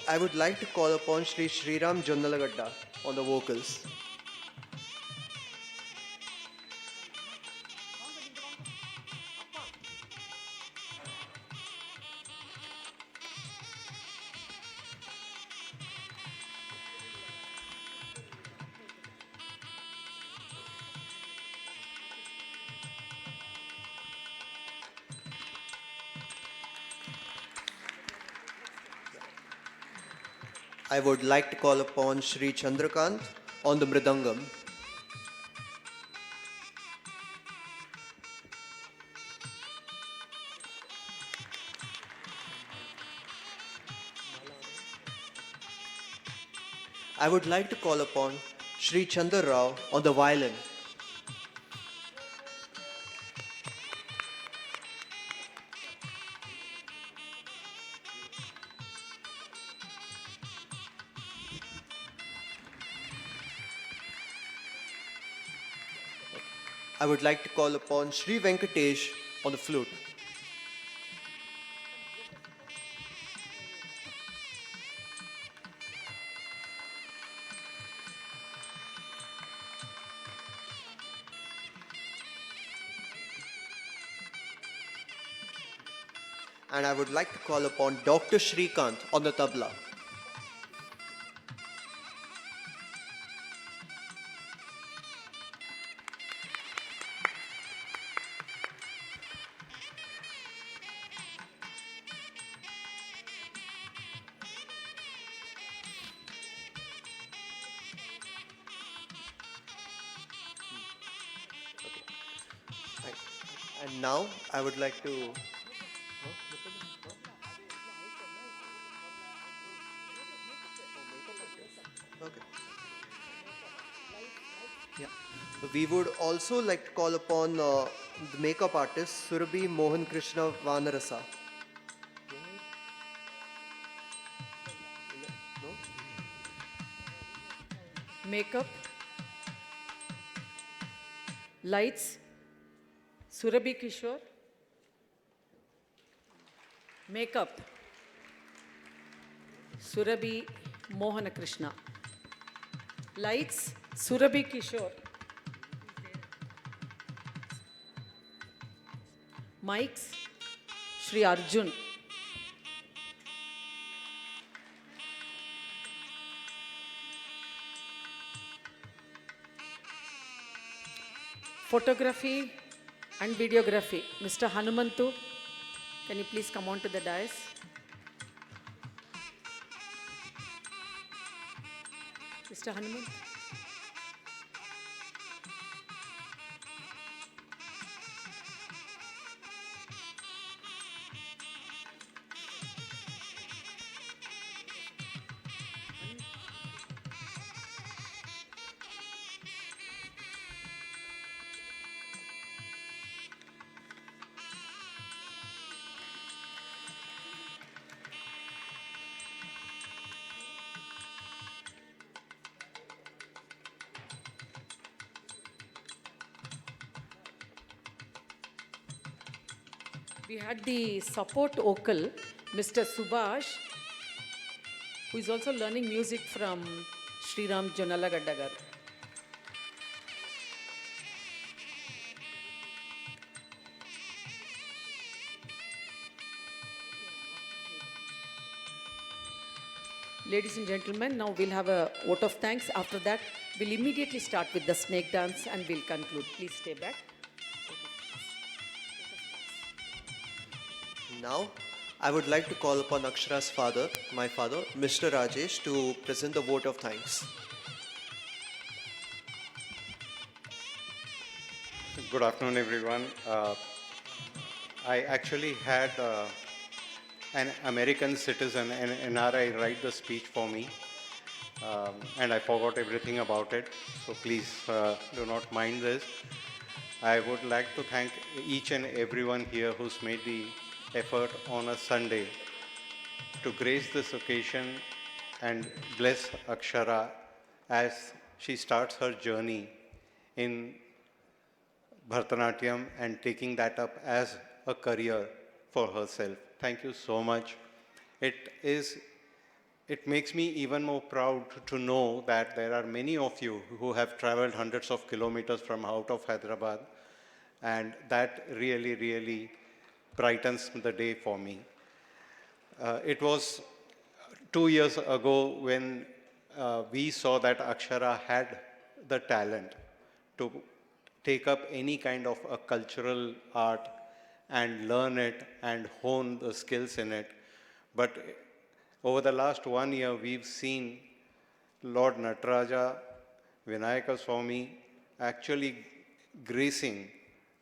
I would like to call upon Shri Sriram Jonnalagadda on the vocals. I would like to call upon Shri Chandrakant on the mridangam. I would like to call upon Shri Chandar Rao on the violin. I would like to call upon Shri Venkatesh on the flute. And I would like to call upon Dr. Shrikant on the tabla. Right. And now I would like to. Okay. Yeah. We would also like to call upon the makeup artist Surabhi Mohan Krishna Vanarasa. No? Makeup, lights, Surabhi Kishore. Makeup, Surabhi Mohana Krishna. Lights, Surabhi Kishore. Mics, Shri Arjun. Photography and videography, Mr. Hanumantu, can you please come on to the dais? Mr. Hanuman. We had the support vocal, Mr. Subhash, who is also learning music from Sriram Jonnalagadda garu. Ladies and gentlemen, now we'll have a vote of thanks. After that, we'll immediately start with the snake dance and we'll conclude. Please stay back. Now, I would like to call upon Akshara's father, my father, Mr. Rajesh, to present the vote of thanks. Good afternoon, everyone. I actually had an American citizen, an NRI, write the speech for me, and I forgot everything about it. So please do not mind this. I would like to thank each and everyone here who's made the effort on a Sunday to grace this occasion and bless Akshara as she starts her journey in Bharathanatyam and taking that up as a career for herself. Thank you so much. It makes me even more proud to know that there are many of you who have traveled hundreds of kilometers from out of Hyderabad, and that really, really brightens the day for me. It was 2 years ago when we saw that Akshara had the talent to take up any kind of a cultural art and learn it and hone the skills in it. But over the last 1 year, we've seen Lord Nataraja, Vinayaka Swami actually gracing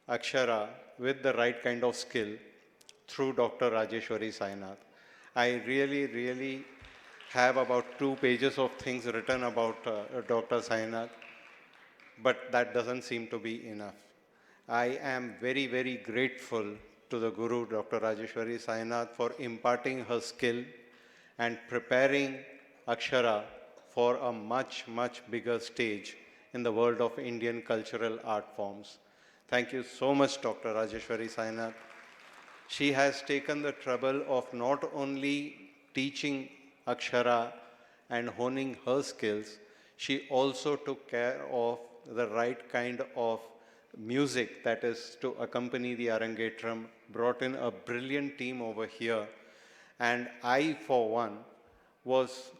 Akshara with the right kind of skill through Dr. Rajeshwari Sainath. I really, really have about 2 pages of things written about Dr. Sainath, but that doesn't seem to be enough. I am very, very grateful to the Guru, Dr. Rajeshwari Sainath, for imparting her skill and preparing Akshara for a much, much bigger stage in the world of Indian cultural art forms. Thank you so much, Dr. Rajeshwari Sainath. She has taken the trouble of not only teaching Akshara and honing her skills, she also took care of the right kind of music that is to accompany the Arangetram, brought in a brilliant team over here. And I, for one, was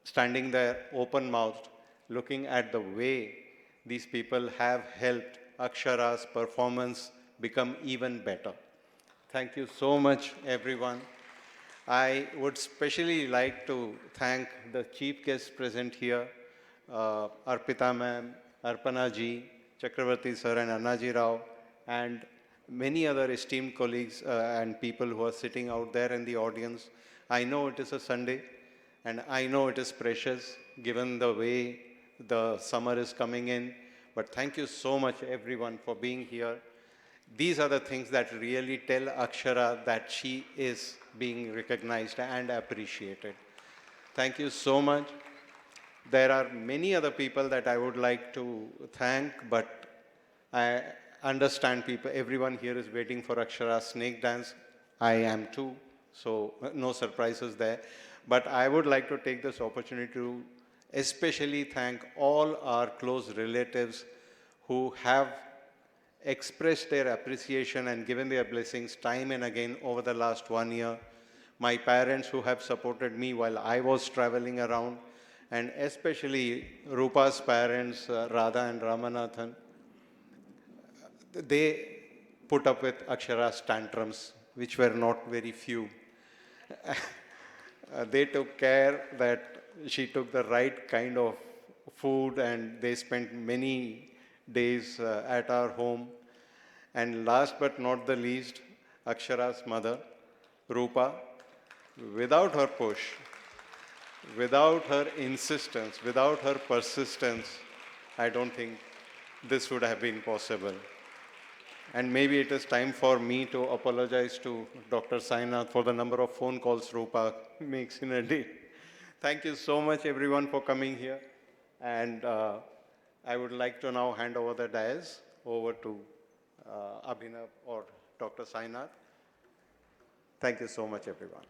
standing there open-mouthed, looking at the way these people have helped Akshara's performance become even better. Thank you so much, everyone. I would especially like to thank the chief guests present here, Arpita ma'am, Arpana ji, Chakravarti sir and Annaji Rao, and many other esteemed colleagues and people who are sitting out there in the audience. I know it is a Sunday, and I know it is precious given the way the summer is coming in, but thank you so much, everyone, for being here. These are the things that really tell Akshara that she is being recognized and appreciated. Thank you so much. There are many other people that I would like to thank, but I understand everyone here is waiting for Akshara's snake dance. I am too, so no surprises there. But I would like to take this opportunity to especially thank all our close relatives who have expressed their appreciation and given their blessings time and again over the last 1 year. My parents who have supported me while I was traveling around, and especially Rupa's parents, Radha and Ramanathan. They put up with Akshara's tantrums, which were not very few. They took care that she took the right kind of food, and they spent many days at our home. And last but not the least, Akshara's mother, Rupa, without her push, without her insistence, without her persistence, I don't think this would have been possible. And maybe it is time for me to apologize to Dr. Sainath for the number of phone calls Rupa makes in a day. Thank you so much, everyone, for coming here. And I would like to now hand over the dais over to Abhinav or Dr. Sainath. Thank you so much, everyone.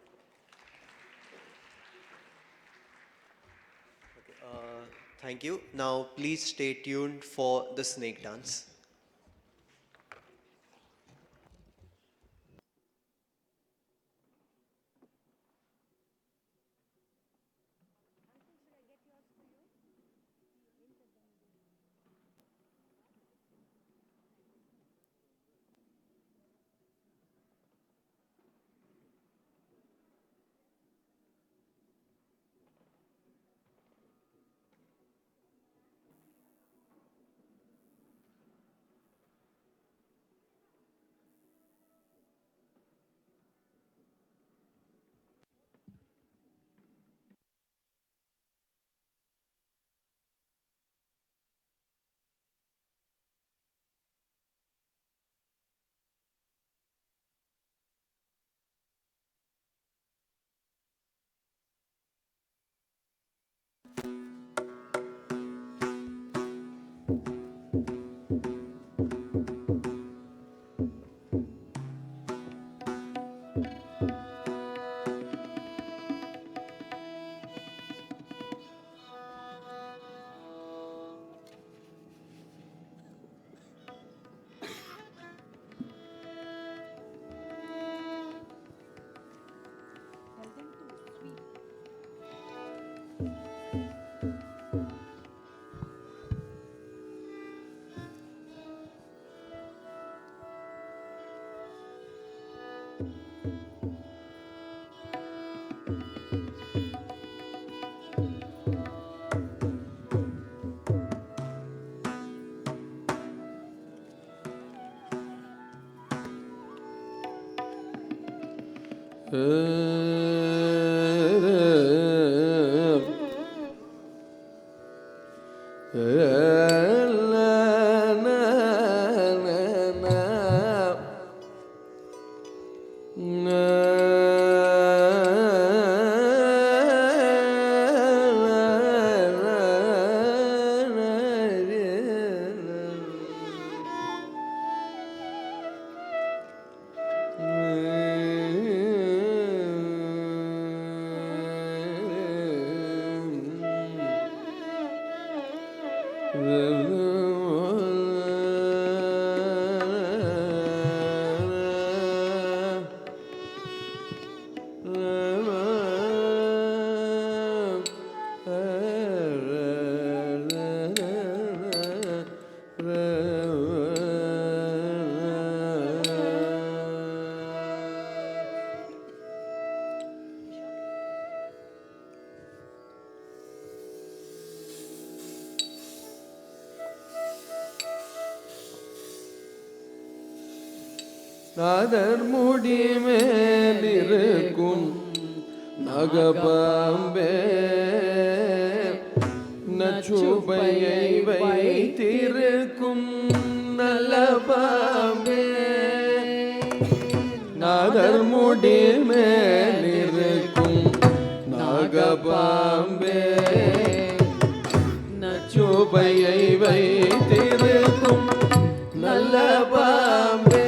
Thank you. Now, please stay tuned for the snake dance. நாதர் முடி மேலிருக்கும் நகபாம்பே நச்சுபையை வைத்திருக்கும் நல்ல பாம்பே நாதர் முடி மேலிருக்கும் நாகபாம்பே நச்சுபையை வைத்திருக்கும் நல்ல பாம்பே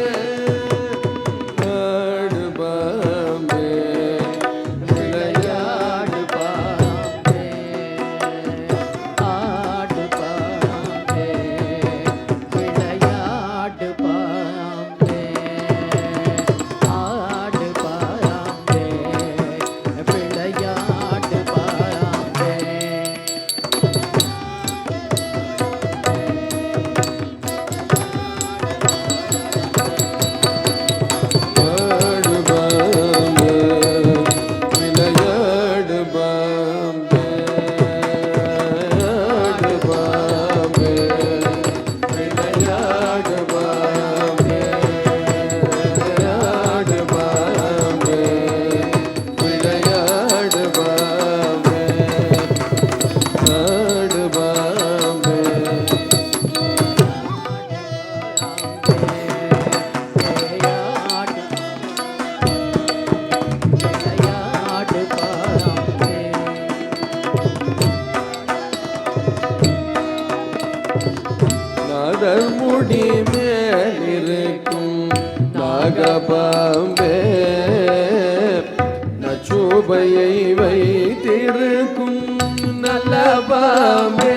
முடி மேலிருக்கும் நாகபாம்பே நச்சுபையை வைத்திருக்கும் நல்ல பாம்பே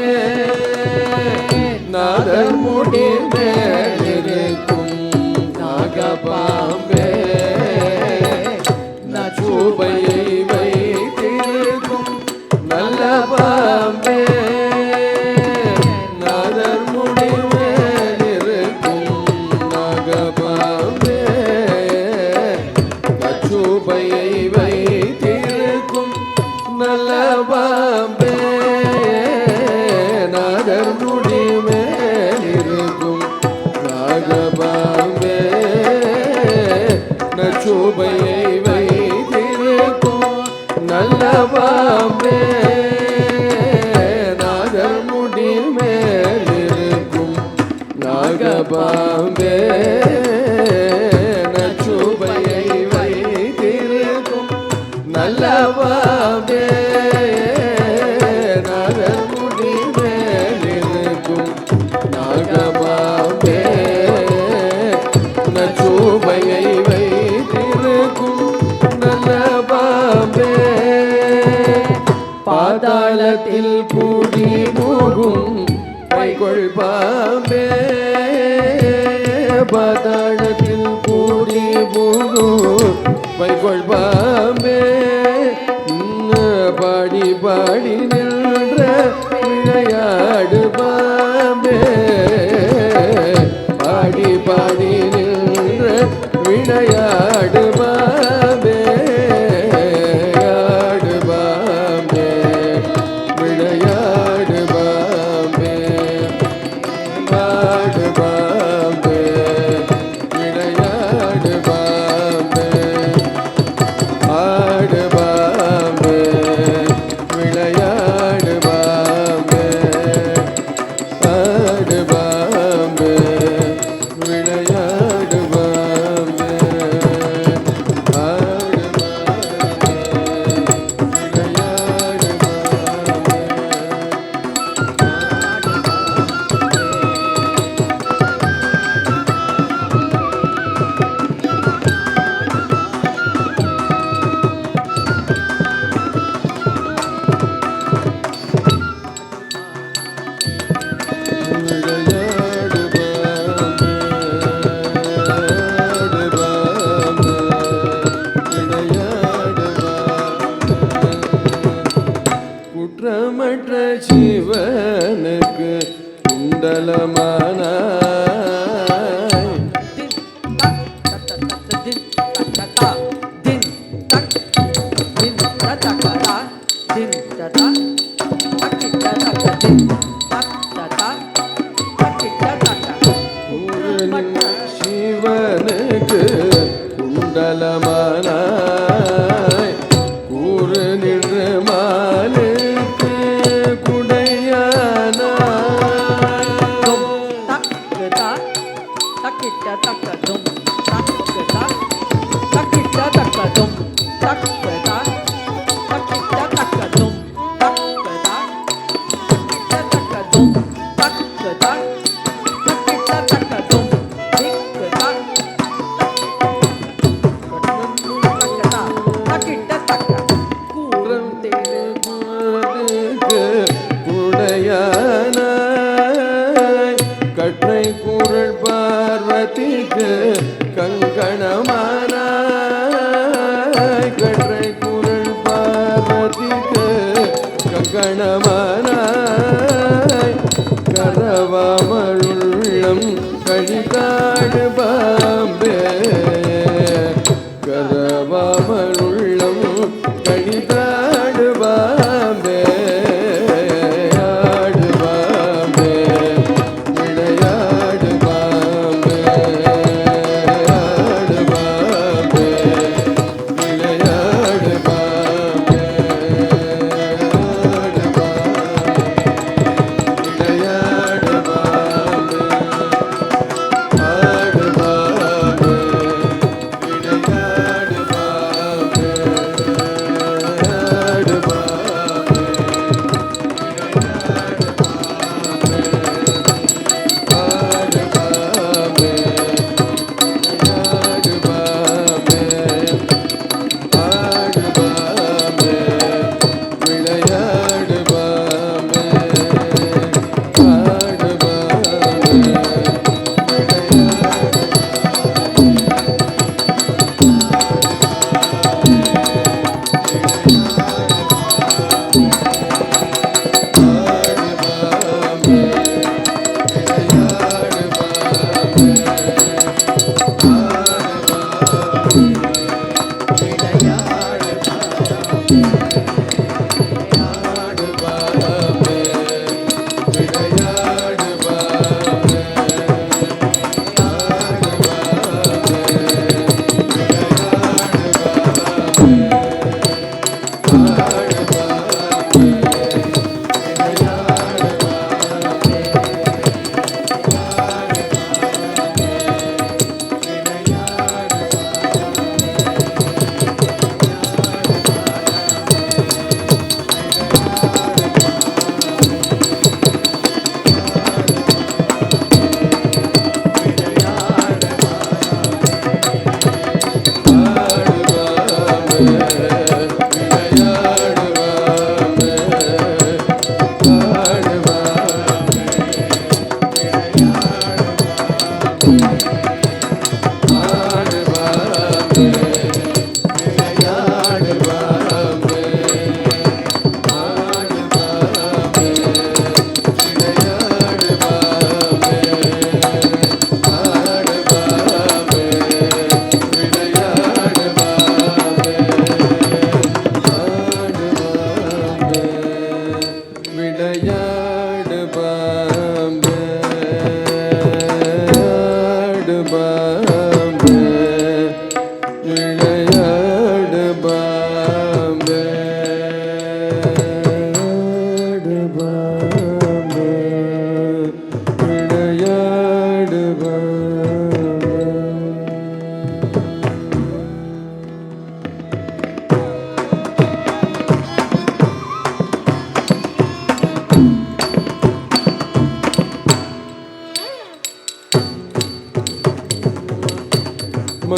நாதர் முடி மேலிருக்கும் நாகபாம்பே நச்சுபையை வைத்திருக்கும் நல்ல பாம்பே நச்சுபையை வைத்திருக்கும் நல்ல பாம்பே நாதர் முடி மேலிருக்கும் நாகபாம்பே நச்சுபையை வைத்திருக்கும் நல்ல பாம்பே நாதர் விளையாடு பாம்பே பாடி பாடி நின்ற விளையாடு பாம்பே ஆடு பாம்பே விளையாடு பாம்பே ஆடு பாம்பே விளையாடு பாம்பே ஆடு பாம்பே விளையாடு பாம்பே ஆடு பாம்பே விளையாடு பாம்பே ஆடு குற்றமற்ற ஜீவனுக்கு குண்டலமானாய் சிவனுக்கு குண்டலமானாய் கூறு நின்று மாலுக்கு குடையானாய்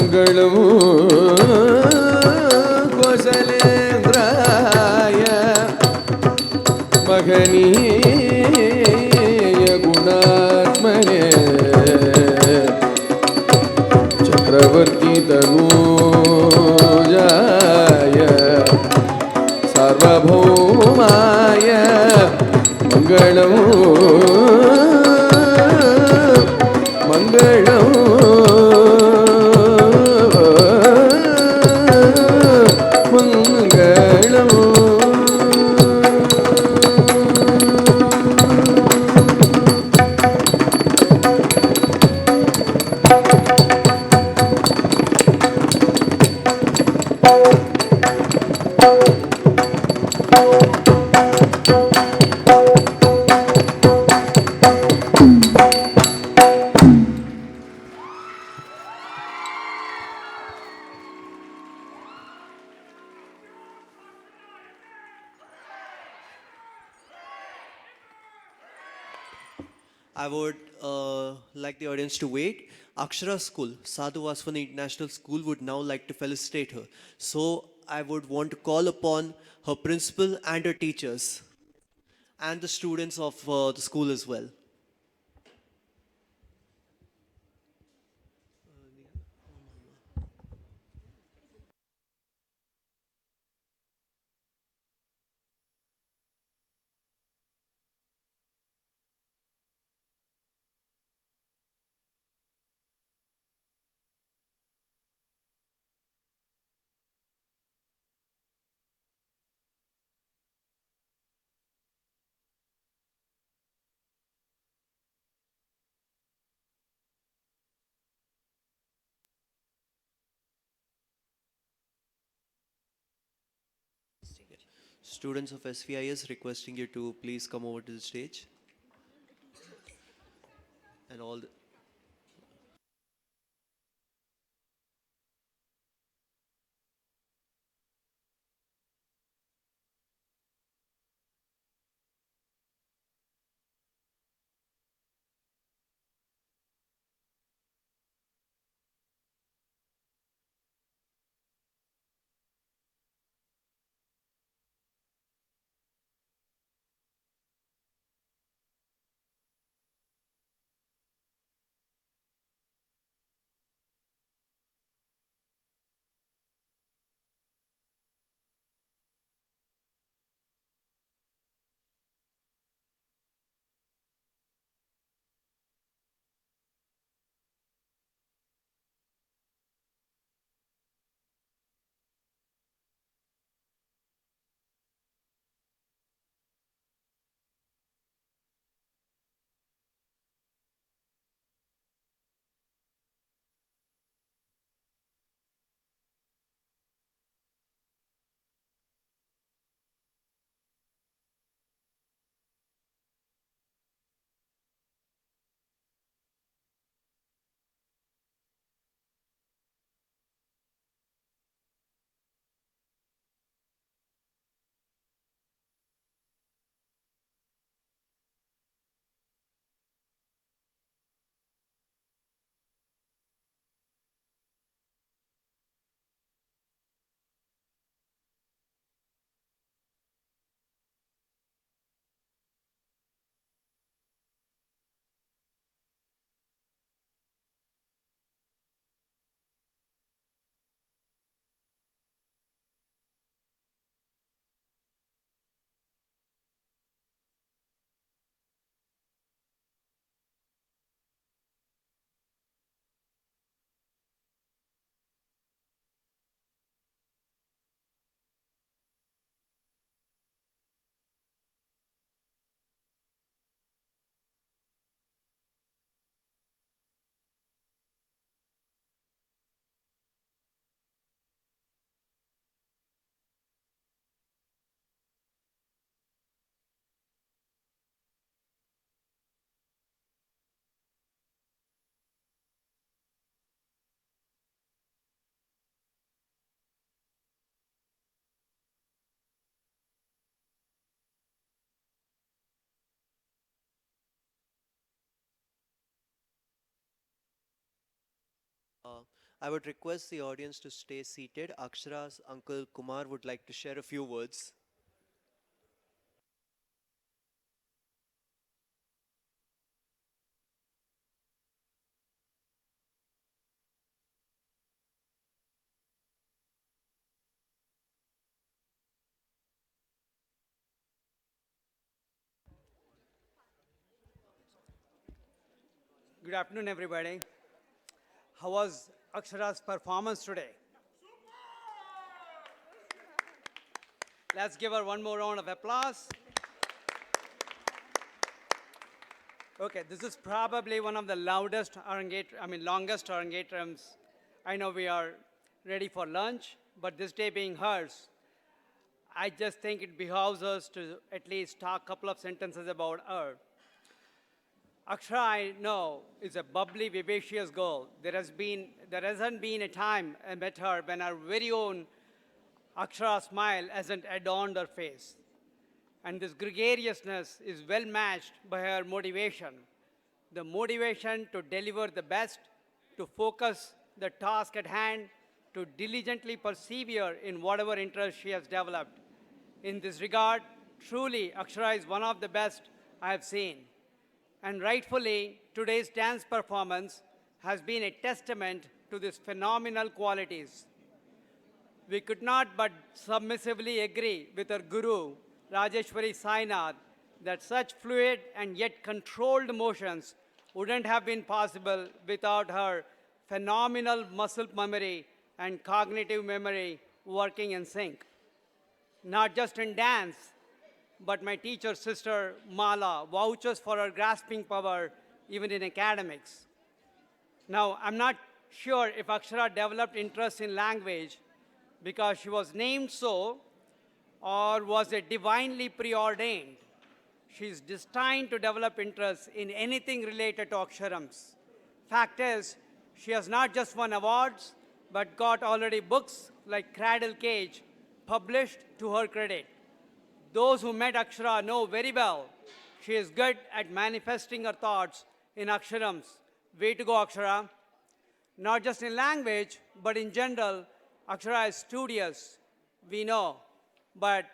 मङ्गलं कोसलेन्द्राय महनीय गुणात्मने चक्रवर्ती तनूजाय सार्वभौमाय मङ्गलं मङ्गलं मङ्गलम् I would like the audience to wait. Akshara School, Sadhu Vaswani International School would now like to felicitate her. So I would want to call upon her principal and her teachers and the students of the school as well. Students of SVIS requesting you to please come over to the stage. And all the, I would request the audience to stay seated. Akshara's uncle Kumar would like to share a few words. Good afternoon, everybody. How was Akshara's performance today? Let's give her one more round of applause. Okay, this is probably one of the longest Arangetrams. I know we are ready for lunch, but this day being hers, I just think it behoves us to at least talk a couple of sentences about her. Akshara, I know, is a bubbly, vivacious girl. There hasn't been a time I met her when our very own Akshara smile hasn't adorned her face. And this gregariousness is well matched by her motivation. The motivation to deliver the best, to focus the task at hand, to diligently persevere in whatever interest she has developed. In this regard, truly, Akshara is one of the best I have seen. And rightfully, today's dance performance has been a testament to these phenomenal qualities. We could not but submissively agree with our guru, Rajeshwari Sainath, that such fluid and yet controlled motions wouldn't have been possible without her phenomenal muscle memory and cognitive memory working in sync. Not just in dance, but my teacher sister Mala vouches for her grasping power even in academics. Now, I'm not sure if Akshara developed interest in language because she was named so, or was it divinely preordained. She's destined to develop interest in anything related to Aksharams. Fact is, she has not just won awards, but got already books like Cradle Cage published to her credit. Those who met Akshara know very well she is good at manifesting her thoughts in Aksharams. Way to go, Akshara. Not just in language, but in general, Akshara is studious, we know. But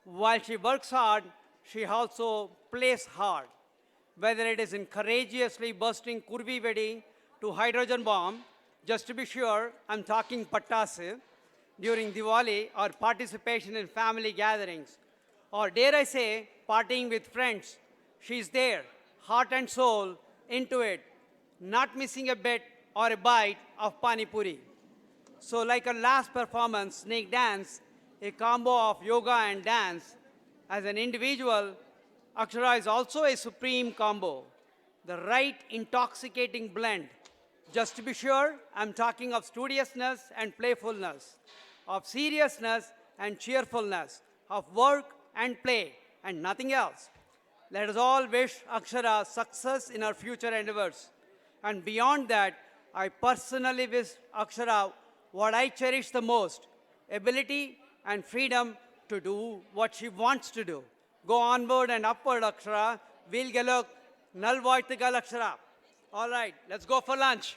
while she works hard, she also plays hard. Whether it is in courageously bursting Kurvi Vedi to hydrogen bomb, just to be sure, I'm talking Pattase, during Diwali or participation in family gatherings, or dare I say, partying with friends. She's there, heart and soul, into it, not missing a bit or a bite of Pani Puri. So like her last performance, Snake Dance, a combo of yoga and dance, as an individual, Akshara is also a supreme combo, the right intoxicating blend. Just to be sure, I'm talking of studiousness and playfulness, of seriousness and cheerfulness, of work and play, and nothing else. Let us all wish Akshara success in her future endeavors. And beyond that, I personally wish Akshara what I cherish the most, ability and freedom to do what she wants to do. Go onward and upward, Akshara. We'll get Nal Akshara. All right, let's go for lunch.